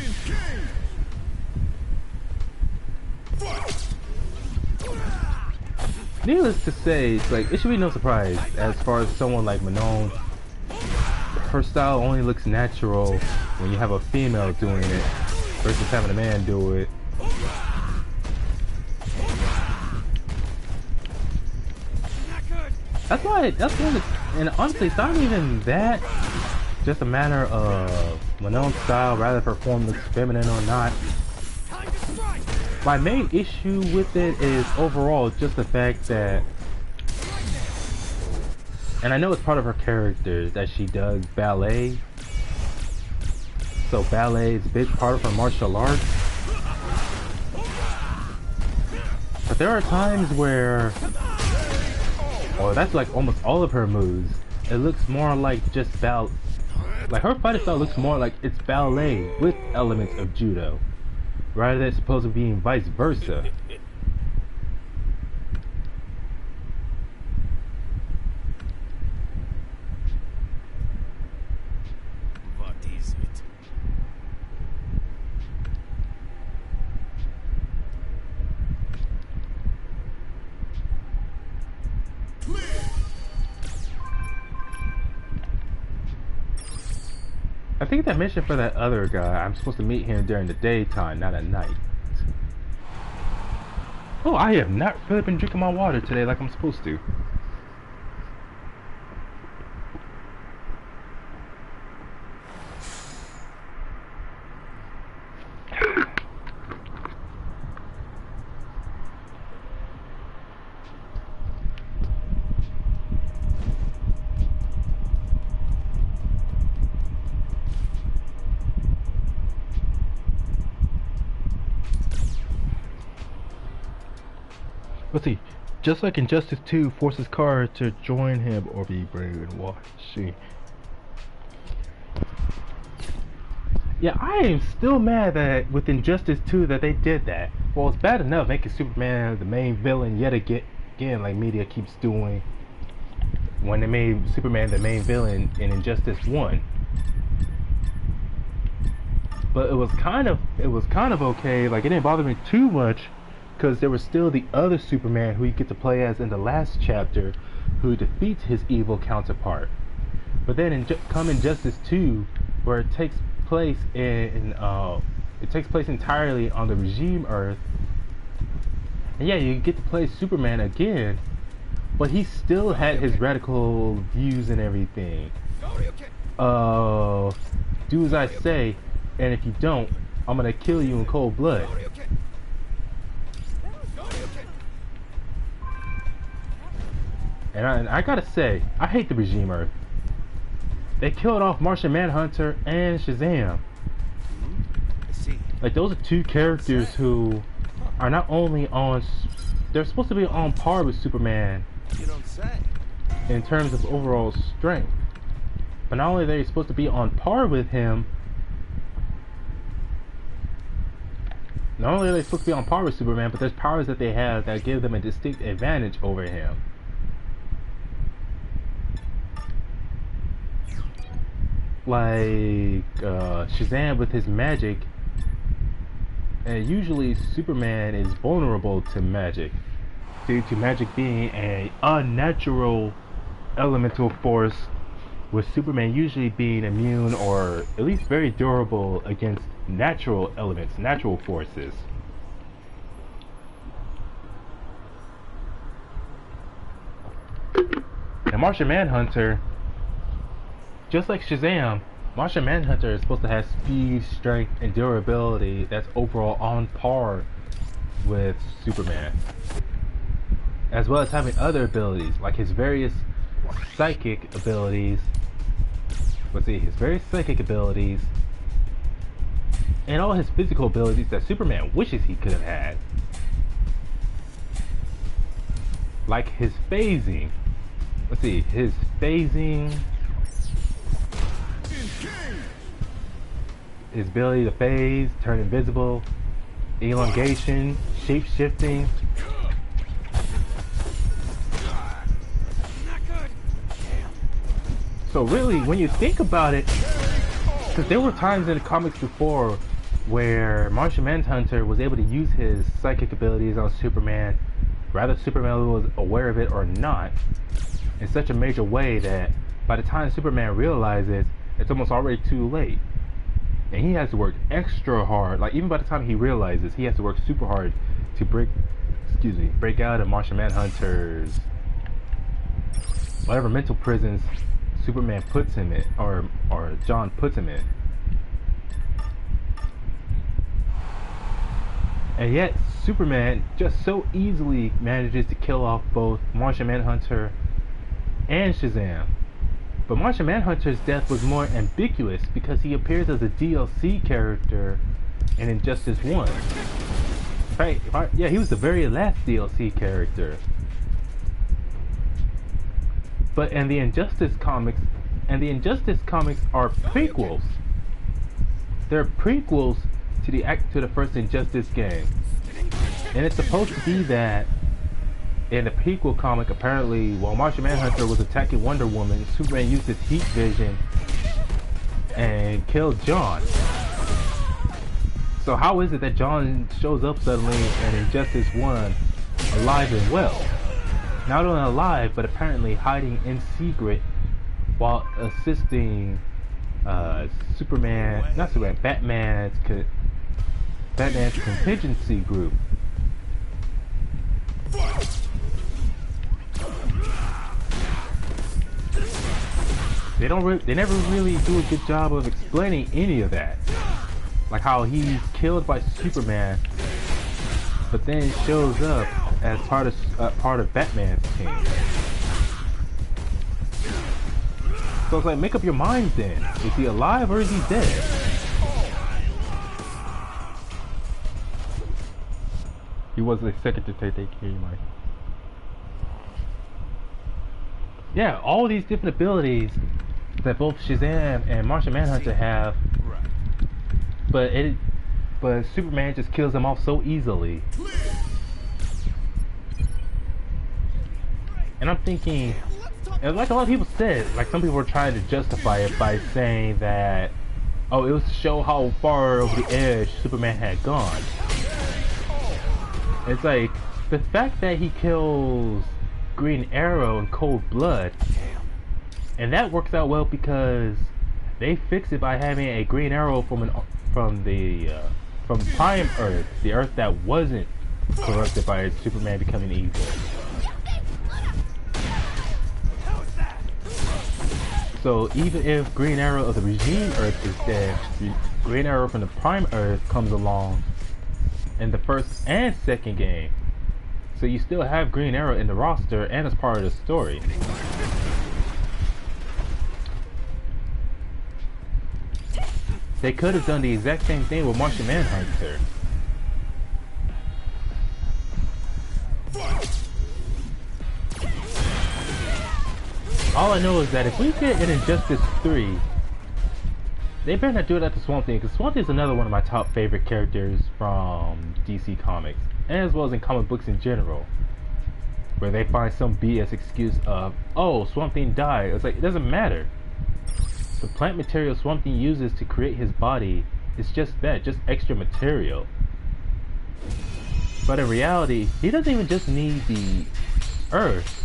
Needless to say, like, it should be no surprise as far as someone like Manon. Her style only looks natural when you have a female doing it versus having a man do it. That's why and honestly, it's not even that. Just a matter of Manon's style, rather if her form looks feminine or not. My main issue with it is overall just the fact that, and I know it's part of her character that she does ballet, so ballet is a big part of her martial arts. But there are times where, or that's like almost all of her moves, it looks more like just like her fighting style looks more like it's ballet with elements of judo, rather than supposed to being vice versa. What is it? I think that mission for that other guy, I'm supposed to meet him during the daytime, not at night. Oh, I have not really been drinking my water today like I'm supposed to. Let's see. Just like Injustice 2 forces Kara to join him or be brainwashed. See. Yeah, I am still mad that with Injustice 2 that they did that. Well, it's bad enough making Superman the main villain yet again, like media keeps doing when they made Superman the main villain in Injustice 1. But it was kind of okay. Like, it didn't bother me too much, because there was still the other Superman who you get to play as in the last chapter, who defeats his evil counterpart. But then in Injustice 2, where it takes place entirely on the regime Earth, and yeah, you get to play Superman again, but he still had his radical views and everything. Do as I say, and if you don't, I'm gonna kill you in cold blood. And I gotta say, I hate the regime Earth. They killed off Martian Manhunter and Shazam. Like, those are two characters who are not only on, they're supposed to be on par with Superman You don't say. in terms of overall strength. But not only are they supposed to be on par with him, not only are they supposed to be on par with Superman, but there's powers that they have that give them a distinct advantage over him. Like Shazam with his magic, and usually Superman is vulnerable to magic due to magic being an unnatural elemental force, with Superman usually being immune or at least very durable against natural elements, natural forces. And Martian Manhunter, just like Shazam, Martian Manhunter is supposed to have speed, strength, and durability that's overall on par with Superman, as well as having other abilities like his various psychic abilities. His various psychic abilities and all his physical abilities that Superman wishes he could have had. Like his phasing. His phasing. His ability to phase, turn invisible, elongation, shape-shifting. So really, when you think about it, because there were times in the comics before where Martian Manhunter was able to use his psychic abilities on Superman, whether Superman was aware of it or not, in such a major way that by the time Superman realizes, it's almost already too late. And he has to work extra hard. Like, even by the time he realizes, he has to work super hard to break out of Martian Manhunter's whatever mental prisons Superman puts him in, or John puts him in. And yet Superman just so easily manages to kill off both Martian Manhunter and Shazam. But Martian Manhunter's death was more ambiguous because he appears as a DLC character in Injustice 1. Right? Yeah, he was the very last DLC character. But in the Injustice comics, are prequels. They're prequels to the first Injustice game. And it's supposed to be that in the prequel comic, apparently, while Martian Manhunter was attacking Wonder Woman, Superman used his heat vision and killed John. So how is it that John shows up suddenly in Injustice 1 alive and well? Not only alive, but apparently hiding in secret while assisting Batman's contingency group. They never really do a good job of explaining any of that. Like how he's killed by Superman, but then shows up as part of Batman's team. So it's like, make up your mind then. Is he alive or is he dead? He was the secretary to take care of Mike. Yeah, all these different abilities that both Shazam and Martian Manhunter have, but Superman just kills them off so easily. And I'm thinking, and like a lot of people said, like some people were trying to justify it by saying that, oh, it was to show how far over the edge Superman had gone. It's like, the fact that he kills Green Arrow in cold blood, and that works out well because they fix it by having a Green Arrow from Prime Earth, the Earth that wasn't corrupted by Superman becoming evil. So even if Green Arrow of the Regime Earth is dead, Green Arrow from the Prime Earth comes along in the first and second game. So you still have Green Arrow in the roster and as part of the story. They could have done the exact same thing with Martian Manhunter. All I know is that if we get an Injustice 3, they better not do it at the Swamp Thing, because Swamp Thing is another one of my top favorite characters from DC Comics, as well as in comic books in general, where they find some BS excuse of, oh, Swamp Thing died. It's like, it doesn't matter. The plant material Swamp Thing uses to create his body is just that, just extra material. But in reality, he doesn't even just need the Earth.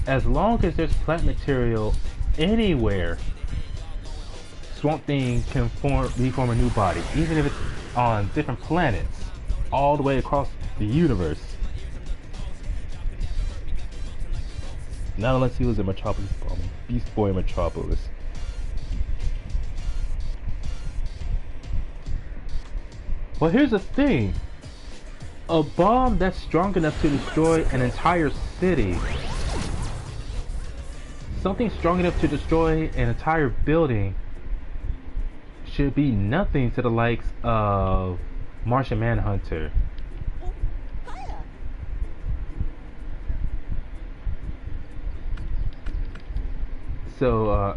As long as there's plant material anywhere, Swamp Thing can reform a new body, even if it's on different planets, all the way across the universe. Not unless he was in Metropolis, Beast Boy Metropolis. Well, here's the thing. A bomb that's strong enough to destroy an entire city, something strong enough to destroy an entire building, should be nothing to the likes of Martian Manhunter. So,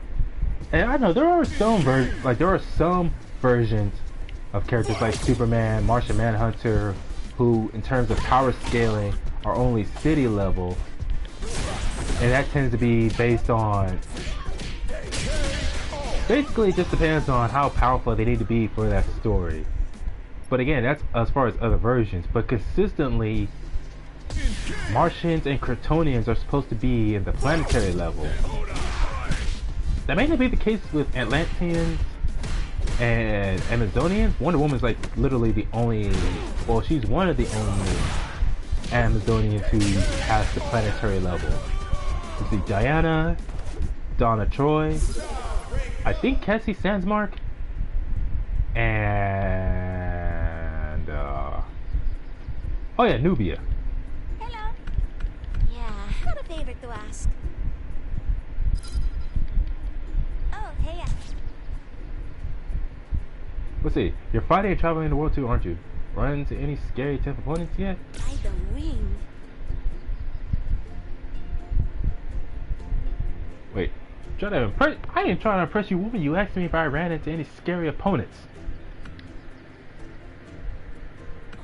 and I know there are some versions of characters like Superman, Martian Manhunter, who, in terms of power scaling, are only city level, and that tends to be based on. Basically, it just depends on how powerful they need to be for that story. But again, that's as far as other versions. But consistently, Martians and Kryptonians are supposed to be in the planetary level. That may not be the case with Atlanteans and Amazonians. Wonder Woman's like literally the only, well, she's one of the only Amazonians who has the planetary level. You see Diana, Donna Troy, I think Cassie Sandsmark, and oh yeah, Nubia. Hello. Yeah, got a favor to ask. Oh, hey. Let's see, you're fighting and traveling the world too, aren't you? Run into any scary tough opponents yet? By the wing. Wait, try to impress? I ain't trying to impress you, woman. You asked me if I ran into any scary opponents.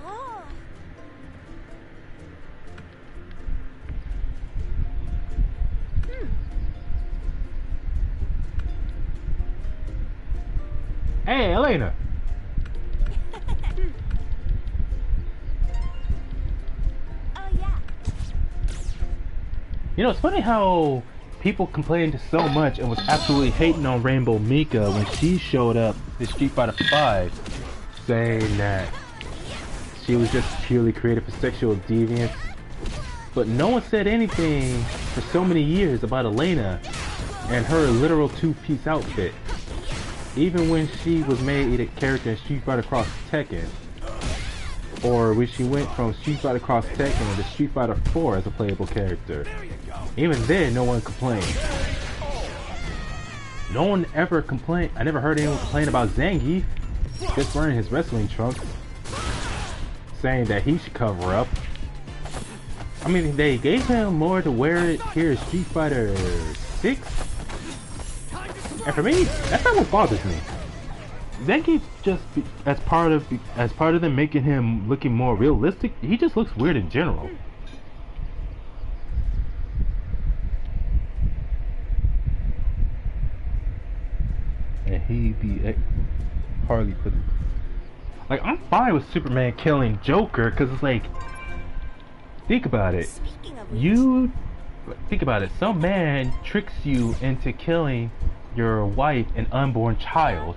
Oh. Hey, Elena. Oh yeah. You know, it's funny how people complained so much and was absolutely hating on Rainbow Mika when she showed up in Street Fighter V, saying that she was just purely created for sexual deviance. But no one said anything for so many years about Elena and her literal two-piece outfit. Even when she was made a character in Street Fighter Cross Tekken, or when she went from Street Fighter Cross Tekken to Street Fighter 4 as a playable character. Even then, no one complained. No one ever complained. I never heard anyone complain about Zangief just wearing his wrestling trunks, saying that he should cover up. I mean, they gave him more to wear it here in Street Fighter 6. And for me, that's not what bothers me. Zangief just as part of them making him looking more realistic, he just looks weird in general. And he be Harley put it. Like, I'm fine with Superman killing Joker, because it's like, think about it. Think about it. Some man tricks you into killing your wife and unborn child.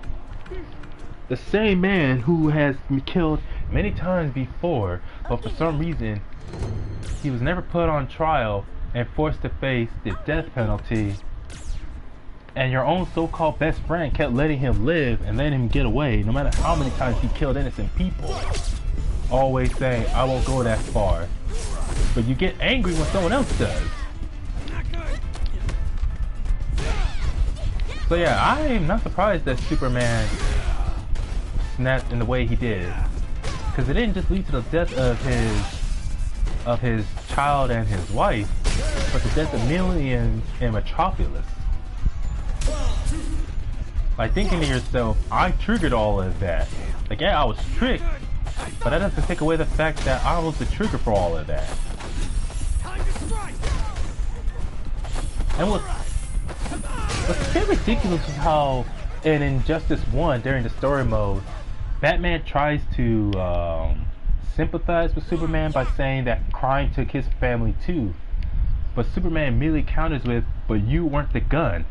The same man who has been killed many times before, but for some reason he was never put on trial and forced to face the death penalty, and your own so-called best friend kept letting him live and letting him get away no matter how many times he killed innocent people, always saying, I won't go that far. But you get angry when someone else does. So yeah, I am not surprised that Superman snapped in the way he did. Because it didn't just lead to the death of his child and his wife, but the death of millions in Metropolis. Like, thinking to yourself, I triggered all of that. Like, yeah, I was tricked, but that doesn't take away the fact that I was the trigger for all of that. And what's very ridiculous is how in Injustice 1, during the story mode, Batman tries to sympathize with Superman by saying that crime took his family too. But Superman immediately counters with, but you weren't the gun.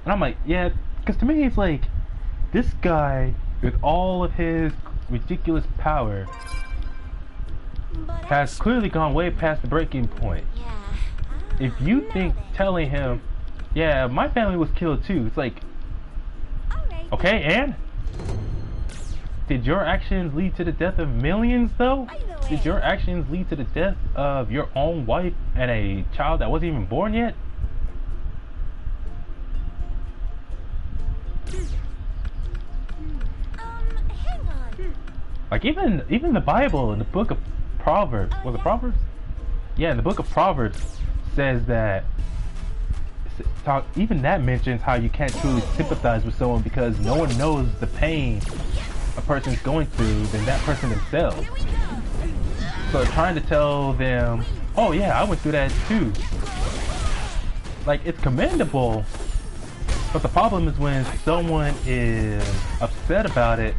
And I'm like, yeah, because to me it's like, this guy, with all of his ridiculous power, has clearly gone way past the breaking point. If you think telling him, yeah, my family was killed too, it's like, okay, and? Did your actions lead to the death of millions though? Did your actions lead to the death of your own wife and a child that wasn't even born yet? Hang on. Like even the Bible in the book of Proverbs, was it Proverbs? Yeah, in the book of Proverbs says that, even that mentions how you can't truly sympathize with someone because no one knows the pain a person's going through than that person themselves. So trying to tell them, oh yeah, I went through that too. Like, it's commendable, but the problem is when someone is upset about it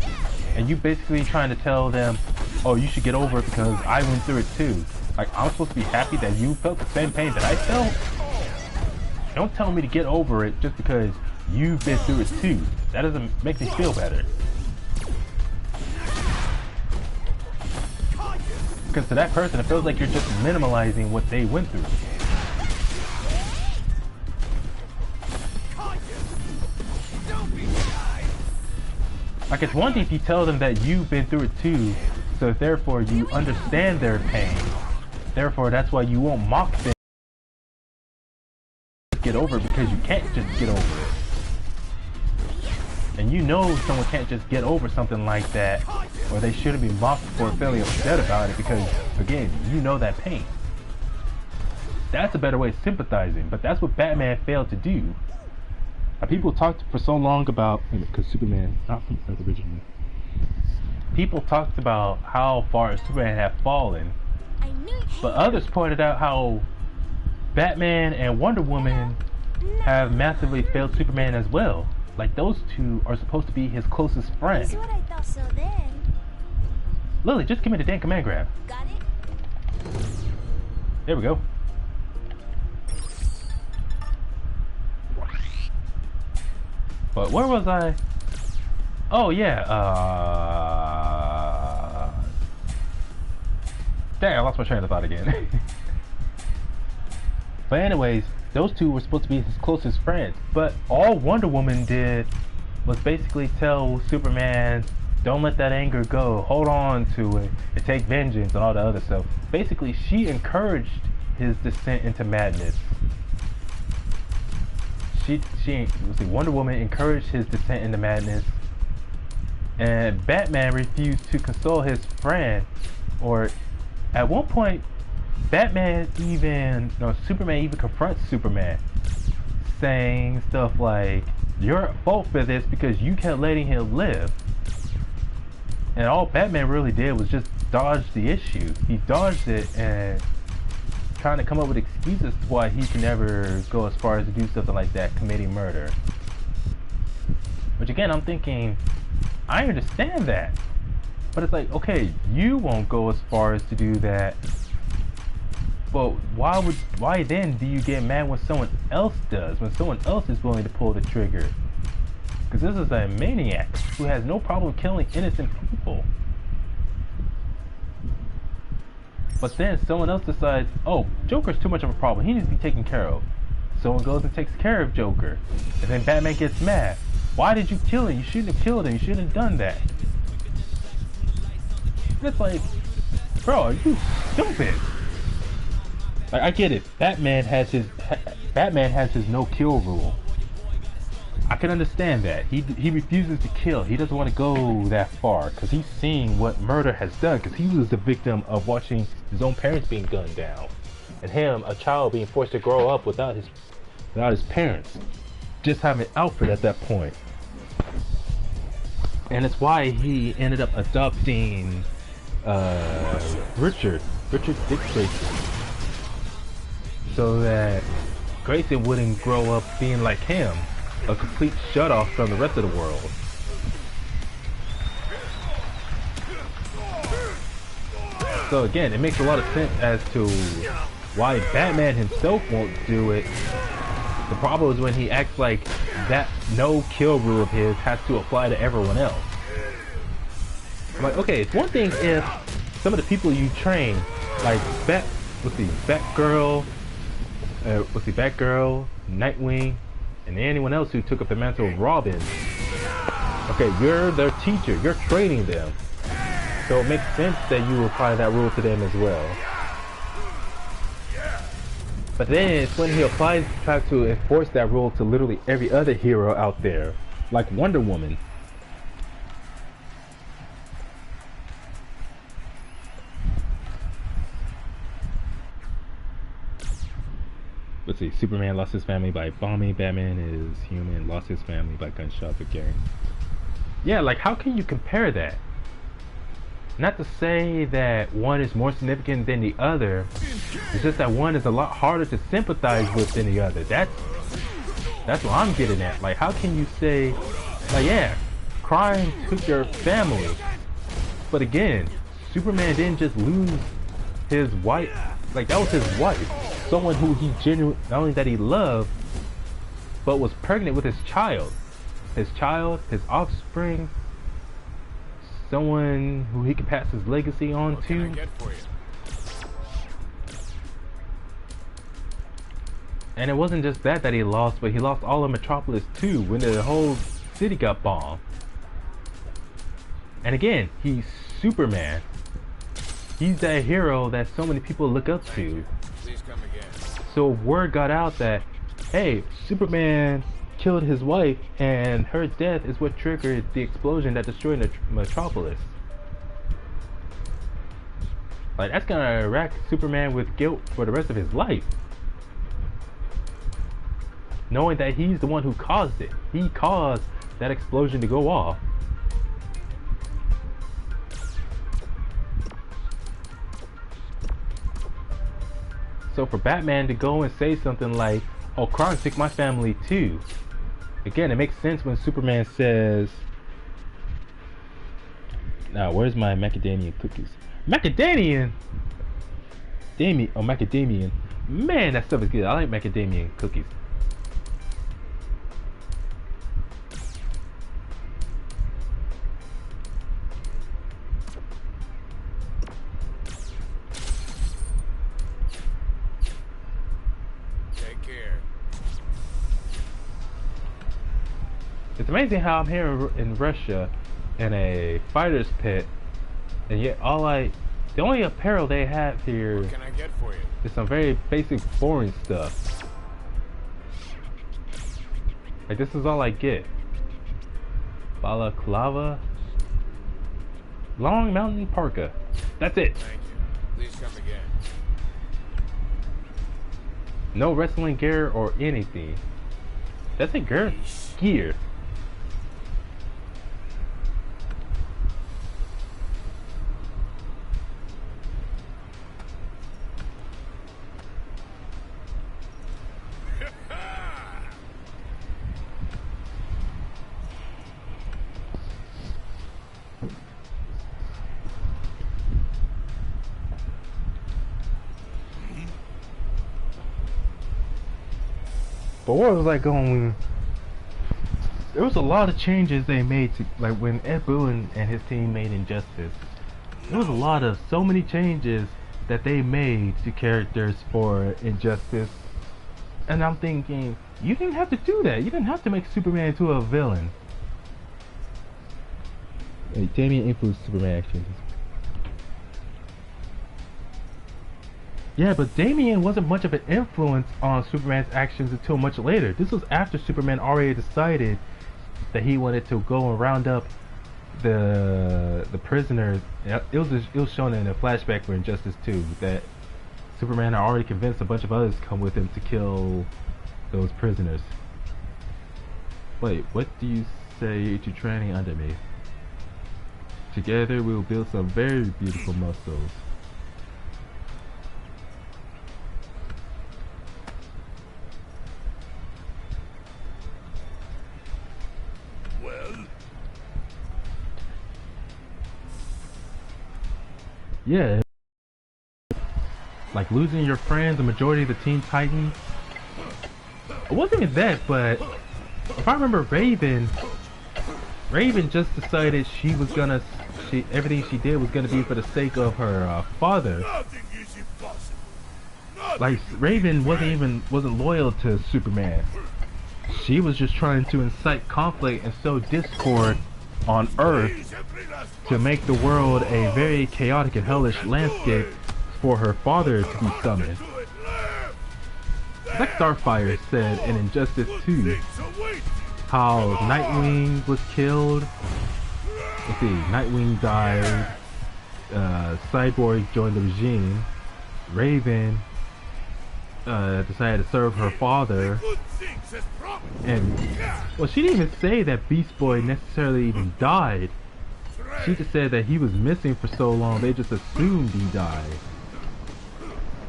and you basically trying to tell them, oh, you should get over it because I went through it too. Like, I'm supposed to be happy that you felt the same pain that I felt? Don't tell me to get over it just because you've been through it too. That doesn't make me feel better. Because to that person, it feels like you're just minimalizing what they went through. Like, it's one thing if you tell them that you've been through it too, so therefore you understand their pain. Therefore, that's why you won't mock them. Get over it because you can't just get over it. And you know someone can't just get over something like that, or they shouldn't be mocked for feeling upset about it because, again, you know that pain. That's a better way of sympathizing, but that's what Batman failed to do. People talked for so long about, because Superman, not from Earth originally, people talked about how far Superman had fallen, but others pointed out how Batman and Wonder Woman have massively failed Superman as well. Like, those two are supposed to be his closest friends. That's what I thought so then. Lily, just give me the damn command grab. Got it? There we go. But where was I? Oh yeah, dang, I lost my train of thought again. But anyways, those two were supposed to be his closest friends, but all Wonder Woman did was basically tell Superman, don't let that anger go, hold on to it, and take vengeance and all the other stuff. Basically, she encouraged his descent into madness. Wonder Woman encouraged his descent into madness, and Batman refused to console his friend. Or at one point, Superman even confronts Superman, saying stuff like, you're at fault for this because you kept letting him live. And all Batman really did was just dodge the issue. He dodged it and trying to come up with excuses why he can never go as far as to do something like that, committing murder. Which again, I'm thinking, I understand that, but it's like, okay, you won't go as far as to do that, but why then do you get mad when someone else does, when someone else is willing to pull the trigger? Because this is a maniac who has no problem killing innocent people. But then someone else decides, oh, Joker's too much of a problem, he needs to be taken care of. Someone goes and takes care of Joker. And then Batman gets mad. Why did you kill him? You shouldn't have killed him. You shouldn't have done that. And it's like, bro, are you stupid? Like, I get it. Batman has his no kill rule. I can understand that. He refuses to kill. He doesn't want to go that far because he's seeing what murder has done, because he was the victim of watching his own parents being gunned down, and him, a child, being forced to grow up without his parents, just having Alfred at that point. And it's why he ended up adopting Richard Dick Grayson, so that Grayson wouldn't grow up being like him, a complete shut-off from the rest of the world. So again, it makes a lot of sense as to why Batman himself won't do it. The problem is when he acts like that no-kill rule of his has to apply to everyone else. I'm like, okay, it's one thing if some of the people you train, like Batgirl, Nightwing, and anyone else who took up the mantle of Robin. Okay, you're their teacher, you're training them. So it makes sense that you apply that rule to them as well. But then it's when he tries to enforce that rule to literally every other hero out there, like Wonder Woman. Let's see, Superman lost his family by bombing, Batman is human, lost his family by gunshots or carrying. Yeah, like how can you compare that? Not to say that one is more significant than the other, it's just that one is a lot harder to sympathize with than the other. That's what I'm getting at. Like, how can you say, like, yeah, crime took your family, but again, Superman didn't just lose his wife. Like, that was his wife, someone who he genuinely, not only that he loved, but was pregnant with his child, his offspring, someone who he could pass his legacy on What to. can I get for you? And it wasn't just that he lost, but he lost all of Metropolis too when the whole city got bombed. And again, he's Superman. He's that hero that so many people look up to. Please come again. So word got out that, hey, Superman killed his wife, and her death is what triggered the explosion that destroyed the Metropolis. Like, that's gonna rack Superman with guilt for the rest of his life, knowing that he's the one who caused it. He caused that explosion to go off. So for Batman to go and say something like, oh, crime took my family too. Again, it makes sense when Superman says, now where's my macadamia cookies? Macadamian? Macadamian. Man, that stuff is good. I like macadamia cookies. It's amazing how I'm here in Russia in a fighter's pit, and yet the only apparel they have here What can I get for you? is some very basic foreign stuff. Like, this is all I get. Balaclava, long mountain parka. That's it. Thank you. Please come again. No wrestling gear or anything. That's a gear. Gear. But what was like going? There was a lot of changes they made to, like, when Ed Boon and his team made Injustice. There was so many changes that they made to characters for Injustice, and I'm thinking, you didn't have to do that. You didn't have to make Superman into a villain. Hey, Damien influenced Superman actions. Yeah, but Damian wasn't much of an influence on Superman's actions until much later. This was after Superman already decided that he wanted to go and round up the prisoners. It was shown in a flashback for Injustice 2 that Superman had already convinced a bunch of others to come with him to kill those prisoners. Wait, what do you say to training under me? Together we will build some very beautiful muscles. Well, Yeah, like losing your friends, the majority of the Teen Titans. It wasn't even that, but if I remember, Raven just decided she was gonna, everything she did was gonna be for the sake of her father. nothing is impossible. Nothing Like Raven wasn't loyal to Superman. She was just trying to incite conflict and sow discord on Earth is every last to make the world a very chaotic and hellish landscape for her father to be summoned. do it left. Like Starfire said in Injustice 2, Things await. how Nightwing was killed. Let's see, Nightwing died. Cyborg joined the regime. Raven decided to serve her father. Good things as promised. And, well, she didn't even say that Beast Boy necessarily even died. She just said that he was missing for so long, they just assumed he died.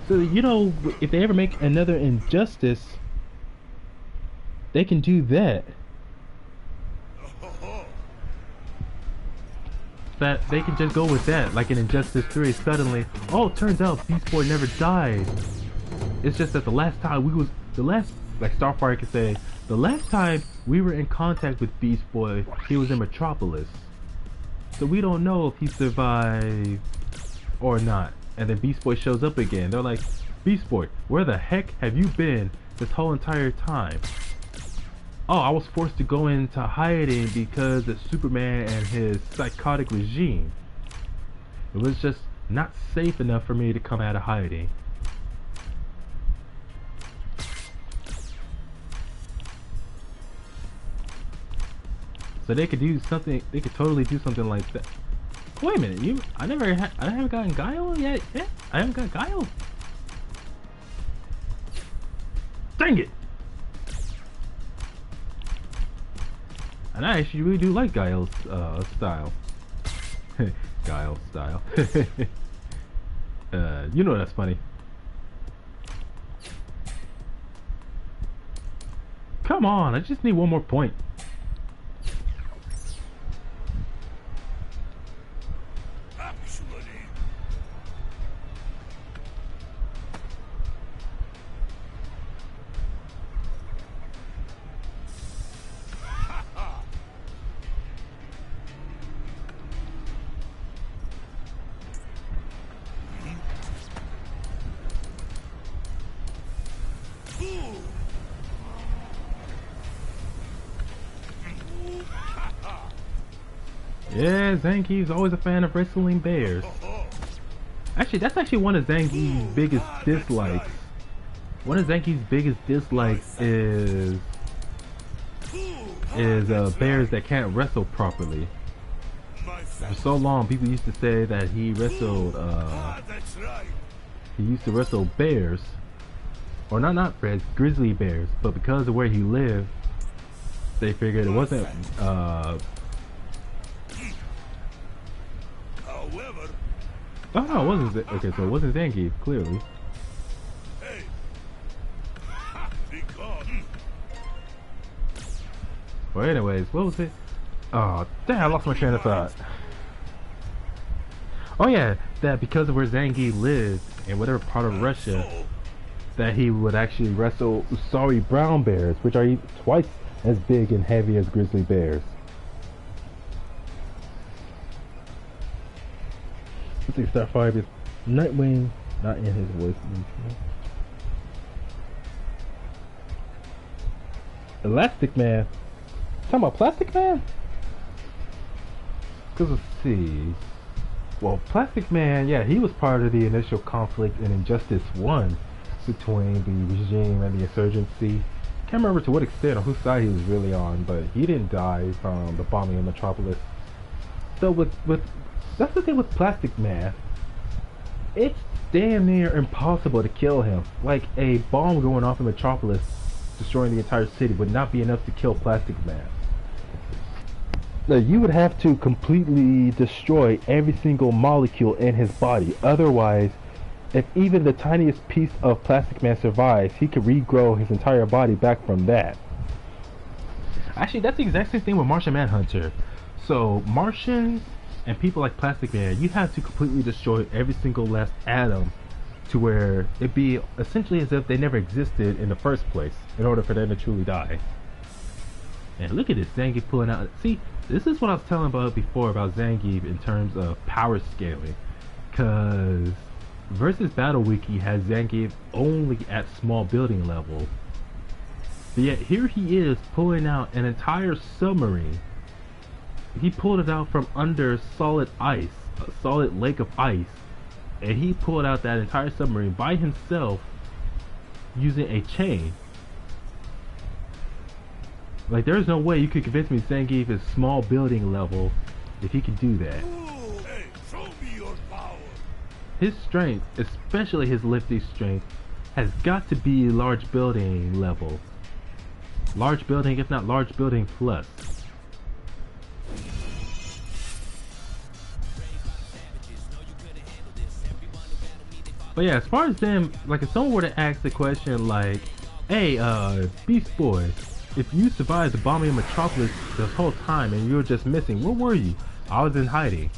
So, you know, if they ever make another Injustice, they can do that. That they can just go with that, like in Injustice 3, suddenly, oh, it turns out Beast Boy never died. It's just that the last time like Starfire could say, the last time we were in contact with Beast Boy, he was in Metropolis. So we don't know if he survived or not. And then Beast Boy shows up again. They're like, Beast Boy, where the heck have you been this whole entire time? Oh, I was forced to go into hiding because of Superman and his psychotic regime. It was just not safe enough for me to come out of hiding. So they could do something. They could totally do something like that. Wait a minute, I haven't gotten Guile yet. Yeah, I haven't got Guile. Dang it! And I actually really do like Guile's style. Guile's style. You know that's funny. Come on, I just need one more point. Actually, Yeah, Zangief's always a fan of wrestling bears. Actually, that's actually one of Zangief's biggest dislikes. One of Zangief's biggest dislikes is bears that can't wrestle properly. For so long, people used to say that he wrestled. that's right. He used to wrestle bears, or not bears, grizzly bears. But because of where he lived, they figured it wasn't. However, Oh no, it wasn't. Okay, so it wasn't Zangief, clearly. hey, because Well, anyways, what was it? Oh, damn, I lost my train of thought. Oh yeah, that because of where Zangief lived, in whatever part of Russia, that he would actually wrestle Usari brown bears, which are twice as big and heavy as grizzly bears. Let's see, Starfire is Nightwing, not in his voice. Elastic Man. Talking about Plastic Man? Because let's see. Well, Plastic Man, yeah, he was part of the initial conflict in Injustice 1 between the regime and the insurgency. Can't remember to what extent or whose side he was really on, but he didn't die from the bombing of Metropolis. So with that's the thing with Plastic Man. It's damn near impossible to kill him. Like a bomb going off in Metropolis, destroying the entire city, would not be enough to kill Plastic Man. Now, you would have to completely destroy every single molecule in his body. Otherwise, if even the tiniest piece of Plastic Man survives, he could regrow his entire body back from that. Actually, that's the exact same thing with Martian Manhunter. So, Martians and people like Plastic Man, you have to completely destroy every single last atom to where it'd be essentially as if they never existed in the first place in order for them to truly die. And look at this, Zangief pulling out. See, this is what I was telling about before about Zangief in terms of power scaling. Cause versus Battle Wiki has Zangief only at small building level. But yet here he is pulling out an entire submarine. He pulled it out from under solid ice, a solid lake of ice. And he pulled out that entire submarine by himself using a chain. Like, there's no way you could convince me Zangief is small building level if he can do that. Hey, show me your power. His strength, especially his lifting strength, has got to be large building level. Large building, if not large building plus. But yeah, as far as them, like if someone were to ask the question like, hey, Beast Boy, if you survived the bombing of Metropolis this whole time and you were just missing, where were you? I was in hiding.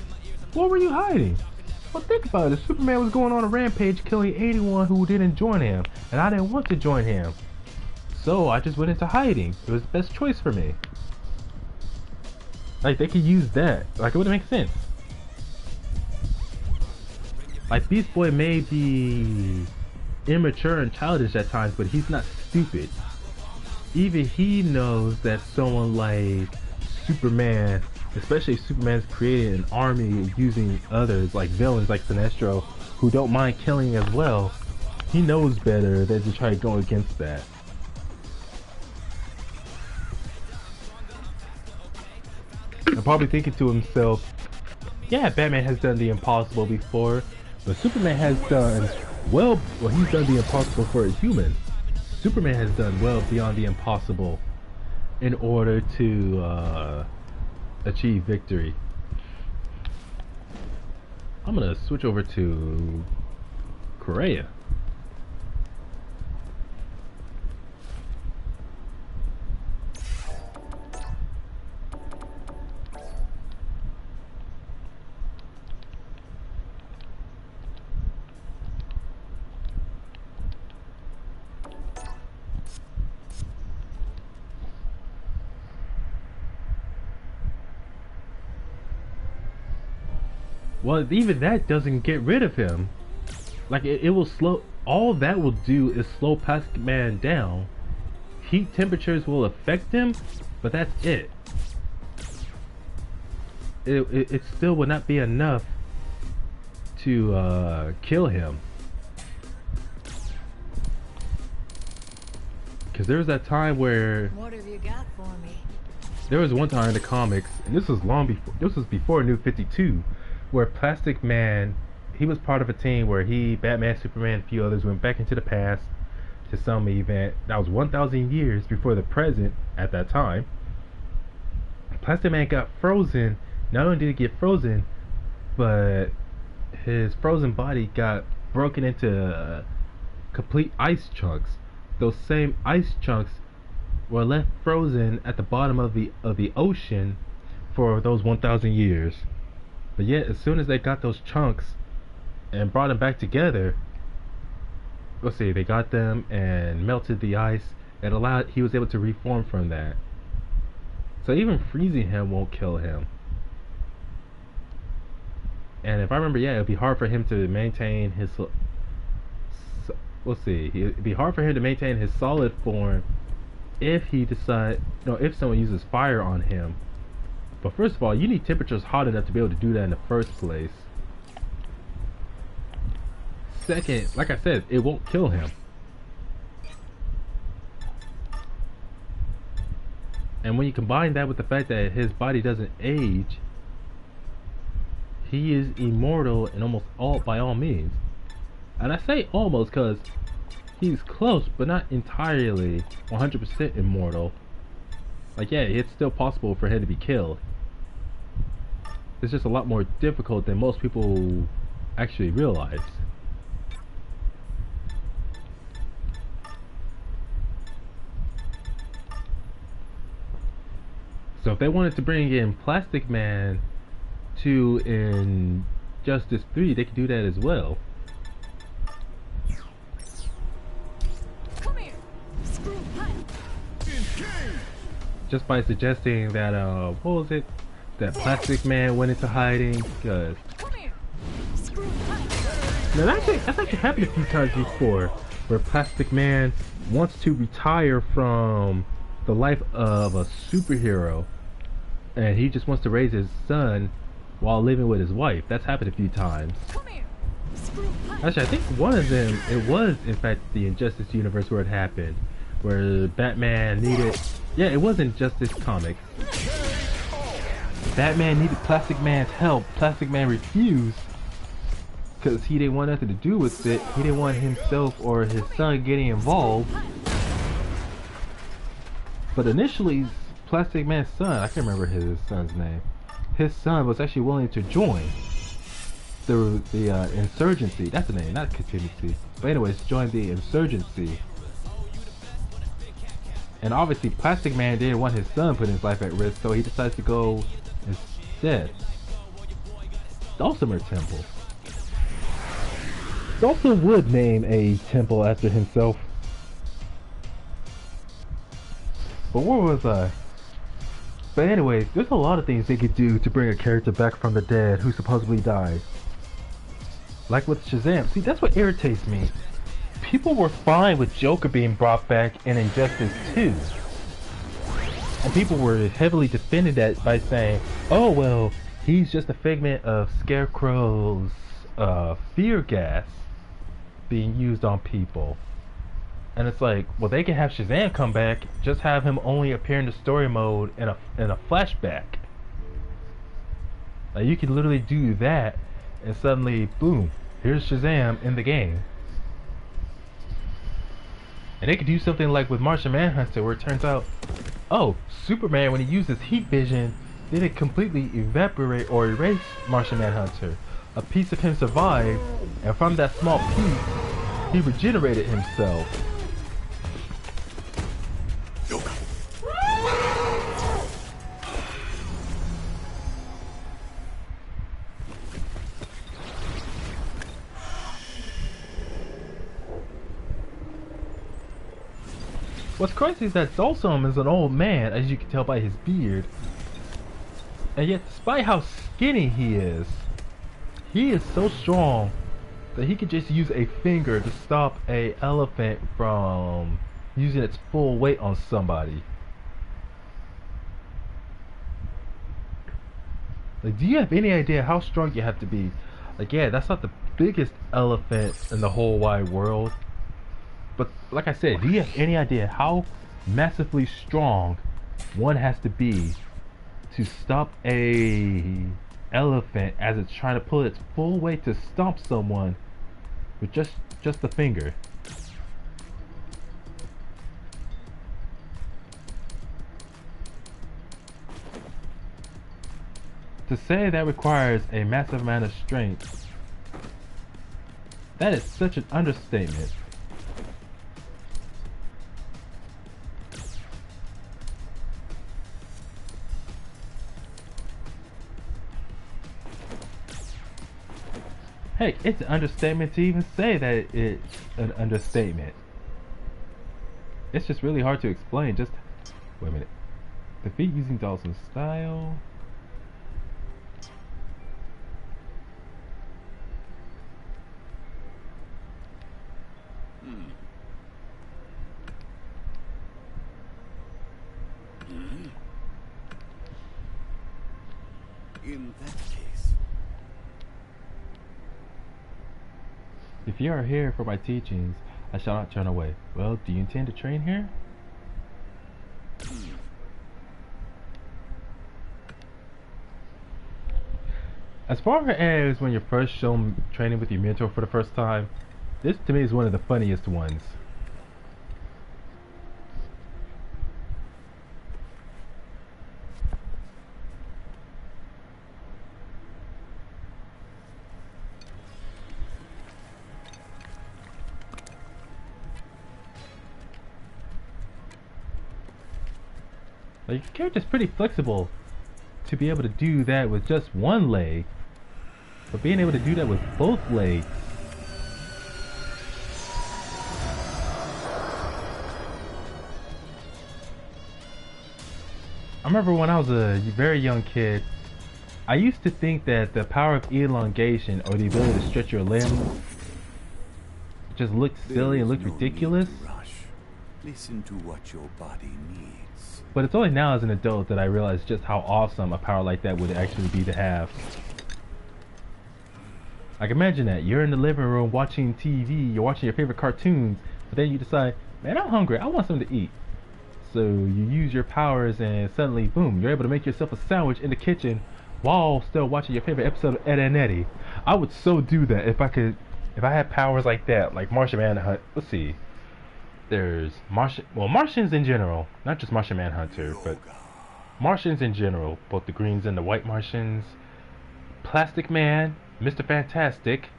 What were you hiding? Well, think about it. Superman was going on a rampage killing anyone who didn't join him, and I didn't want to join him. So I just went into hiding. It was the best choice for me. Like, they could use that. Like, it would make sense. Like, Beast Boy may be immature and childish at times, but he's not stupid. Even he knows that someone like Superman, especially if Superman's created an army using others, like villains like Sinestro, who don't mind killing as well, he knows better than to try to go against that. I'm probably thinking to himself, yeah, Batman has done the impossible before, but Superman has done, well, he's done the impossible for a human. Superman has done well beyond the impossible in order to achieve victory. I'm gonna switch over to Korea. Well, even that doesn't get rid of him. Like, it will slow, all that will do is slow Plastic Man down. Heat temperatures will affect him, but that's it. It still would not be enough to kill him. Because there was that time where... What have you got for me? There was one time in the comics, and this was long before, this was before New 52, where Plastic Man, he was part of a team where he, Batman, Superman, and a few others went back into the past to some event that was 1,000 years before the present at that time. Plastic Man got frozen. Not only did he get frozen, but his frozen body got broken into complete ice chunks. Those same ice chunks were left frozen at the bottom of the ocean for those 1,000 years. But yet, as soon as they got those chunks and brought them back together, let's see, they got them and melted the ice and allowed, he was able to reform from that. So even freezing him won't kill him. And if I remember, yeah, it'd be hard for him to maintain his, let's see, it'd be hard for him to maintain his solid form if he decide, no, if someone uses fire on him. But first of all, you need temperatures hot enough to be able to do that in the first place. second, like I said, it won't kill him. And when you combine that with the fact that his body doesn't age, he is immortal in almost all, by all means. And I say almost because he's close, but not entirely 100% immortal. Like, yeah, it's still possible for him to be killed. It's just a lot more difficult than most people actually realize. So if they wanted to bring in Plastic Man 2 in Justice 3, they could do that as well. Come here. Screw pile. Just by suggesting that, what was it? That Plastic Man went into hiding, because... Come here. Screw pile. Now that's actually happened a few times before, where Plastic Man wants to retire from the life of a superhero, and he just wants to raise his son while living with his wife. That's happened a few times. Come here. Screw pile. Actually, I think one of them, it was in fact the Injustice universe where it happened, where Batman needed... Yeah, it was Injustice Comics. Batman needed Plastic Man's help. Plastic Man refused because he didn't want nothing to do with it. He didn't want himself or his son getting involved. But initially, Plastic Man's son, I can't remember his son's name, his son was actually willing to join the insurgency. That's the name, not contingency. But anyways, join the insurgency. And obviously Plastic Man didn't want his son putting his life at risk, so he decides to go instead. Dulcimer Temple. Dulcimer would name a temple after himself. But where was I? But anyways, there's a lot of things they could do to bring a character back from the dead who supposedly died. Like with Shazam. See, that's what irritates me. People were fine with Joker being brought back in Injustice 2. And people were heavily defending that by saying, oh well, he's just a figment of Scarecrow's fear gas being used on people. And it's like, well, they can have Shazam come back, just have him only appear in the story mode in a flashback. Like, you can literally do that, and suddenly, boom, here's Shazam in the game. And they could do something like with Martian Manhunter, where it turns out, oh, Superman, when he uses heat vision, didn't completely evaporate or erase Martian Manhunter. A piece of him survived, and from that small piece, he regenerated himself. What's crazy is that Dulcimer is an old man, as you can tell by his beard. And yet, despite how skinny he is so strong that he could just use a finger to stop an elephant from using its full weight on somebody. Like, do you have any idea how strong you have to be? Like, yeah, that's not the biggest elephant in the whole wide world. But like I said, do you have any idea how massively strong one has to be to stop a elephant as it's trying to pull its full weight to stomp someone with just the finger? To say that requires a massive amount of strength, that is such an understatement. Heck, it's an understatement to even say that it's an understatement. It's just really hard to explain. Just wait a minute. Defeat using Dawson's style. In that case, If you are here for my teachings, I shall not turn away. Well, do you intend to train here? As far as when you're first shown training with your mentor for the first time, this to me is one of the funniest ones. Like, your character's pretty flexible to be able to do that with just one leg, but being able to do that with both legs. I remember when I was a very young kid, I used to think that the power of elongation, or the ability to stretch your limbs, just looked silly and looked ridiculous. Listen to what your body needs. But it's only now as an adult that I realize just how awesome a power like that would actually be to have. Like, imagine that you're in the living room watching TV, you're watching your favorite cartoons, but then you decide, man, I'm hungry, I want something to eat. So you use your powers and suddenly, boom, you're able to make yourself a sandwich in the kitchen while still watching your favorite episode of Ed and Eddie. I would so do that if I had powers like that, like Martian Manhunt. Let's see. There's Martians in general, not just Martian Manhunter, but Martians in general, both the greens and the white Martians, Plastic Man, Mr. Fantastic,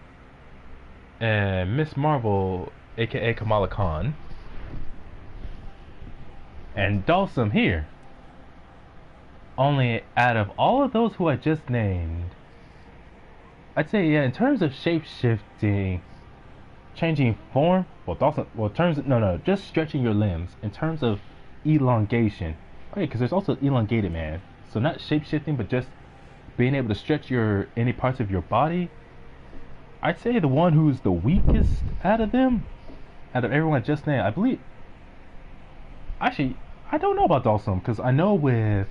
and Miss Marvel, aka Kamala Khan, and Dalsum here. Only out of all of those who I just named, I'd say, yeah, in terms of shape-shifting, changing form, just stretching your limbs. In terms of elongation, okay, because there's also elongated man, so not shape-shifting, but just being able to stretch any parts of your body. I'd say the one who's the weakest out of them, out of everyone just named, I believe. Actually, I don't know about Dalsum, because I know with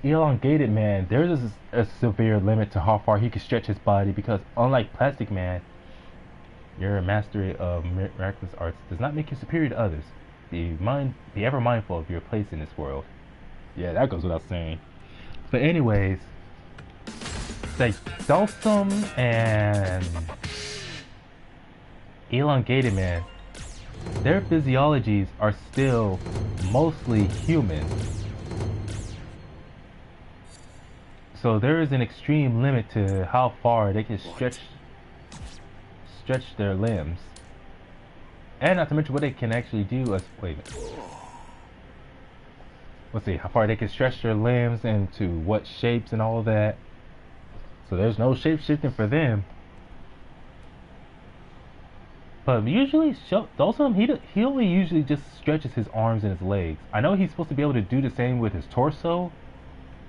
elongated man, there's a severe limit to how far he can stretch his body, because unlike Plastic Man, your mastery of miraculous arts does not make you superior to others. Be ever mindful of your place in this world. Yeah, that goes without saying. But anyways, like Dalsum and elongated man, their physiologies are still mostly human. So there is an extreme limit to how far they can stretch their limbs. And not to mention what they can actually do. Wait a minute. Let's see how far they can stretch their limbs and to what shapes and all of that. So there's no shape shifting for them. But usually, Dalsum, he only usually just stretches his arms and his legs. I know he's supposed to be able to do the same with his torso,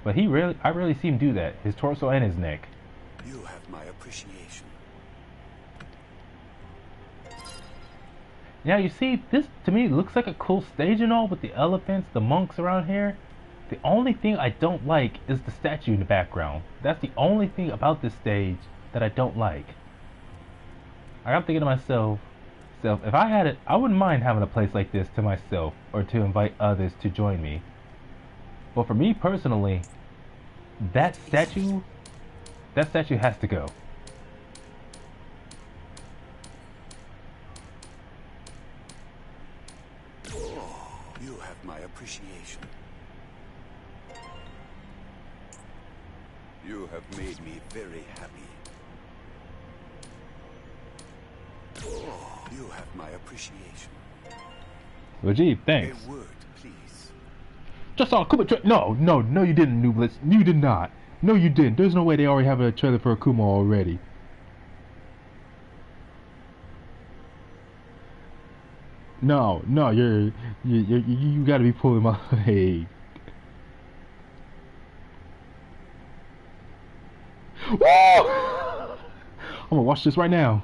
but I rarely see him do that. His torso and his neck. You have my appreciation. Now you see, this to me looks like a cool stage and all with the elephants, the monks around here. The only thing I don't like is the statue in the background. That's the only thing about this stage that I don't like. I'm thinking to myself, if I had it, I wouldn't mind having a place like this to myself or to invite others to join me. But for me personally, that statue has to go. You have my appreciation. You have made me very happy. You have my appreciation. Well, gee, thanks. A word, please. Just saw a Kuma No, you didn't, Nooblets. You did not. No, you didn't. There's no way they already have a trailer for Akuma already. No, you gotta be pulling my leg. Woo! I'm gonna watch this right now.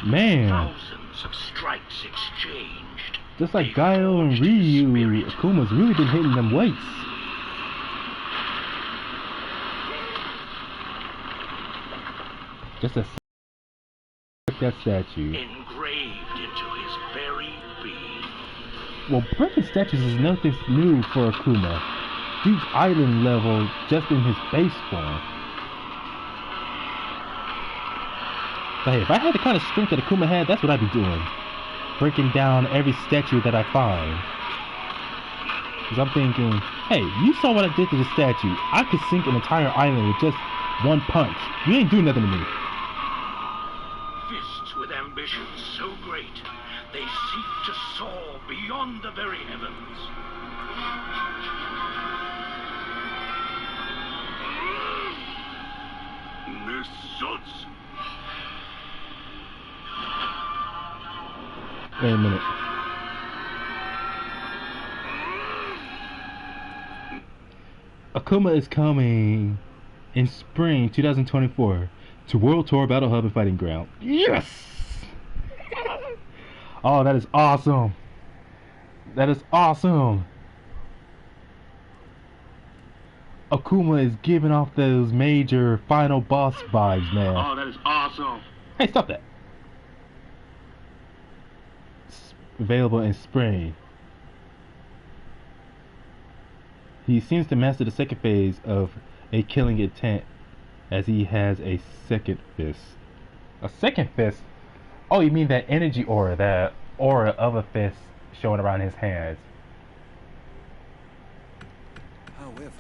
Man, Thousands of strikes exchanged. just like Gaio and Ryu, Akuma's really been hitting them weights. Just a that statue. Engraved into his very being. Well, breaking statues is nothing new for Akuma. Dude's island level just in his base form. But hey, if I had the kind of strength that Akuma had, that's what I'd be doing. Breaking down every statue that I find. Because I'm thinking, hey, you saw what I did to the statue. I could sink an entire island with just one punch. You ain't doing nothing to me. Fists with ambitions so great, they seek to soar beyond the very heavens. Nissuts! Wait a minute. Akuma is coming in spring 2024 to World Tour Battle Hub and Fighting Ground. Yes! Oh, that is awesome. That is awesome. Akuma is giving off those major final boss vibes, man. Oh, that is awesome. Hey, stop that. Available in spring. He seems to master the second phase of a killing intent as he has a second fist. A second fist? Oh, you mean that energy aura, that aura of a fist showing around his hands. However,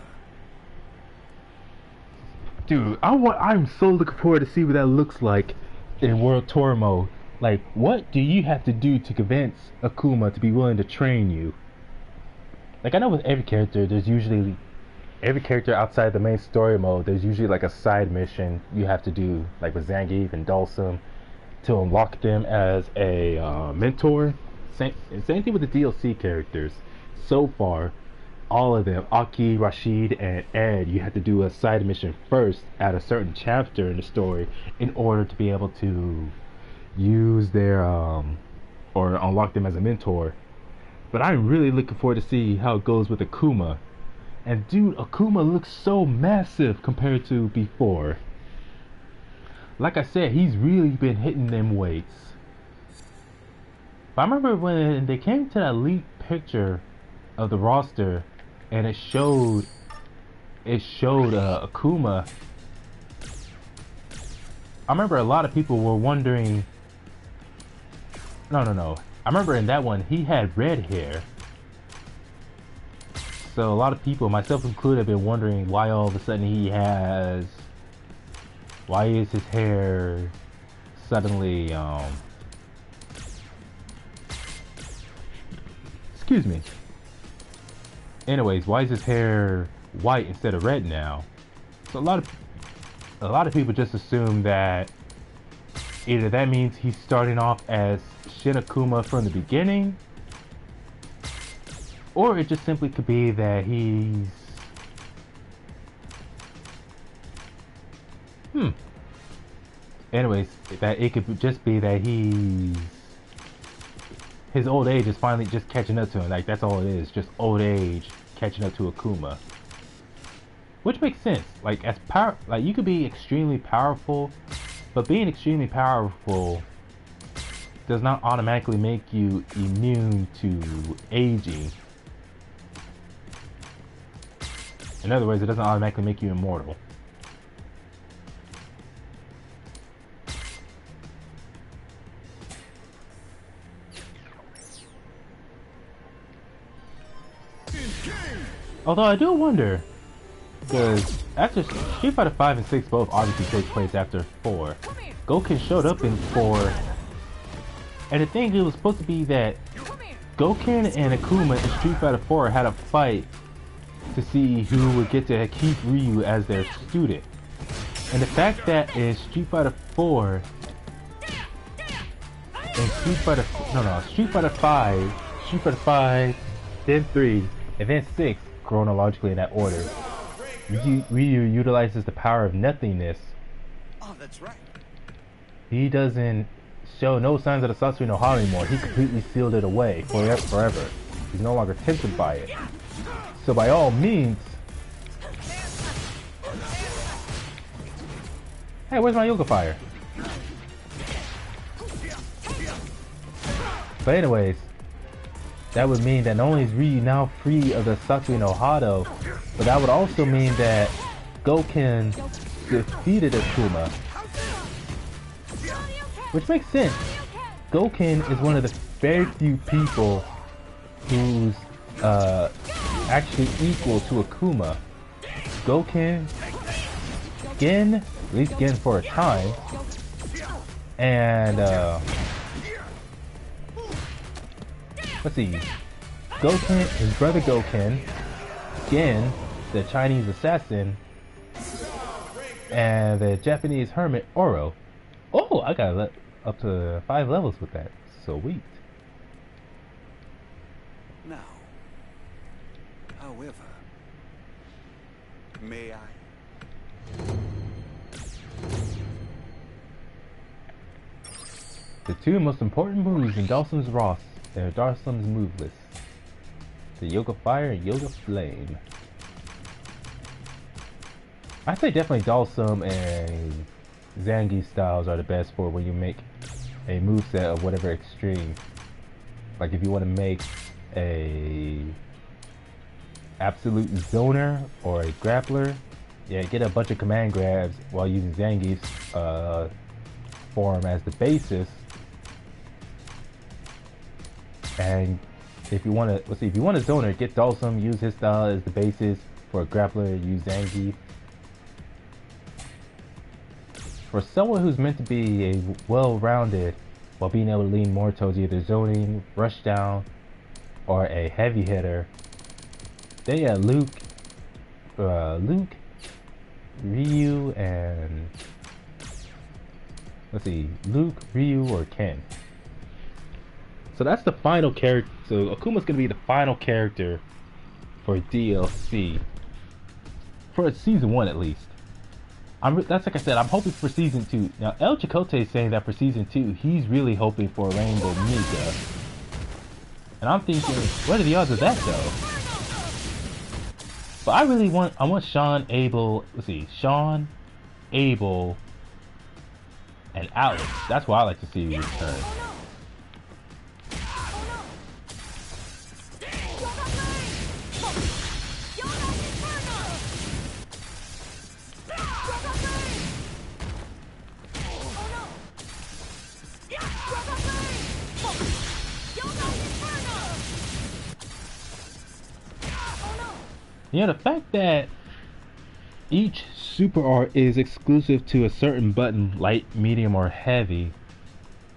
Dude, I'm so looking forward to see what that looks like in World Tour mode. Like, what do you have to do to convince Akuma to be willing to train you? Like, I know with every character, there's usually... Every character outside the main story mode, there's usually like a side mission you have to do. Like with Zangief and Dulcim, to unlock them as a mentor. Same thing with the DLC characters. So far, all of them, Aki, Rashid, and Ed, you have to do a side mission first at a certain chapter in the story in order to be able to use their or unlock them as a mentor. But I'm really looking forward to see how it goes with Akuma. And dude, Akuma looks so massive compared to before. Like I said, he's really been hitting them weights. But I remember when they came to that leaked picture of the roster and it showed Akuma. I remember a lot of people were wondering. No. I remember in that one he had red hair. So a lot of people, myself included, have been wondering why all of a sudden why is his hair suddenly excuse me. Anyways, why is his hair white instead of red now? So a lot of people just assume that either that means he's starting off as Shin Akuma from the beginning, or it just simply could be that he's... Anyways, that it could just be that his old age is finally just catching up to him. Like, that's all it is. Just old age catching up to Akuma. Which makes sense. Like, like, you could be extremely powerful, but being extremely powerful does not automatically make you immune to aging. In other words, it doesn't automatically make you immortal. Although I do wonder, because after Street Fighter 5 and 6 both obviously take place after 4, Goken showed up in 4, and the thing it was supposed to be that Goken and Akuma in Street Fighter 4 had a fight to see who would get to keep Ryu as their student. And the fact that in Street Fighter 4 and Street Fighter 5, then 3, and then 6, chronologically in that order, Ryu utilizes the power of nothingness. oh, that's right. He doesn't show no signs of the Satsui no Hara anymore. He completely sealed it away forever. He's no longer tempted by it. So by all means... Hey, where's my yoga fire? But anyways, that would mean that not only is Ryu now free of the Satsui no Hado, but that would also mean that Goken defeated Akuma. Which makes sense. Goken is one of the very few people who's actually equal to Akuma. Goken, Gen, at least Gen for a time, and let's see, Goken, his brother Goken, Gen, the Chinese assassin, and the Japanese hermit Oro. Oh, I got up to 5 levels with that. Sweet. Now, however, may I? The two most important moves in Dawson's Ross are Dawson's move list. The Yoga Fire and Yoga Flame. I say definitely Dawson and Zangief styles are the best for when you make a moveset of whatever extreme. Like if you want to make a absolute zoner or a grappler, yeah, get a bunch of command grabs while using Zangief's form as the basis. And if you want to, let's see, if you want a zoner, get Dawson, use his style as the basis. For a grappler, use Zangief. For someone who's meant to be a well-rounded, while being able to lean more towards either zoning, rush down, or a heavy hitter, they got Luke, Ryu, and let's see, Luke, Ryu, or Ken. So that's the final character. So Akuma's gonna be the final character for DLC for season 1 at least. That's like I said, I'm hoping for season 2. Now El Chicote is saying that for season 2 he's really hoping for Rainbow Mika. And I'm thinking, what are the odds of that though? But I want Sean, Abel, let's see, Sean, Abel, and Alex. That's what I like to see return. You know, the fact that each super art is exclusive to a certain button, light, medium, or heavy,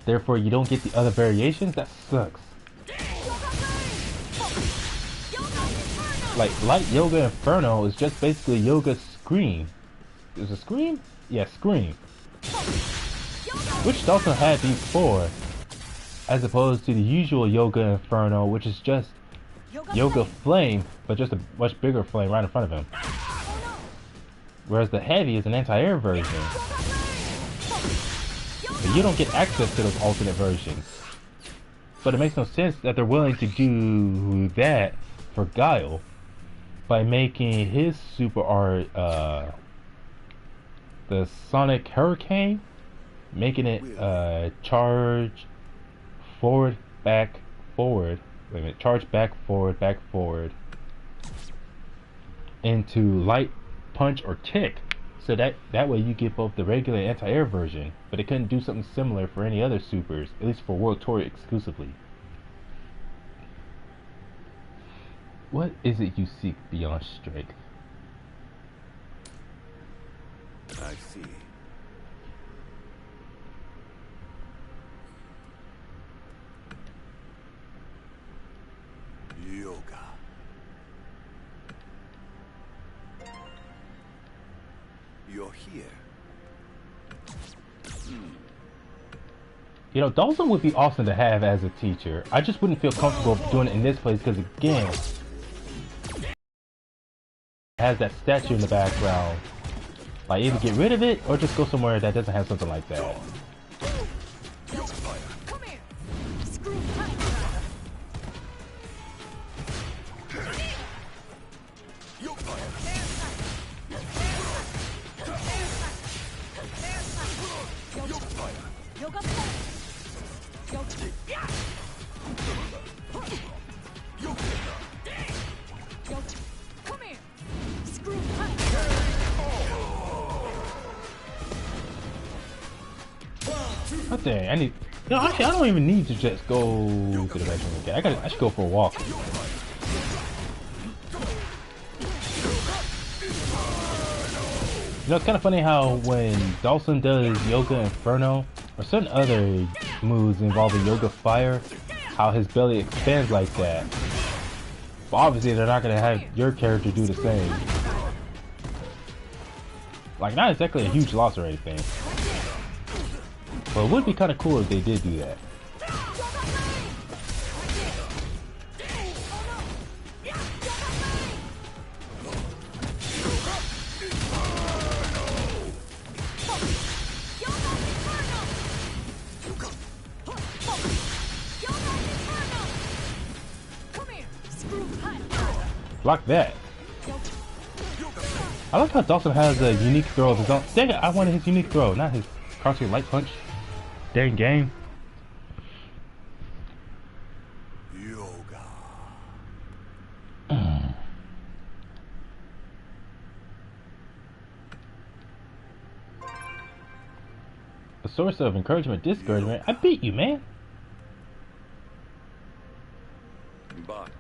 therefore you don't get the other variations, that sucks. Like, Light Yoga Inferno is just basically Yoga Scream. Is it Scream? Yeah, Scream. Which Dawson had before, as opposed to the usual Yoga Inferno, which is just Yoga Flame, but just a much bigger flame right in front of him. Whereas the heavy is an anti-air version. But you don't get access to those alternate versions. But it makes no sense that they're willing to do that for Guile by making his super art the Sonic Hurricane, making it charge forward, back, forward. Wait a minute, charge back, forward into light, punch, or tick. So that way you get both the regular and anti-air version, but it couldn't do something similar for any other supers, at least for World Tour exclusively. What is it you seek beyond strength? I see. Yoga. You're here. You know, Dawson would be awesome to have as a teacher. I just wouldn't feel comfortable doing it in this place because, again, it has that statue in the background. Like, either get rid of it or just go somewhere that doesn't have something like that. Oh dang, I need. No, actually, I don't even need to just go to the bedroom again. I should go for a walk. You know, it's kind of funny how when Dawson does Yoga Inferno or certain other moves involving Yoga Fire, how his belly expands like that. But obviously, they're not gonna have your character do the same. Like, not exactly a huge loss or anything. But it would be kind of cool if they did do that. Block that. I like how Dawson has a unique throw of his own. Dang it, I wanted his unique throw, not his crossing light punch. Dang game. Yoga. A source of encouragement, discouragement. I beat you, man. But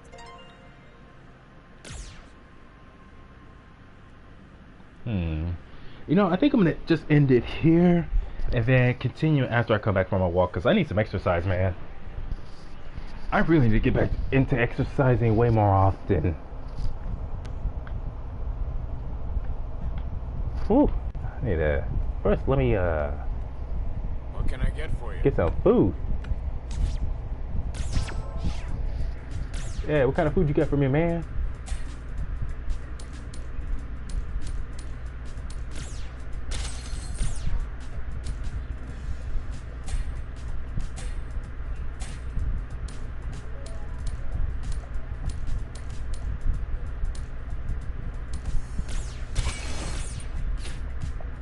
You know, I think I'm gonna just end it here and then continue after I come back from my walk because I need some exercise, man. I really need to get back into exercising way more often. Whew. I need to. First, let me what can I get for you? get some food. Yeah, what kind of food you got for me, man?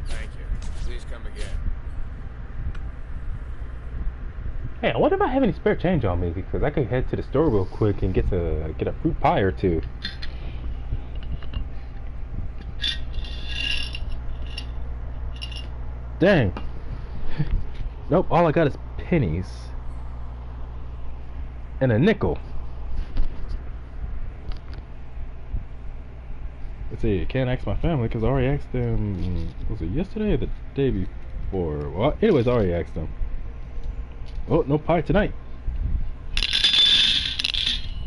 Thank you. Please come again. Hey, I wonder if I have any spare change on me because I could head to the store real quick and get a fruit pie or two. Dang. Nope, all I got is pennies and a nickel. Let's see, I can't ask my family because I already asked them. Was it yesterday or the day before? Well, anyways, I already asked them. Oh, no pie tonight.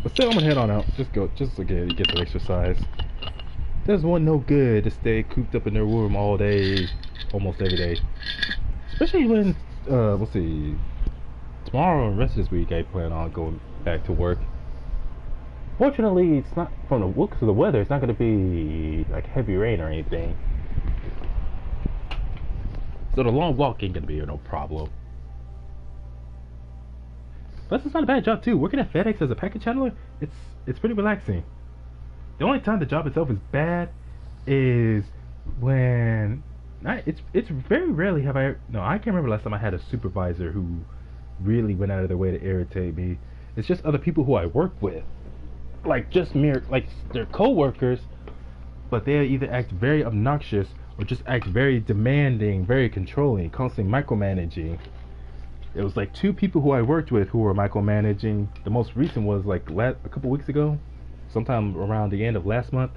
But still, I'm gonna head on out. Just to get some exercise. There's one no good to stay cooped up in their room all day, almost every day. Especially when, we'll see, tomorrow and the rest of this week I plan on going back to work. Fortunately, it's not, from the looks of the weather, it's not gonna be like heavy rain or anything. So the long walk ain't gonna be no problem. Plus, it's not a bad job too. Working at FedEx as a package handler, it's pretty relaxing. The only time the job itself is bad is when it's very rarely have I can't remember last time I had a supervisor who really went out of their way to irritate me. It's just other people who I work with, like just they're co-workers, but they either act very obnoxious or just act very demanding, very controlling, constantly micromanaging. It was like two people who I worked with who were micromanaging. The most recent was like a couple weeks ago, sometime around the end of last month.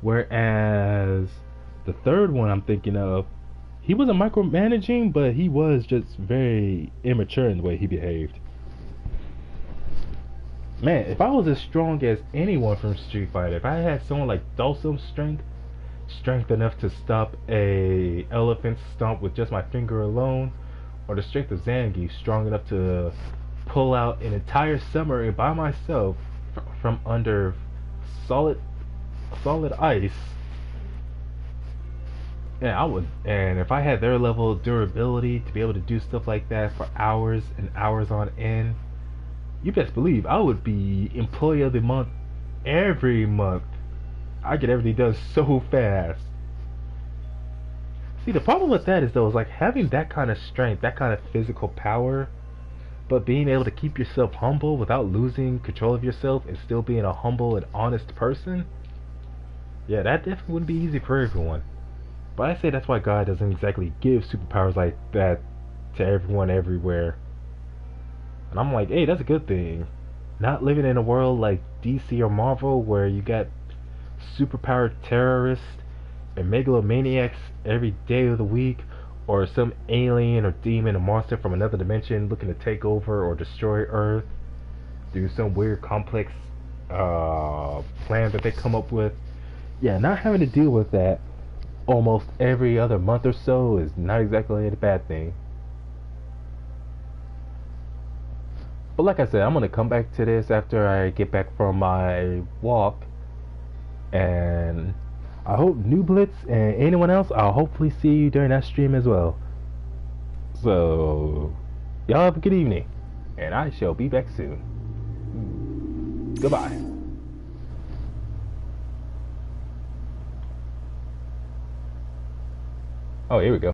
Whereas the third one I'm thinking of, he wasn't micromanaging, but he was just very immature in the way he behaved. Man, if I was as strong as anyone from Street Fighter, if I had someone like Dawson's strength enough to stop a elephant stomp with just my finger alone, or the strength of Zangief strong enough to pull out an entire submarine by myself from under solid ice, yeah, I would. And if I had their level of durability to be able to do stuff like that for hours and hours on end, you best believe I would be Employee of the Month every month. I get everything done so fast. See, the problem with that is though, is like having that kind of strength, that kind of physical power, but being able to keep yourself humble without losing control of yourself and still being a humble and honest person. Yeah, that definitely wouldn't be easy for everyone. But I say that's why God doesn't exactly give superpowers like that to everyone everywhere. And I'm like, hey, that's a good thing. Not living in a world like DC or Marvel where you got superpowered terrorists and megalomaniacs every day of the week, or some alien or demon or monster from another dimension looking to take over or destroy Earth through some weird complex plan that they come up with. Yeah, not having to deal with that almost every other month or so is not exactly a bad thing. But like I said, I'm gonna come back to this after I get back from my walk, and I hope New Blitz and anyone else, I'll hopefully see you during that stream as well. So, y'all have a good evening, and I shall be back soon. Goodbye. Oh, here we go.